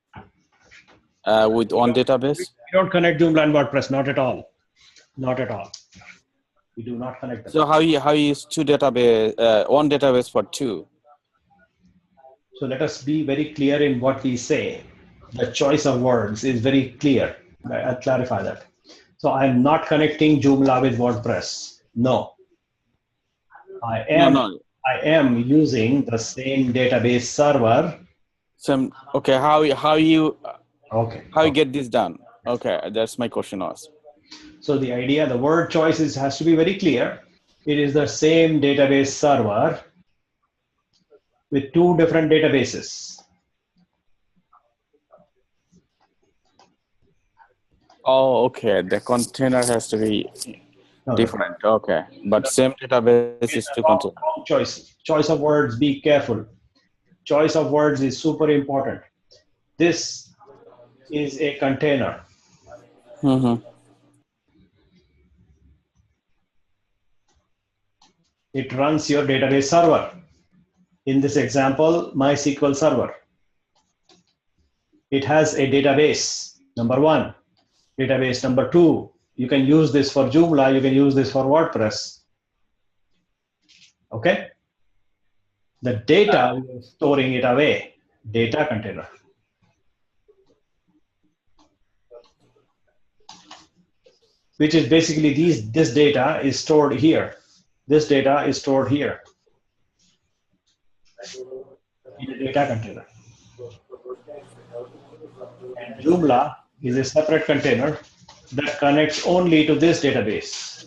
with one database? We don't connect Joomla and WordPress, not at all. Not at all. We do not connect them. So how you use two database, one database for two? So let us be very clear in what we say. The choice of words is very clear. I'll clarify that. So I'm not connecting Joomla with WordPress. No. I am using the same database server. Okay, how you get this done? Okay, that's my question was. So the idea, the word choices has to be very clear. It is the same database server with two different databases. Oh, okay. The container has to be different. Okay, but same database is two containers. Choice of words. Be careful. Choice of words is super important. This is a container. It runs your database server. In this example, MySQL server. It has a database, number one. Database number two, you can use this for Joomla, you can use this for WordPress. Okay? The data, we are storing it away, data container. Which is basically this data is stored here. This data is stored here in a data container. And Joomla is a separate container that connects only to this database.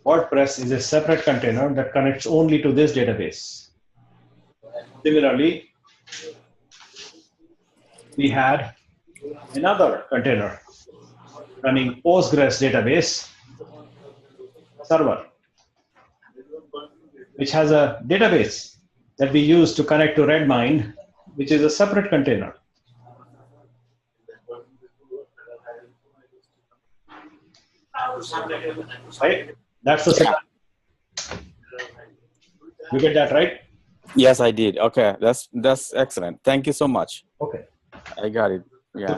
WordPress is a separate container that connects only to this database. Similarly, we had another container running Postgres database server, which has a database that we use to connect to Redmine, which is a separate container. Right? That's the setup. You get that right? Yes, I did. Okay, that's excellent. Thank you so much. Okay. I got it. Yeah.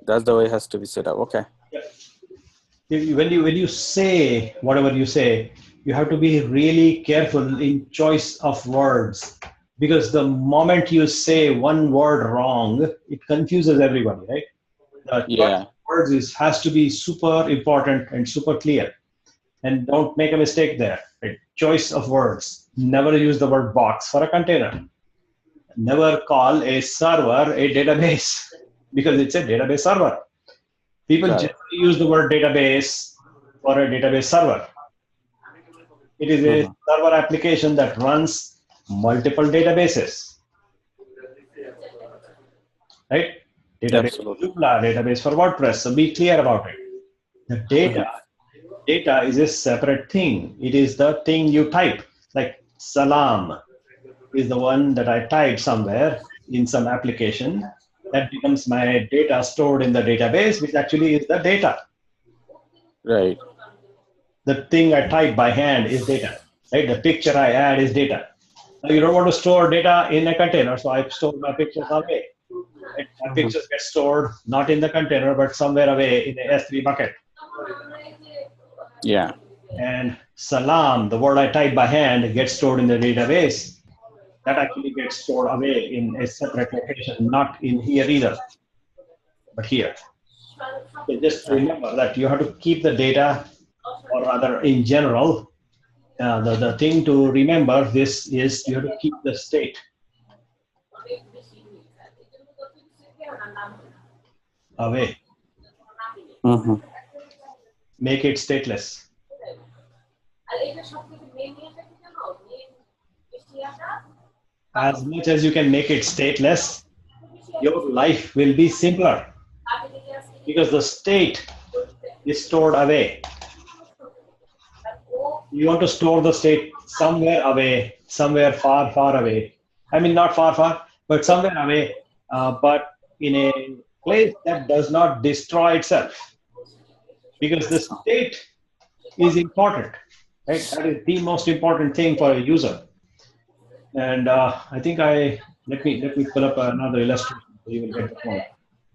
That's the way it has to be set up. Okay. Yeah. When you say whatever you say, you have to be really careful in choice of words, because the moment you say one word wrong, it confuses everybody, right? Yeah. Words has to be super important and super clear, and don't make a mistake there. Right? Choice of words. Never use the word box for a container. Never call a server a database, because it's a database server. People generally use the word database for a database server. It is a server application that runs multiple databases. Right? Database for Joomla, database for WordPress. So be clear about it. The data is a separate thing. It is the thing you type. Like salam is the one that I type somewhere in some application. That becomes my data stored in the database, which actually is the data. Right. The thing I type by hand is data. Right? The picture I add is data. Now you don't want to store data in a container, so I store my pictures away. Right? My pictures get stored not in the container, but somewhere away in a S3 bucket. Yeah. And salam, the word I type by hand, gets stored in the database. That actually gets stored away in a separate location, not in here either, but here. So just remember that you have to keep the data, or rather in general, the thing to remember this is you have to keep the state away. Make it stateless. As much as you can make it stateless, your life will be simpler, because the state is stored away. You want to store the state somewhere away, somewhere far, far away. I mean, not far, far, but somewhere away, but in a place that does not destroy itself. Because the state is important, right? That is the most important thing for a user. And I think let me pull up another illustration so you will get the point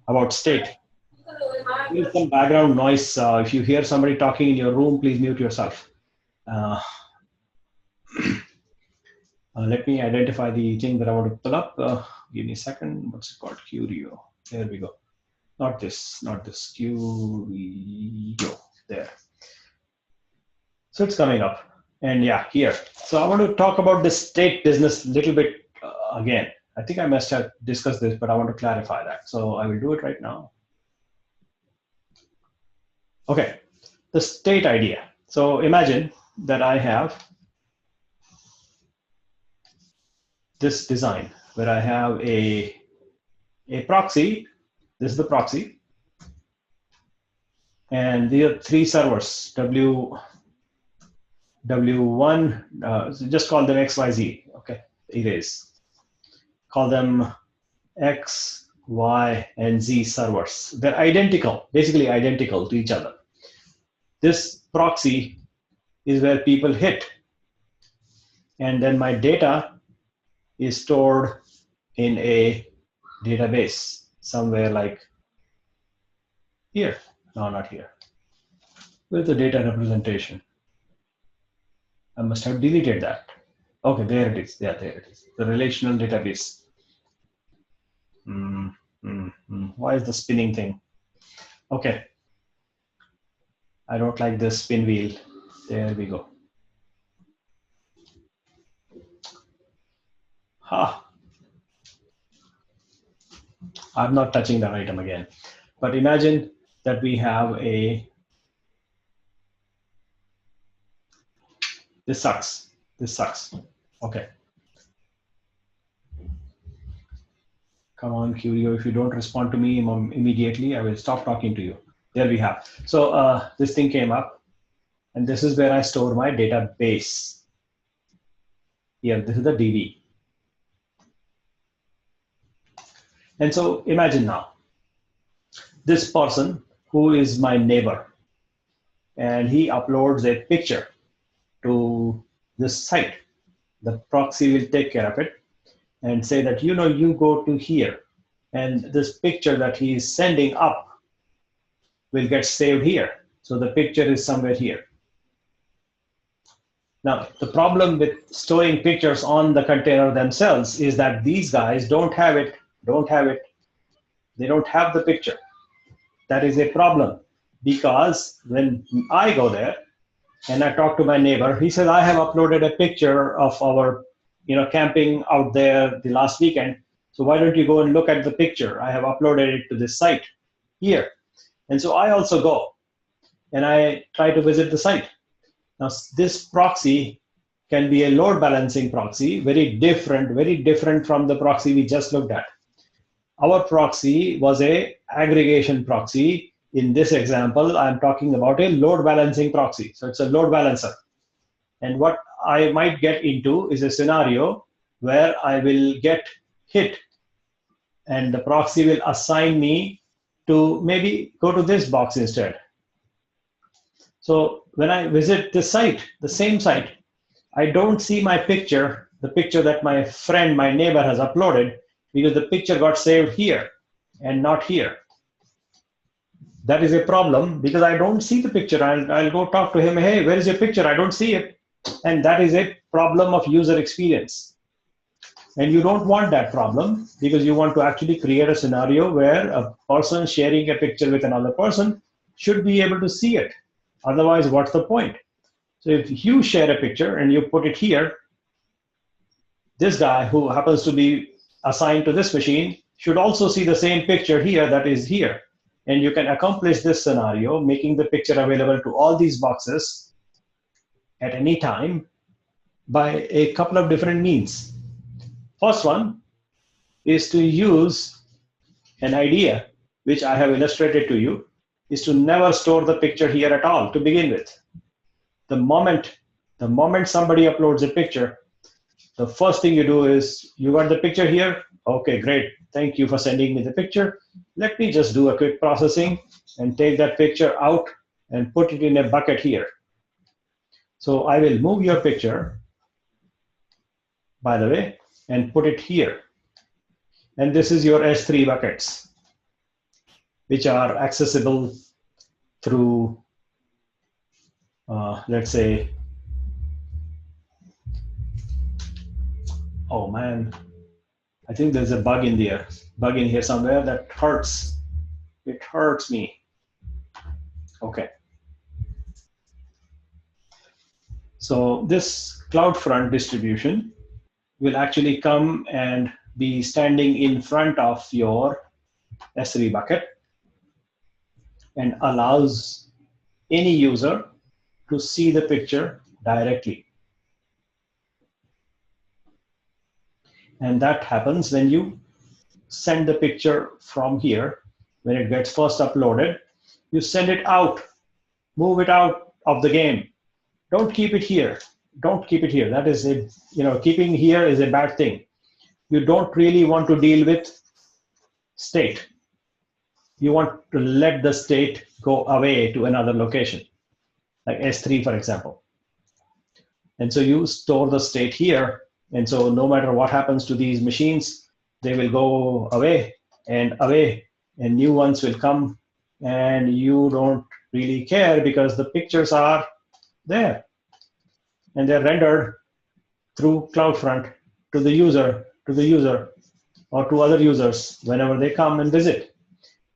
about state. There is some background noise. If you hear somebody talking in your room, please mute yourself. Let me identify the thing that I want to pull up. Give me a second. What's it called? Curio. There we go. Not this. Curio. There. So it's coming up. And yeah, here. So I want to talk about the state business a little bit again. I think I must have discussed this, but I want to clarify that. So I will do it right now. Okay, the state idea. So imagine that I have this design where I have a proxy. This is the proxy. And there are three servers, W1, so just call them XYZ, okay, erase. call them X, Y, and Z servers. They're identical, basically identical to each other. This proxy is where people hit. And then my data is stored in a database somewhere like here. No, not here. Where's the data representation? I must have deleted that. Okay, there it is. Yeah, there it is. The relational database. Why is the spinning thing? Okay. I don't like this spin wheel. There we go. I'm not touching that item again. But imagine that we have a, this sucks. This sucks. Okay. Come on, Curio, if you don't respond to me immediately, I will stop talking to you. There we have. So this thing came up, and this is where I store my database. Here, this is the DB. And so imagine now, this person who is my neighbor, and he uploads a picture to this site. The proxy will take care of it and say that, you know, you go to here, and this picture that he is sending up will get saved here. So the picture is somewhere here. Now, the problem with storing pictures on the container themselves is that these guys don't have it. They don't have the picture. That is a problem, because when I go there and I talk to my neighbor, he says, I have uploaded a picture of our, camping out there the last weekend. So why don't you go and look at the picture? I have uploaded it to this site here. And so I also go and I try to visit the site. Now, this proxy can be a load balancing proxy, very different from the proxy we just looked at. Our proxy was a aggregation proxy. In this example, I'm talking about a load balancing proxy. So it's a load balancer. And what I might get into is a scenario where I will get hit, and the proxy will assign me to maybe go to this box instead. So when I visit this site, the same site, I don't see my picture, the picture that my friend, my neighbor has uploaded, because the picture got saved here and not here. That is a problem, because I don't see the picture. I'll go talk to him, hey, where is your picture? I don't see it. And that is a problem of user experience. And you don't want that problem, because you want to actually create a scenario where a person sharing a picture with another person should be able to see it. Otherwise, what's the point? So if you share a picture and you put it here, this guy who happens to be assigned to this machine should also see the same picture here that is here. And you can accomplish this scenario, making the picture available to all these boxes at any time by a couple of different means. First one is to use an idea, which I have illustrated to you, is to never store the picture here at all to begin with. The moment somebody uploads a picture, the first thing you do is, you got the picture here? Okay, great. Thank you for sending me the picture. Let me just do a quick processing and take that picture out and put it in a bucket here. So I will move your picture, by the way, and put it here. And this is your S3 buckets, which are accessible through, let's say, oh man, I think there's a bug in here somewhere that hurts. It hurts me. Okay. So this CloudFront distribution will actually come and be standing in front of your S3 bucket and allows any user to see the picture directly. And that happens when you send the picture from here. When it gets first uploaded, you send it out, move it out of the game. Don't keep it here. Don't keep it here. That is it. Keeping here is a bad thing. you don't really want to deal with state. You want to let the state go away to another location, like S3, for example. And so you store the state here. And so no matter what happens to these machines, they will go away, and new ones will come, and you don't really care because the pictures are there. And they're rendered through CloudFront to the user, or to other users whenever they come and visit.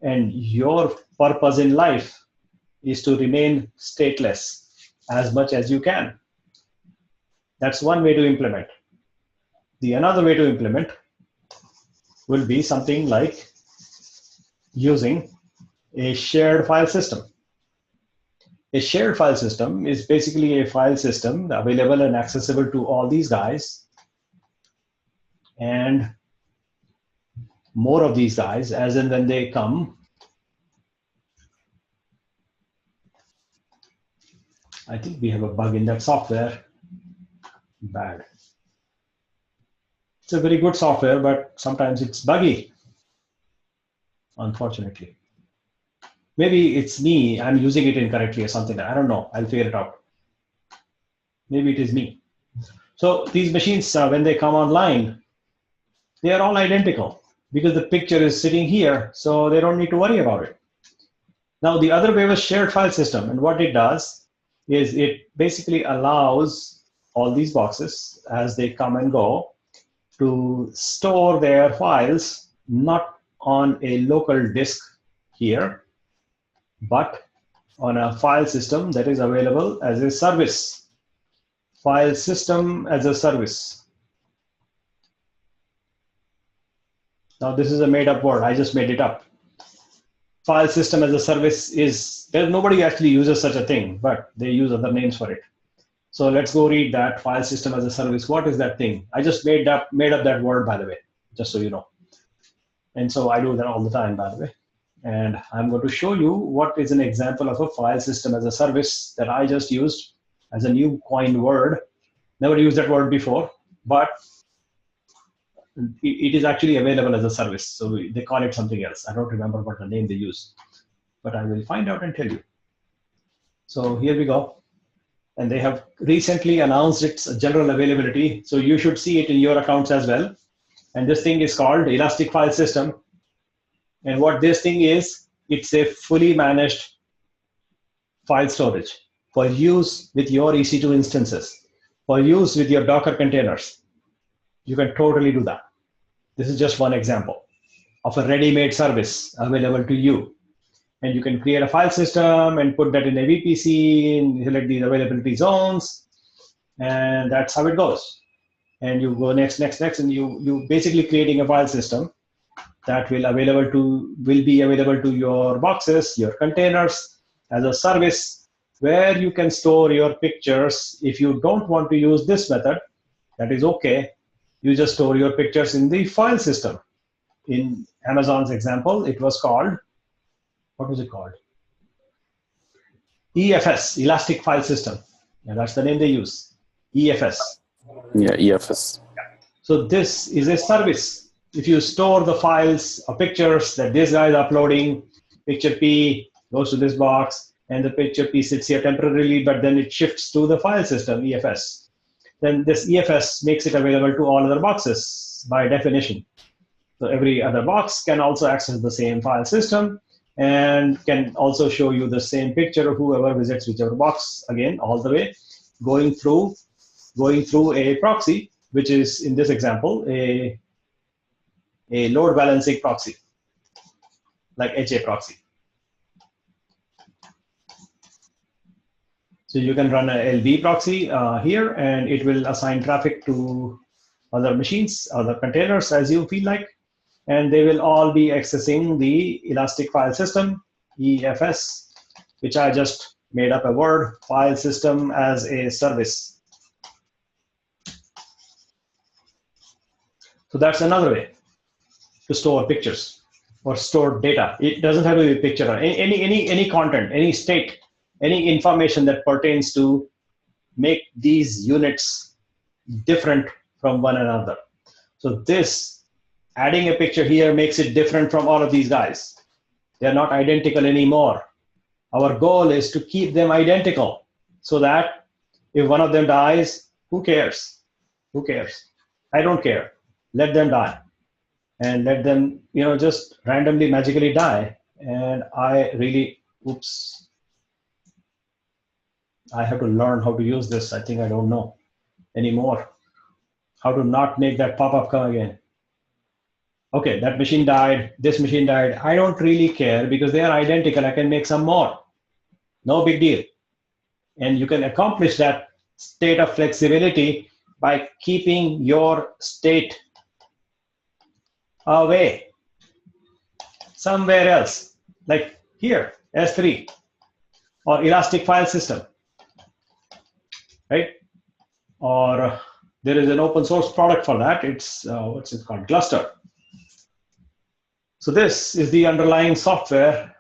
And your purpose in life is to remain stateless as much as you can. That's one way to implement. The another way to implement will be something like using a shared file system. A shared file system is basically a file system available and accessible to all these guys, and more of these guys as in when they come. I think we have a bug in that software. Bad. It's a very good software, but sometimes it's buggy, unfortunately. Maybe it's me, I'm using it incorrectly or something. I don't know. I'll figure it out. Maybe it is me. So these machines, when they come online, they are all identical because the picture is sitting here, so they don't need to worry about it. Now, the other way was shared file system. And what it does is it basically allows all these boxes as they come and go to store their files, not on a local disk here, but on a file system that is available as a service. File system as a service. Now this is a made up word, I just made it up. File system as a service is, nobody actually uses such a thing, but they use other names for it. So let's go read that, file system as a service. What is that thing? I just made up that word, by the way, just so you know. And so I do that all the time, by the way. And I'm going to show you what is an example of a file system as a service that I just used as a new coined word. Never used that word before, but it is actually available as a service. So they call it something else. I don't remember what the name they use, but I will find out and tell you. So here we go. And they have recently announced its general availability. So you should see it in your accounts as well. And this thing is called Elastic File System. And what this thing is, it's a fully managed file storage for use with your EC2 instances, for use with your Docker containers. You can totally do that. This is just one example of a ready-made service available to you. And you can create a file system and put that in a VPC and select these availability zones. And that's how it goes. And you go next, and you basically creating a file system that will be available to your boxes, your containers as a service where you can store your pictures. If you don't want to use this method, that is okay. You just store your pictures in the file system. In Amazon's example, it was called, what was it called? EFS, Elastic File System. And that's the name they use, EFS. Yeah, EFS. So this is a service. If you store the files or pictures that this guy is uploading, picture P goes to this box, and the picture P sits here temporarily, but then it shifts to the file system, EFS. Then this EFS makes it available to all other boxes by definition. So every other box can also access the same file system and can also show you the same picture of whoever visits whichever box, again, all the way, going through a proxy, which is, in this example, a load balancing proxy, like HA proxy. So you can run a LV proxy here, and it will assign traffic to other machines, other containers as you feel like, and they will all be accessing the Elastic File System, EFS, which I just made up a word, file system as a service. So that's another way to store pictures or store data. It doesn't have to be a picture or any content, any state, any information that pertains to make these units different from one another. So this, adding a picture here makes it different from all of these guys. They're not identical anymore. Our goal is to keep them identical so that if one of them dies, who cares? Who cares? I don't care. Let them die. And let them, just randomly, magically die. And I really, oops. I have to learn how to use this. I think I don't know anymore. How to not make that pop-up come again. Okay, that machine died, this machine died. I don't really care because they are identical. I can make some more. No big deal. And you can accomplish that state of flexibility by keeping your state away somewhere else, like here, S3 or elastic file system, right? Or there is an open source product for that. It's, what's it called? Gluster. So this is the underlying software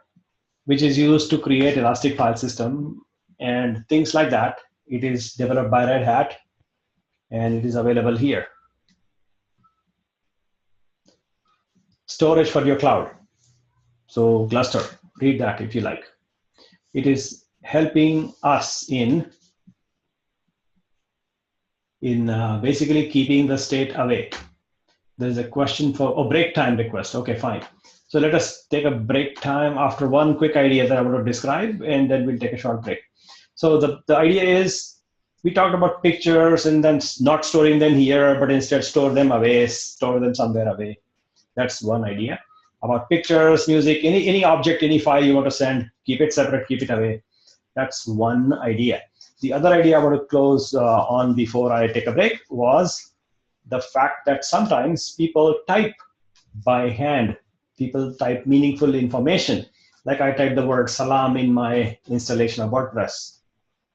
which is used to create elastic file system and things like that. It is developed by Red Hat and it is available here. Storage for your cloud. So Gluster, read that if you like. It is helping us in basically keeping the state away. There's a question for break time request. Okay, fine. So let us take a break time after one quick idea that I want to describe, and then we'll take a short break. So the idea is, we talked about pictures and then not storing them here, but instead store them away, store them somewhere away. That's one idea. About pictures, music, any object, any file you want to send, keep it separate, keep it away. That's one idea. The other idea I want to close on before I take a break was the fact that sometimes people type by hand. People type meaningful information. Like I typed the word salam in my installation of WordPress.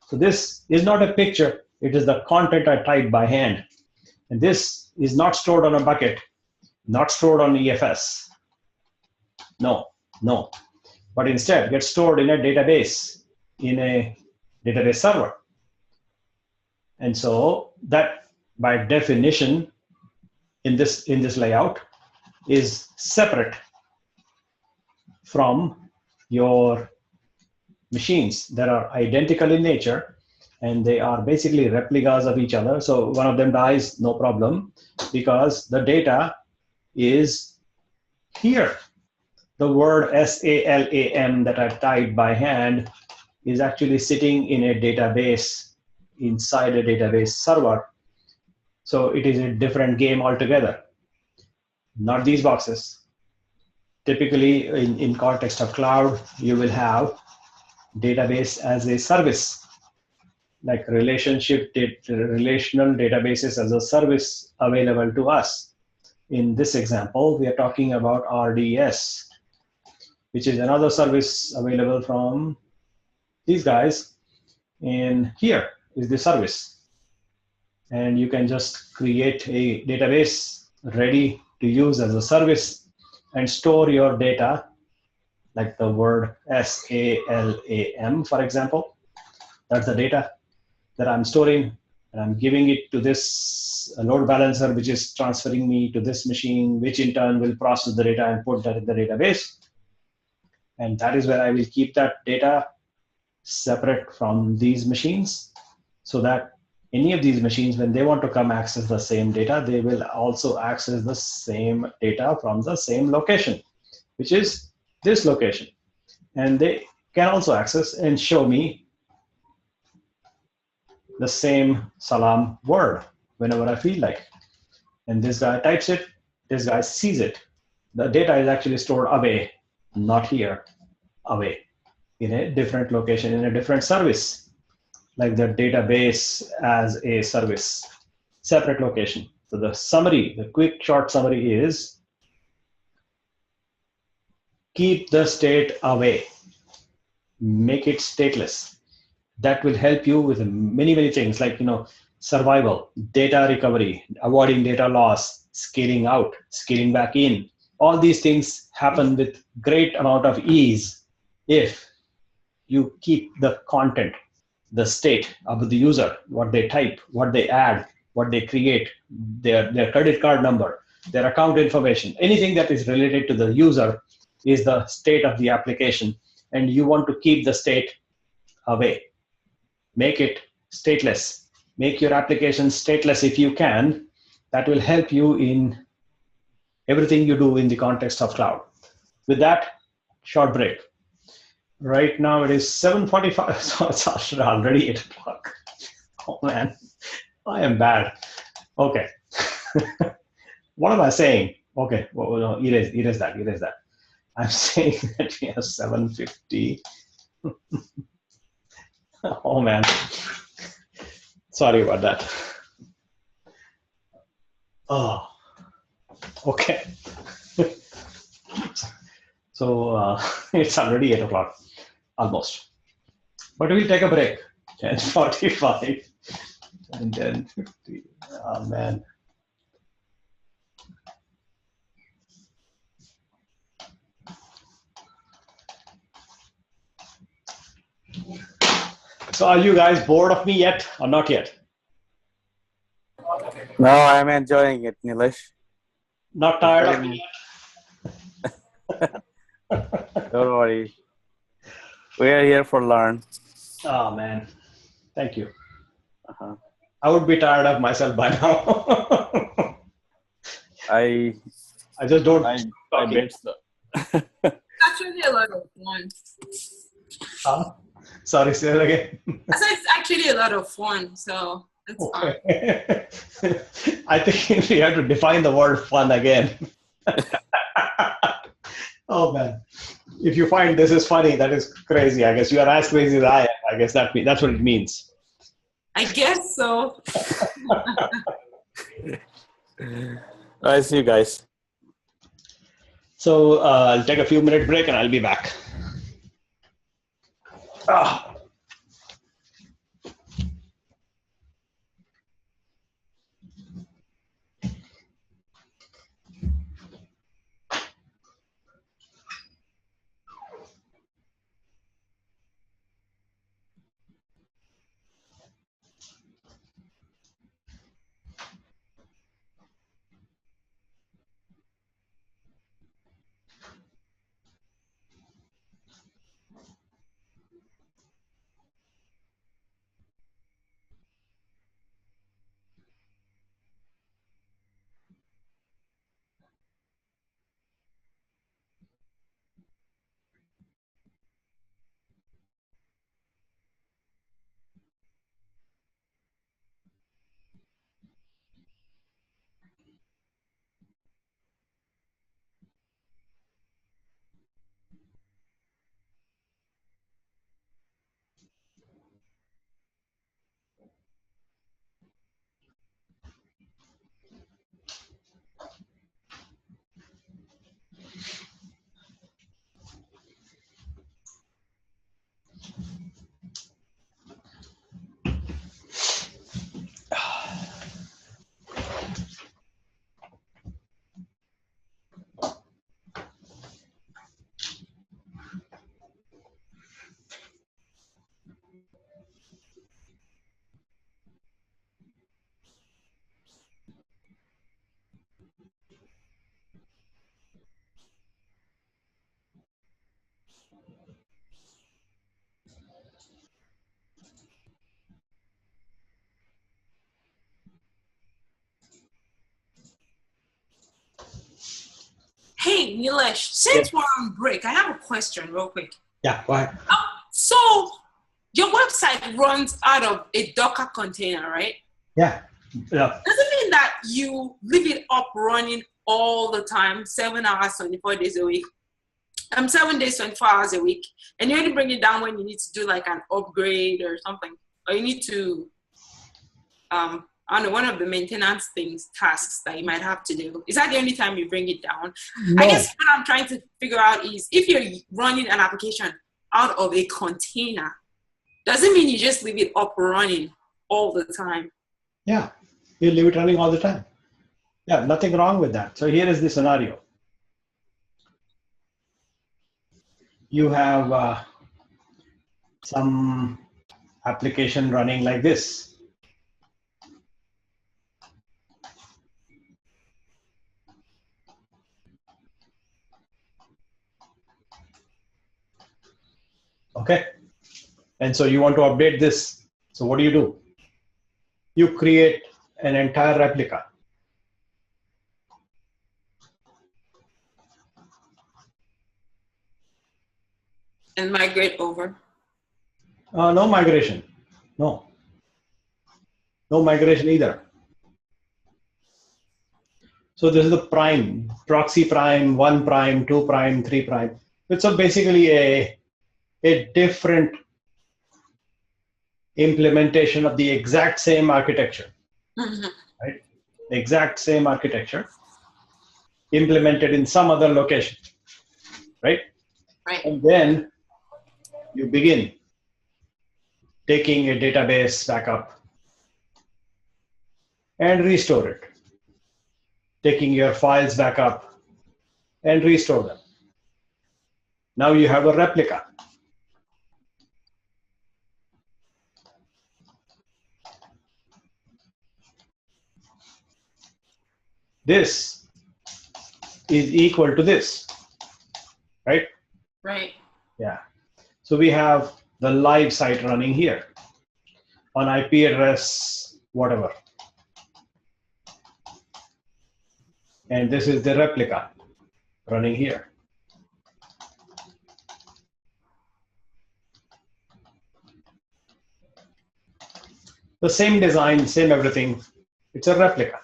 So this is not a picture. It is the content I typed by hand. And this is not stored on a bucket, not stored on EFS. No. But instead gets stored in a database, in a database server. And so that, by definition, in this layout, is separate from your machines that are identical in nature, and they are basically replicas of each other. So one of them dies, no problem, because the data is here. The word SALAM that I typed by hand is actually sitting in a database inside a database server. So it is a different game altogether. Not these boxes. Typically in context of cloud, you will have database as a service, like relational databases as a service available to us. In this example, we are talking about RDS, which is another service available from these guys. And here is the service. And you can just create a database ready to use as a service and store your data, like the word SALAM, for example. That's the data that I'm storing, and I'm giving it to this load balancer, which is transferring me to this machine, which in turn will process the data and put that in the database. And that is where I will keep that data separate from these machines, so that any of these machines, when they want to come access the same data, they will also access the same data from the same location, which is this location. And they can also access and show me the same salam word whenever I feel like. And this guy types it, this guy sees it. The data is actually stored away, not here, away, in a different location, in a different service, like the database as a service, separate location. So the summary, the quick short summary is, keep the state away, make it stateless. That will help you with many things, like survival, data recovery, avoiding data loss, scaling out, scaling back in. All these things happen with great amount of ease if you keep the content, the state of the user, what they type, what they add, what they create, their credit card number, their account information, anything that is related to the user is the state of the application, and you want to keep the state away. Make it stateless. Make your application stateless if you can. That will help you in everything you do in the context of cloud. With that, short break. Right now it is 7:45, so it's already 8 o'clock. Oh man, I am bad. Okay. What am I saying? Okay, well, no, erase that. I'm saying that we have 7:50. Oh man, sorry about that. Oh, okay. So it's already 8 o'clock, almost. But we'll take a break. 10:45 and 10:50. Oh man. So are you guys bored of me yet or not yet? No, I'm enjoying it, Nilesh. Not tired of me yet? Don't worry. We are here for learn. Oh man, thank you. I would be tired of myself by now. I just don't. I bet so. Actually, a lot of fun. Sorry, say that again. I said it's actually a lot of fun, so it's fun. I think we have to define the word fun again. Oh man, if you find this is funny, that is crazy. I guess you are as crazy as I am. I guess that's what it means. I guess so. I see you guys. So I'll take a few minute break and I'll be back. Hey, Nilesh, since we're on break, I have a question real quick. Yeah, go ahead. So your website runs out of a Docker container, right? Yeah. Does it mean that you leave it up running all the time, 7 hours, 24 days a week? 7 days, 24 hours a week. And you only bring it down when you need to do like an upgrade or something. Or you need to, I don't know, one of the maintenance tasks that you might have to do. Is that the only time you bring it down? No. I guess what I'm trying to figure out is if you're running an application out of a container, does it mean you just leave it up running all the time? Yeah, you leave it running all the time. Yeah, nothing wrong with that. So here is the scenario. You have some application running like this. Okay. And so you want to update this. So what do? You create an entire replica. And migrate over. No migration. No migration either. So this is the prime, proxy prime, 1 prime, 2 prime, 3 prime. It's basically a different implementation of the exact same architecture, right? The exact same architecture implemented in some other location, right? Right. And then you begin taking a database backup and restore it, taking your files back up and restore them. Now you have a replica. This is equal to this, right? Right. Yeah. So we have the live site running here on IP address, whatever. And this is the replica running here. The same design, same everything. It's a replica,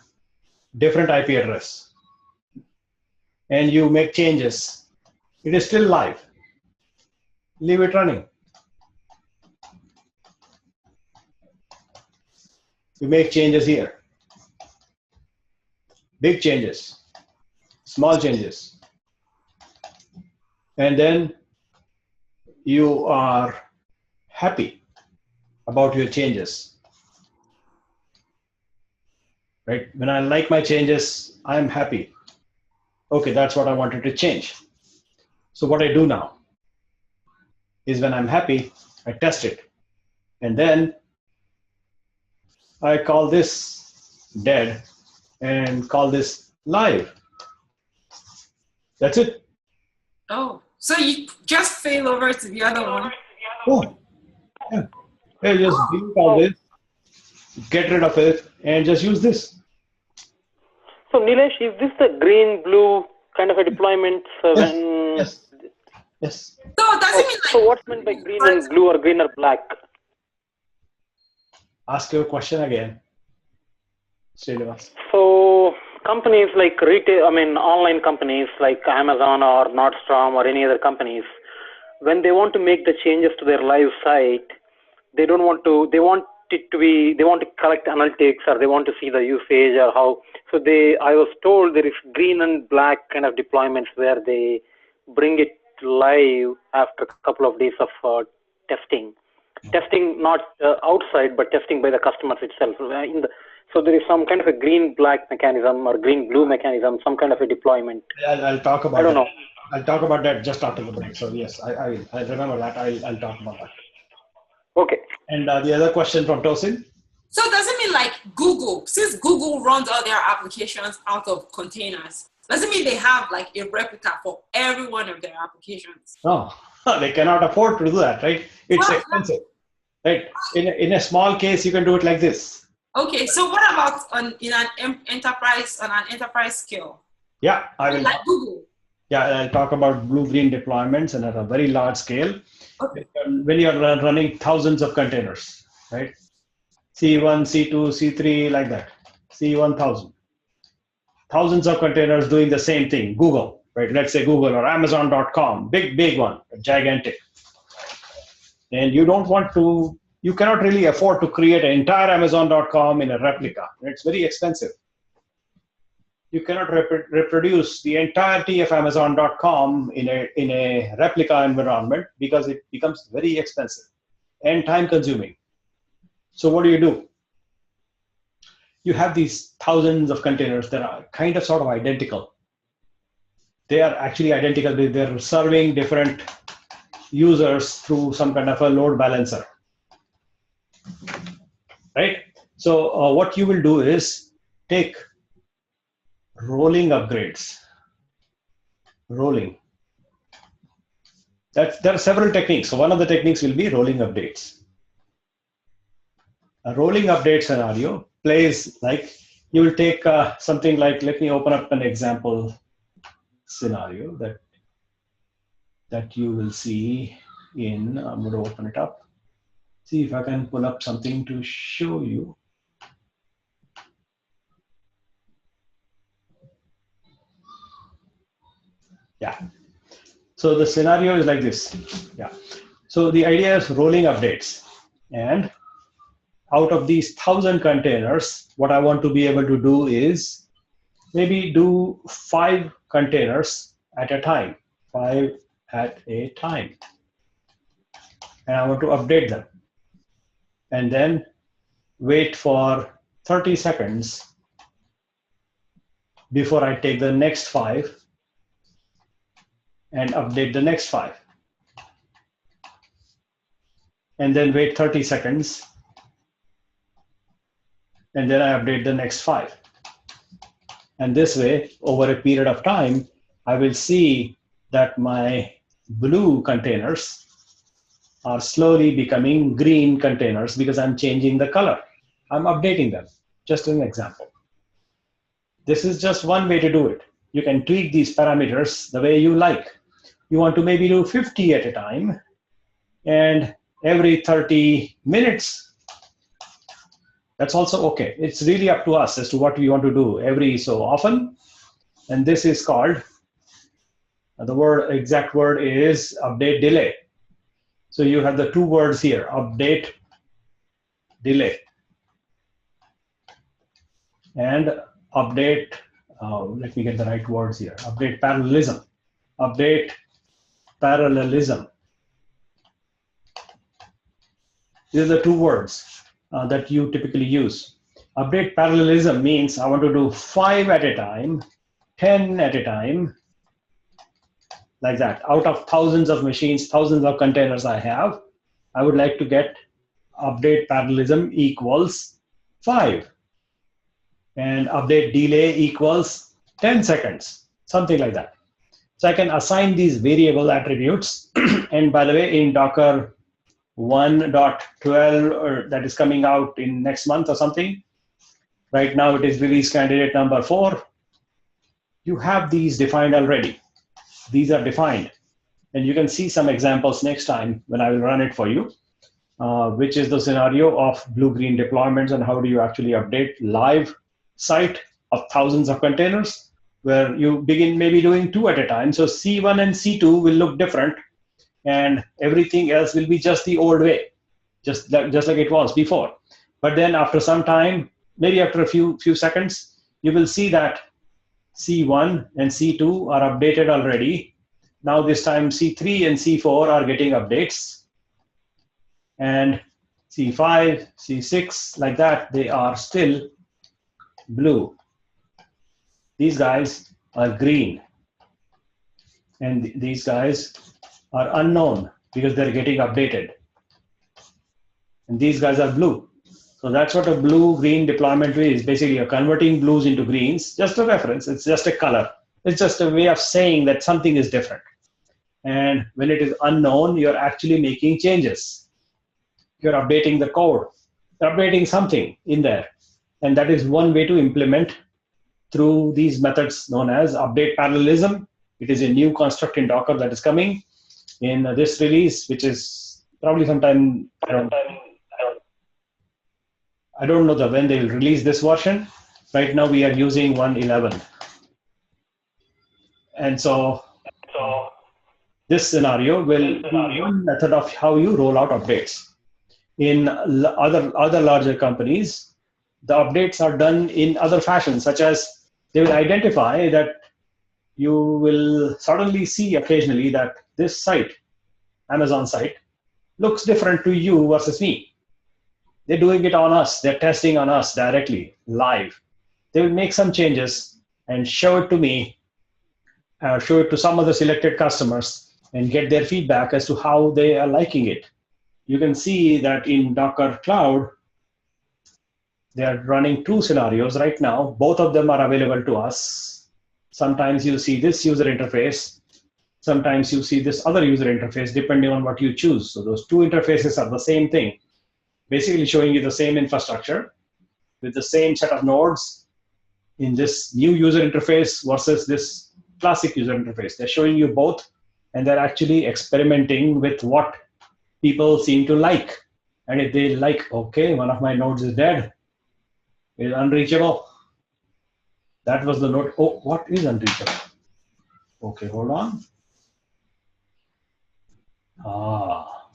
different IP address. And you make changes. It is still live. Leave it running. You make changes here. Big changes, small changes. And then you are happy about your changes. Right? When I like my changes, I'm happy. Okay, that's what I wanted to change. So what I do now is when I'm happy, I test it. And then I call this dead and call this live. That's it. Oh, so you just fail over to the other one. Oh, yeah. Hey, just delete all this, get rid of it, and just use this. So Nilesh, is this the green-blue kind of a deployment? Yes. Yes. So does it mean like? So what's meant by green and blue or green or black? Ask your question again, Srinivas. So companies like retail, online companies like Amazon or Nordstrom or any other companies, when they want to make the changes to their live site, they want to collect analytics, or they want to see the usage or how. So I was told there is green and black kind of deployments where they bring it live after a couple of days of testing. Testing not outside, but testing by the customers itself. So there is some kind of a green-black mechanism or green-blue mechanism, some kind of a deployment. I'll talk about. I don't know. I'll talk about that just after the break. So yes, I remember that. I'll talk about that. Okay. And the other question from Tosin. So does it mean like Google, since Google runs all their applications out of containers, does it mean they have like a replica for every one of their applications? No, they cannot afford to do that, right? It's expensive, right? In a small case, you can do it like this. Okay, so what about on an enterprise scale? Yeah, I will. Like Google. Yeah, I'll talk about blue-green deployments and at a very large scale. Okay. When you're running thousands of containers, right? C1, C2, C3, like that. C1000. Thousands of containers doing the same thing. Google, right? Let's say Google or Amazon.com, big one, gigantic. And you cannot really afford to create an entire Amazon.com in a replica. It's very expensive. You cannot reproduce the entirety of Amazon.com in a replica environment because it becomes very expensive and time consuming. So what do? You have these thousands of containers that are kind of sort of identical. They are actually identical. They're serving different users through some kind of a load balancer, right? So what you will do is take rolling upgrades. Rolling. There are several techniques. So one of the techniques will be rolling updates. A rolling update scenario plays like, you will take something like, let me open up an example scenario that you will see in, I'm going to open it up. See if I can pull up something to show you. Yeah. So the scenario is like this. Yeah. So the idea is rolling updates. And out of these 1,000 containers, what I want to be able to do is maybe do 5 containers at a time. 5 at a time. And I want to update them. And then wait for 30 seconds before I take the next 5 and update the next 5. And then wait 30 seconds. And then I update the next 5. And this way, over a period of time, I will see that my blue containers are slowly becoming green containers because I'm changing the color. I'm updating them, just an example. This is just one way to do it. You can tweak these parameters the way you like. You want to maybe do 50 at a time, and every 30 minutes, that's also okay. It's really up to us as to what we want to do every so often. And this is called, the exact word is update delay. So you have the 2 words here, update delay. And update, let me get the right words here, update parallelism. Update parallelism. These are the 2 words that you typically use. Update parallelism means I want to do 5 at a time, 10 at a time, like that. Out of thousands of machines, thousands of containers I have, I would like to get update parallelism equals 5. And update delay equals 10 seconds, something like that. So I can assign these variable attributes. And by the way, in Docker 1.12, that is coming out in next month or something, right now it is release candidate number 4. You have these defined already. These are defined. And you can see some examples next time when I will run it for you, which is the scenario of blue-green deployments and how do you actually update live site of thousands of containers, where you begin maybe doing 2 at a time. So C1 and C2 will look different, and everything else will be just the old way, just like it was before. But then after some time, maybe after a few seconds, you will see that C1 and C2 are updated already. Now this time C3 and C4 are getting updates. And C5, C6, like that, they are still blue. These guys are green. And these guys are unknown because they're getting updated. And these guys are blue. So that's what a blue-green deployment is. Basically, you're converting blues into greens. Just a reference. It's just a color. It's just a way of saying that something is different. And when it is unknown, you're actually making changes. You're updating the code. You're updating something in there. And that is one way to implement through these methods known as update parallelism. It is a new construct in Docker that is coming in this release, which is probably sometime, I don't know when they will release this version. Right now we are using 1.11. And so this scenario will be one method of how you roll out updates. In other larger companies, the updates are done in other fashions, such as they will identify that you will suddenly see occasionally that this site, Amazon site, looks different to you versus me. They're doing it on us. They're testing on us directly, live. They will make some changes and show it to me, show it to some of the selected customers, and get their feedback as to how they are liking it. You can see that in Docker Cloud, they are running 2 scenarios right now. Both of them are available to us. Sometimes you see this user interface. sometimes you see this other user interface depending on what you choose. So those two interfaces are the same thing, basically showing you the same infrastructure with the same set of nodes in this new user interface versus this classic user interface. They're showing you both, and they're actually experimenting with what people seem to like. And if they like, okay, one of my nodes is dead, is unreachable. That was the node. Oh, what is unreachable? Okay, hold on.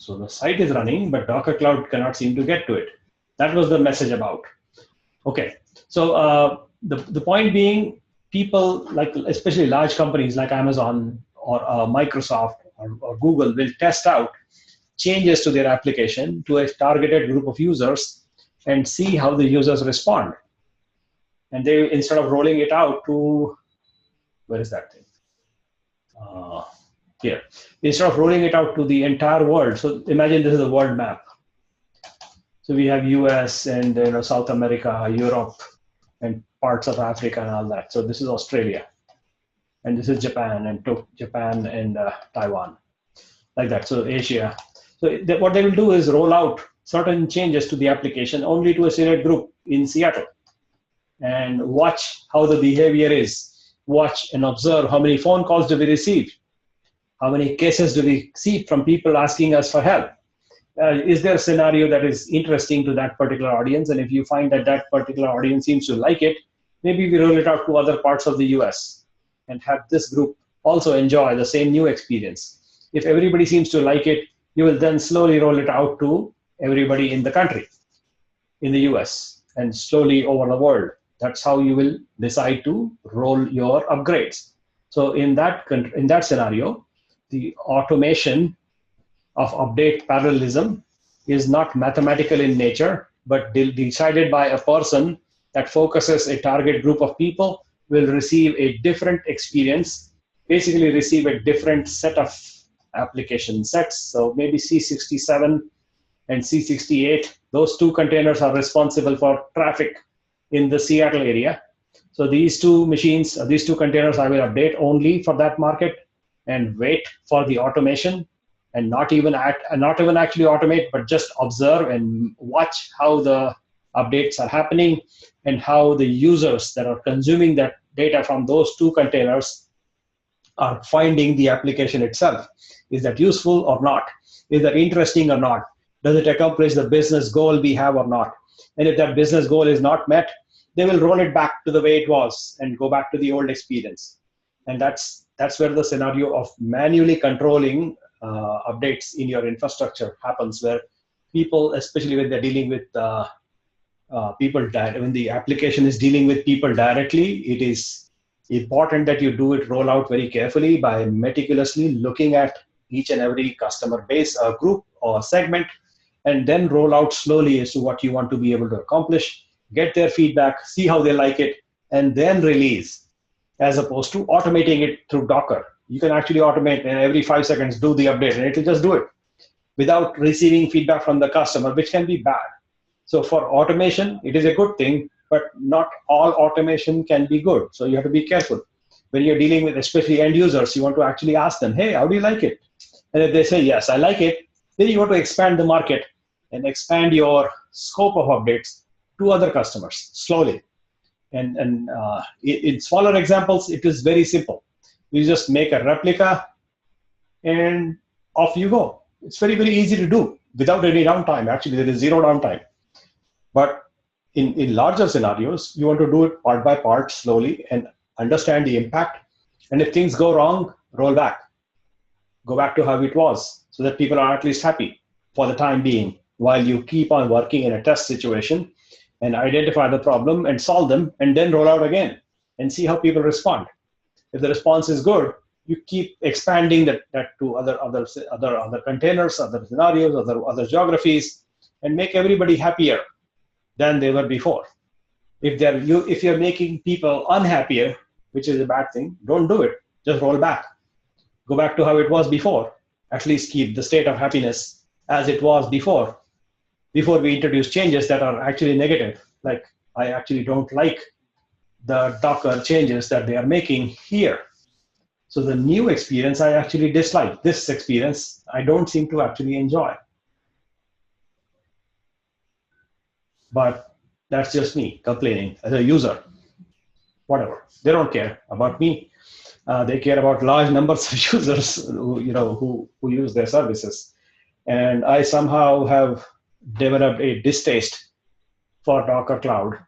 So the site is running, but Docker Cloud cannot seem to get to it. That was the message about. Okay, so the point being, people like, especially large companies like Amazon or Microsoft or Google will test out changes to their application to a targeted group of users and see how the users respond. And they, instead of rolling it out to, where is that thing? Here. Instead of rolling it out to the entire world, so imagine this is a world map. So we have US and South America, Europe, and parts of Africa and all that. So this is Australia, and this is Japan and Taiwan, like that. So Asia. So what they will do is roll out certain changes to the application only to a select group in Seattle, and watch how the behavior is. Watch and observe how many phone calls do we receive, how many cases do we see from people asking us for help. Is there a scenario that is interesting to that particular audience? And if you find that that particular audience seems to like it, maybe we roll it out to other parts of the US and have this group also enjoy the same new experience. If everybody seems to like it, you will then slowly roll it out to everybody in the country, in the US, and slowly over the world. That's how you will decide to roll your upgrades. So in that scenario, the automation of update parallelism is not mathematical in nature, but decided by a person that focuses a target group of people will receive a different experience, basically receive a different set of application sets. So maybe C67 and C68, those two containers are responsible for traffic in the Seattle area. So these two machines, these two containers, I will update only for that market and wait for the automation, and not even actually automate, but just observe and watch how the updates are happening and how the users that are consuming that data from those two containers are finding the application itself. Is that useful or not? Is that interesting or not? Does it accomplish the business goal we have or not? And if that business goal is not met, they will roll it back to the way it was and go back to the old experience. And that's where the scenario of manually controlling updates in your infrastructure happens, where people, especially when they're dealing with people, when the application is dealing with people directly, it is important that you do it roll out very carefully by meticulously looking at each and every customer base, group or segment, and then roll out slowly as to what you want to be able to accomplish, get their feedback, see how they like it, and then release, as opposed to automating it through Docker. You can actually automate and every 5 seconds do the update, and it will just do it without receiving feedback from the customer, which can be bad. So for automation, it is a good thing, but not all automation can be good. So you have to be careful. When you're dealing with especially end users, you want to actually ask them, hey, how do you like it? And if they say, yes, I like it, then you want to expand the market and expand your scope of updates to other customers slowly. And in smaller examples, it is very simple. You just make a replica and off you go. It's very, very easy to do without any downtime. Actually, there is zero downtime. But in larger scenarios, you want to do it part by part, slowly, and understand the impact. And if things go wrong, roll back. Go back to how it was, so that people are at least happy for the time being, while you keep on working in a test situation and identify the problem and solve them, and then roll out again and see how people respond. If the response is good, you keep expanding that to other containers, other scenarios, other geographies, and make everybody happier than they were before. If you're making people unhappier, which is a bad thing, don't do it. Just roll back. Go back to how it was before. At least keep the state of happiness as it was before we introduce changes that are actually negative. Like, I actually don't like the Docker changes that they are making here. So the new experience I actually dislike. This experience I don't seem to actually enjoy. But that's just me complaining as a user. Whatever. They don't care about me. They care about large numbers of users who use their services. And I somehow have developed a distaste for Docker Cloud.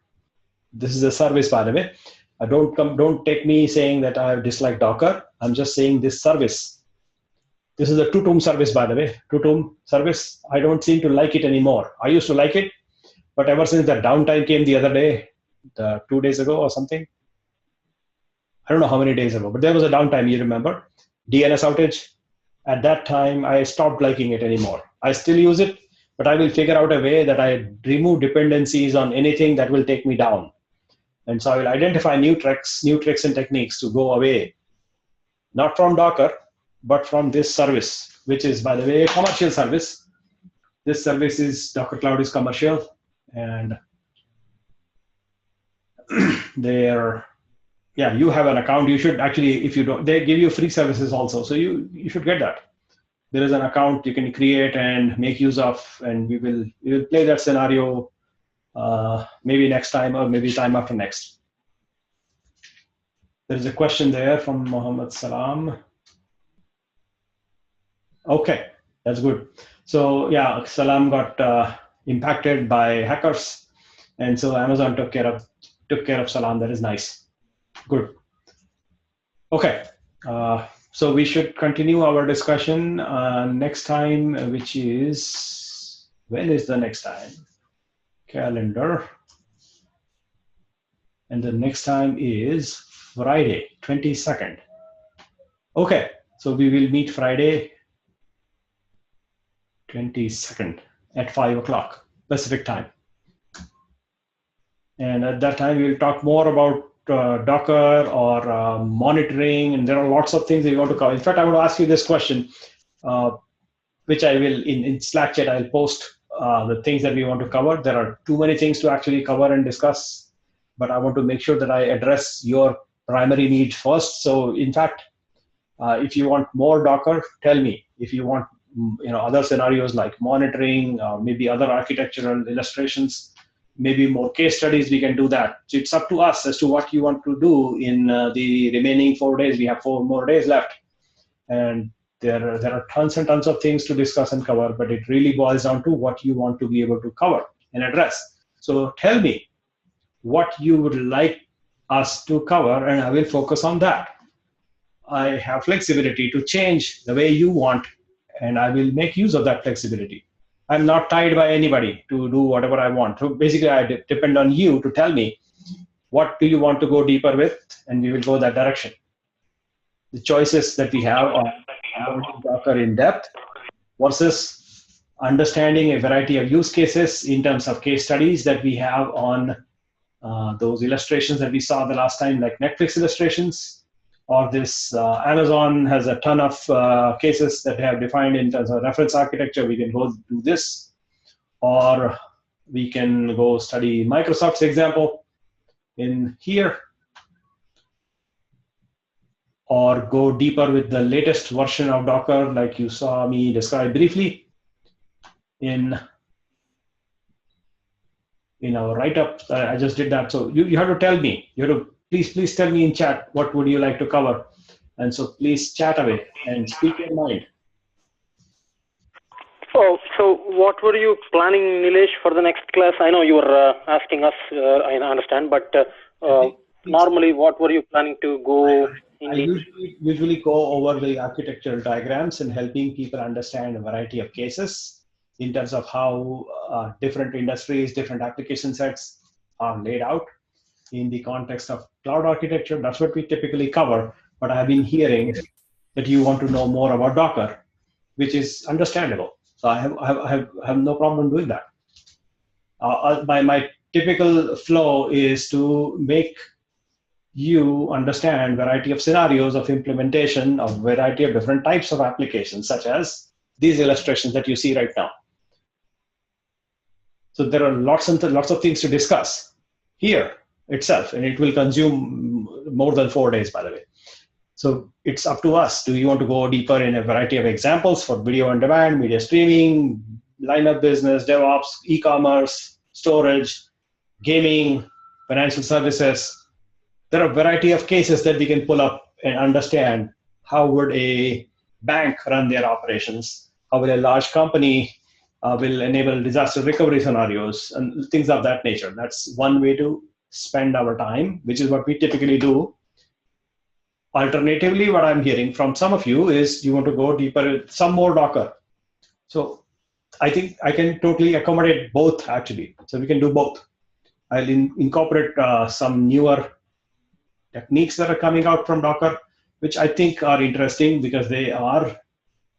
This is a service, by the way. Don't take me saying that I dislike Docker. I'm just saying this service. This is a Tutum service, by the way. Tutum service. I don't seem to like it anymore. I used to like it, but ever since that downtime came the other day, 2 days ago or something, I don't know how many days ago, but there was a downtime, you remember? DNS outage. At that time, I stopped liking it anymore. I still use it, but I will figure out a way that I remove dependencies on anything that will take me down. And so I will identify new tricks and techniques to go away, not from Docker, but from this service, which is, by the way, a commercial service. This service is, Docker Cloud is commercial, and you have an account. You should actually, if you don't, they give you free services also. So you should get that. There is an account you can create and make use of, and we will play that scenario maybe next time or maybe time after next. There's a question there from Mohammed Salam. Okay, that's good. So yeah, Salam got impacted by hackers, and so Amazon took care of Salam. That is nice. Good. Okay, so we should continue our discussion next time, which is, when is the next time? Calendar. And the next time is Friday, 22nd. Okay, so we will meet Friday, 22nd at 5 o'clock Pacific time. And at that time, we'll talk more about Docker or monitoring, and there are lots of things that we want to cover. In fact, I want to ask you this question, which I will, in Slack chat, I'll post the things that we want to cover. There are too many things to actually cover and discuss, but I want to make sure that I address your primary need first. So in fact, if you want more Docker, tell me. If you want other scenarios like monitoring, maybe other architectural illustrations, maybe more case studies, we can do that. So it's up to us as to what you want to do in the remaining 4 days. We have 4 more days left. And there are tons and tons of things to discuss and cover, but it really boils down to what you want to be able to cover and address. So tell me what you would like us to cover, and I will focus on that. I have flexibility to change the way you want, and I will make use of that flexibility. I'm not tied by anybody to do whatever I want. So basically, I depend on you to tell me what do you want to go deeper with, and we will go that direction. The choices that we have on Docker in depth versus understanding a variety of use cases in terms of case studies that we have on those illustrations that we saw the last time, like Netflix illustrations, or this Amazon has a ton of cases that they have defined in terms of reference architecture. We can go do this, or we can go study Microsoft's example in here, or go deeper with the latest version of Docker, like you saw me describe briefly in our write-up. I just did that. So you have to tell me. You have to please tell me in chat what would you like to cover, and so please chat away and speak your mind. Oh, so what were you planning, Nilesh, for the next class? I know you were asking us. I understand, but normally, what were you planning to go? I usually go over the architectural diagrams and helping people understand a variety of cases in terms of how different industries, different application sets are laid out in the context of cloud architecture. That's what we typically cover. But I have been hearing that you want to know more about Docker, which is understandable. So I have no problem doing that. My typical flow is to make you understand variety of scenarios of implementation of variety of different types of applications, such as these illustrations that you see right now. So there are lots of things to discuss here itself, and it will consume more than 4 days, by the way. So it's up to us. Do you want to go deeper in a variety of examples for video on demand, media streaming, line of business, DevOps, e-commerce, storage, gaming, financial services? There are a variety of cases that we can pull up and understand how would a bank run their operations, how will a large company will enable disaster recovery scenarios and things of that nature. That's one way to spend our time, which is what we typically do. Alternatively, what I'm hearing from some of you is you want to go deeper, some more Docker. So I think I can totally accommodate both actually. So we can do both. I'll incorporate some newer techniques that are coming out from Docker, which I think are interesting because they are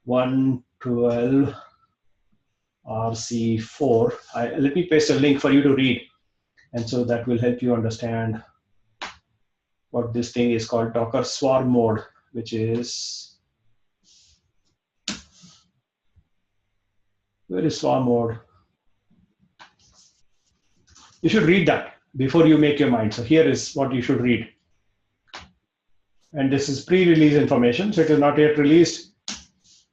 112 RC4. Let me paste a link for you to read. And so that will help you understand what this thing is called Docker Swarm Mode, which is, where is Swarm Mode? You should read that before you make your mind. So here is what you should read. And this is pre-release information, so it is not yet released.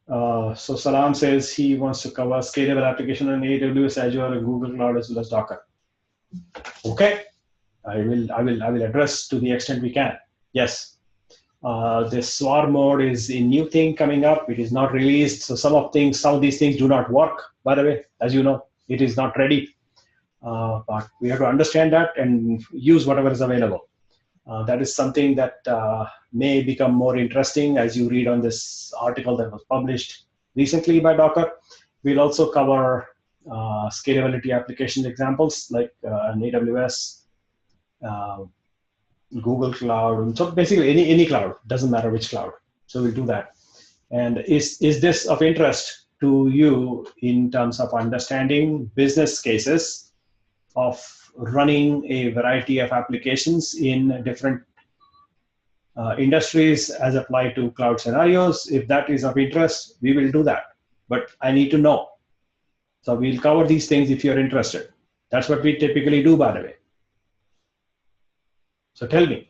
So Salam says he wants to cover scalable application on AWS, Azure, and Google Cloud as well as Docker. Okay, I will address to the extent we can. Yes, this Swarm Mode is a new thing coming up. It is not released, so some of these things do not work. By the way, as you know, it is not ready. But we have to understand that and use whatever is available. That is something that may become more interesting as you read on this article that was published recently by Docker. We'll also cover scalability application examples like an AWS, Google Cloud. So basically any cloud, doesn't matter which cloud. So we'll do that. And is this of interest to you in terms of understanding business cases of running a variety of applications in different industries as applied to cloud scenarios? If that is of interest, we will do that. But I need to know. So we'll cover these things if you're interested. That's what we typically do, by the way. So tell me.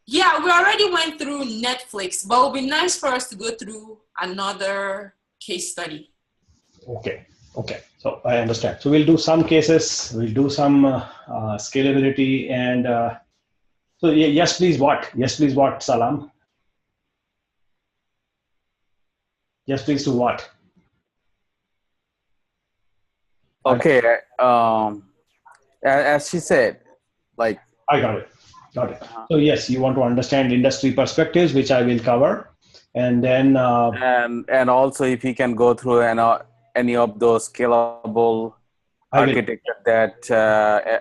Yeah, we already went through Netflix, but it would be nice for us to go through another case study. Okay. So I understand. So we'll do some cases, we'll do some scalability, and so yes, please what? Yes, please what, Salam? Yes, please do what? Okay. As she said, like. I got it. So yes, you want to understand industry perspectives, which I will cover, and then and also if you can go through any of those scalable architecture that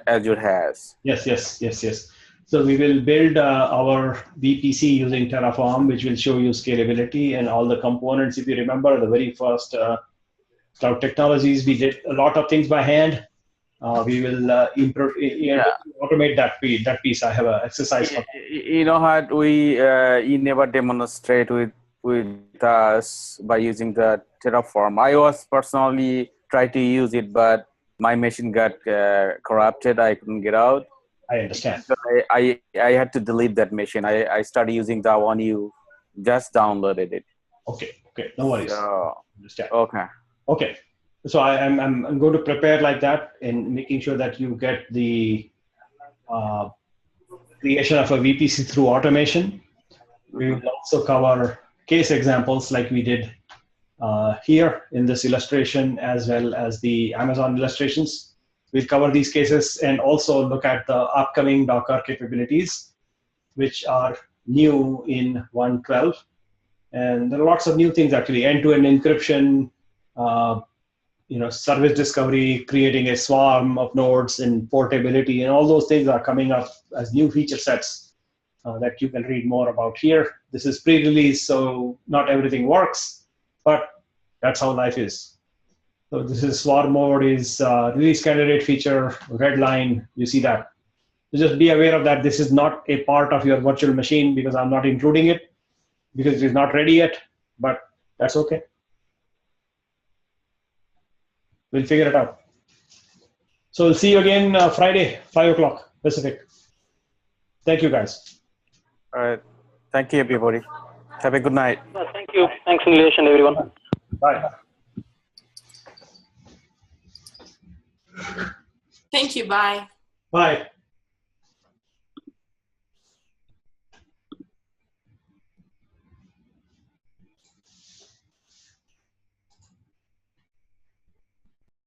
Azure has. Yes. So we will build our VPC using Terraform, which will show you scalability and all the components. If you remember the very first cloud technologies, we did a lot of things by hand. We will automate that piece. I have an exercise. You know how you never demonstrate with us by using the Terraform. I was personally trying to use it, but my machine got corrupted. I couldn't get out. I understand. So I had to delete that machine. I started using the one you just downloaded it. Okay. No worries. Understand. Okay. So I'm going to prepare like that and making sure that you get the creation of a VPC through automation. We will also cover case examples like we did here in this illustration, as well as the Amazon illustrations. We'll cover these cases and also look at the upcoming Docker capabilities, which are new in 1.12. And there are lots of new things actually, end-to-end encryption, service discovery, creating a swarm of nodes, and portability, and all those things are coming up as new feature sets that you can read more about here. This is pre-release, so not everything works, but that's how life is. So this is Swarm Mode is release candidate feature, red line, you see that. So just be aware of that. This is not a part of your virtual machine because I'm not including it because it is not ready yet, but that's okay. We'll figure it out. So we'll see you again Friday, 5 o'clock Pacific. Thank you, guys. All right. Thank you, everybody. Have a good night. Thank you. Thanks, Nilesh and everyone. Bye. Thank you. Bye. Bye.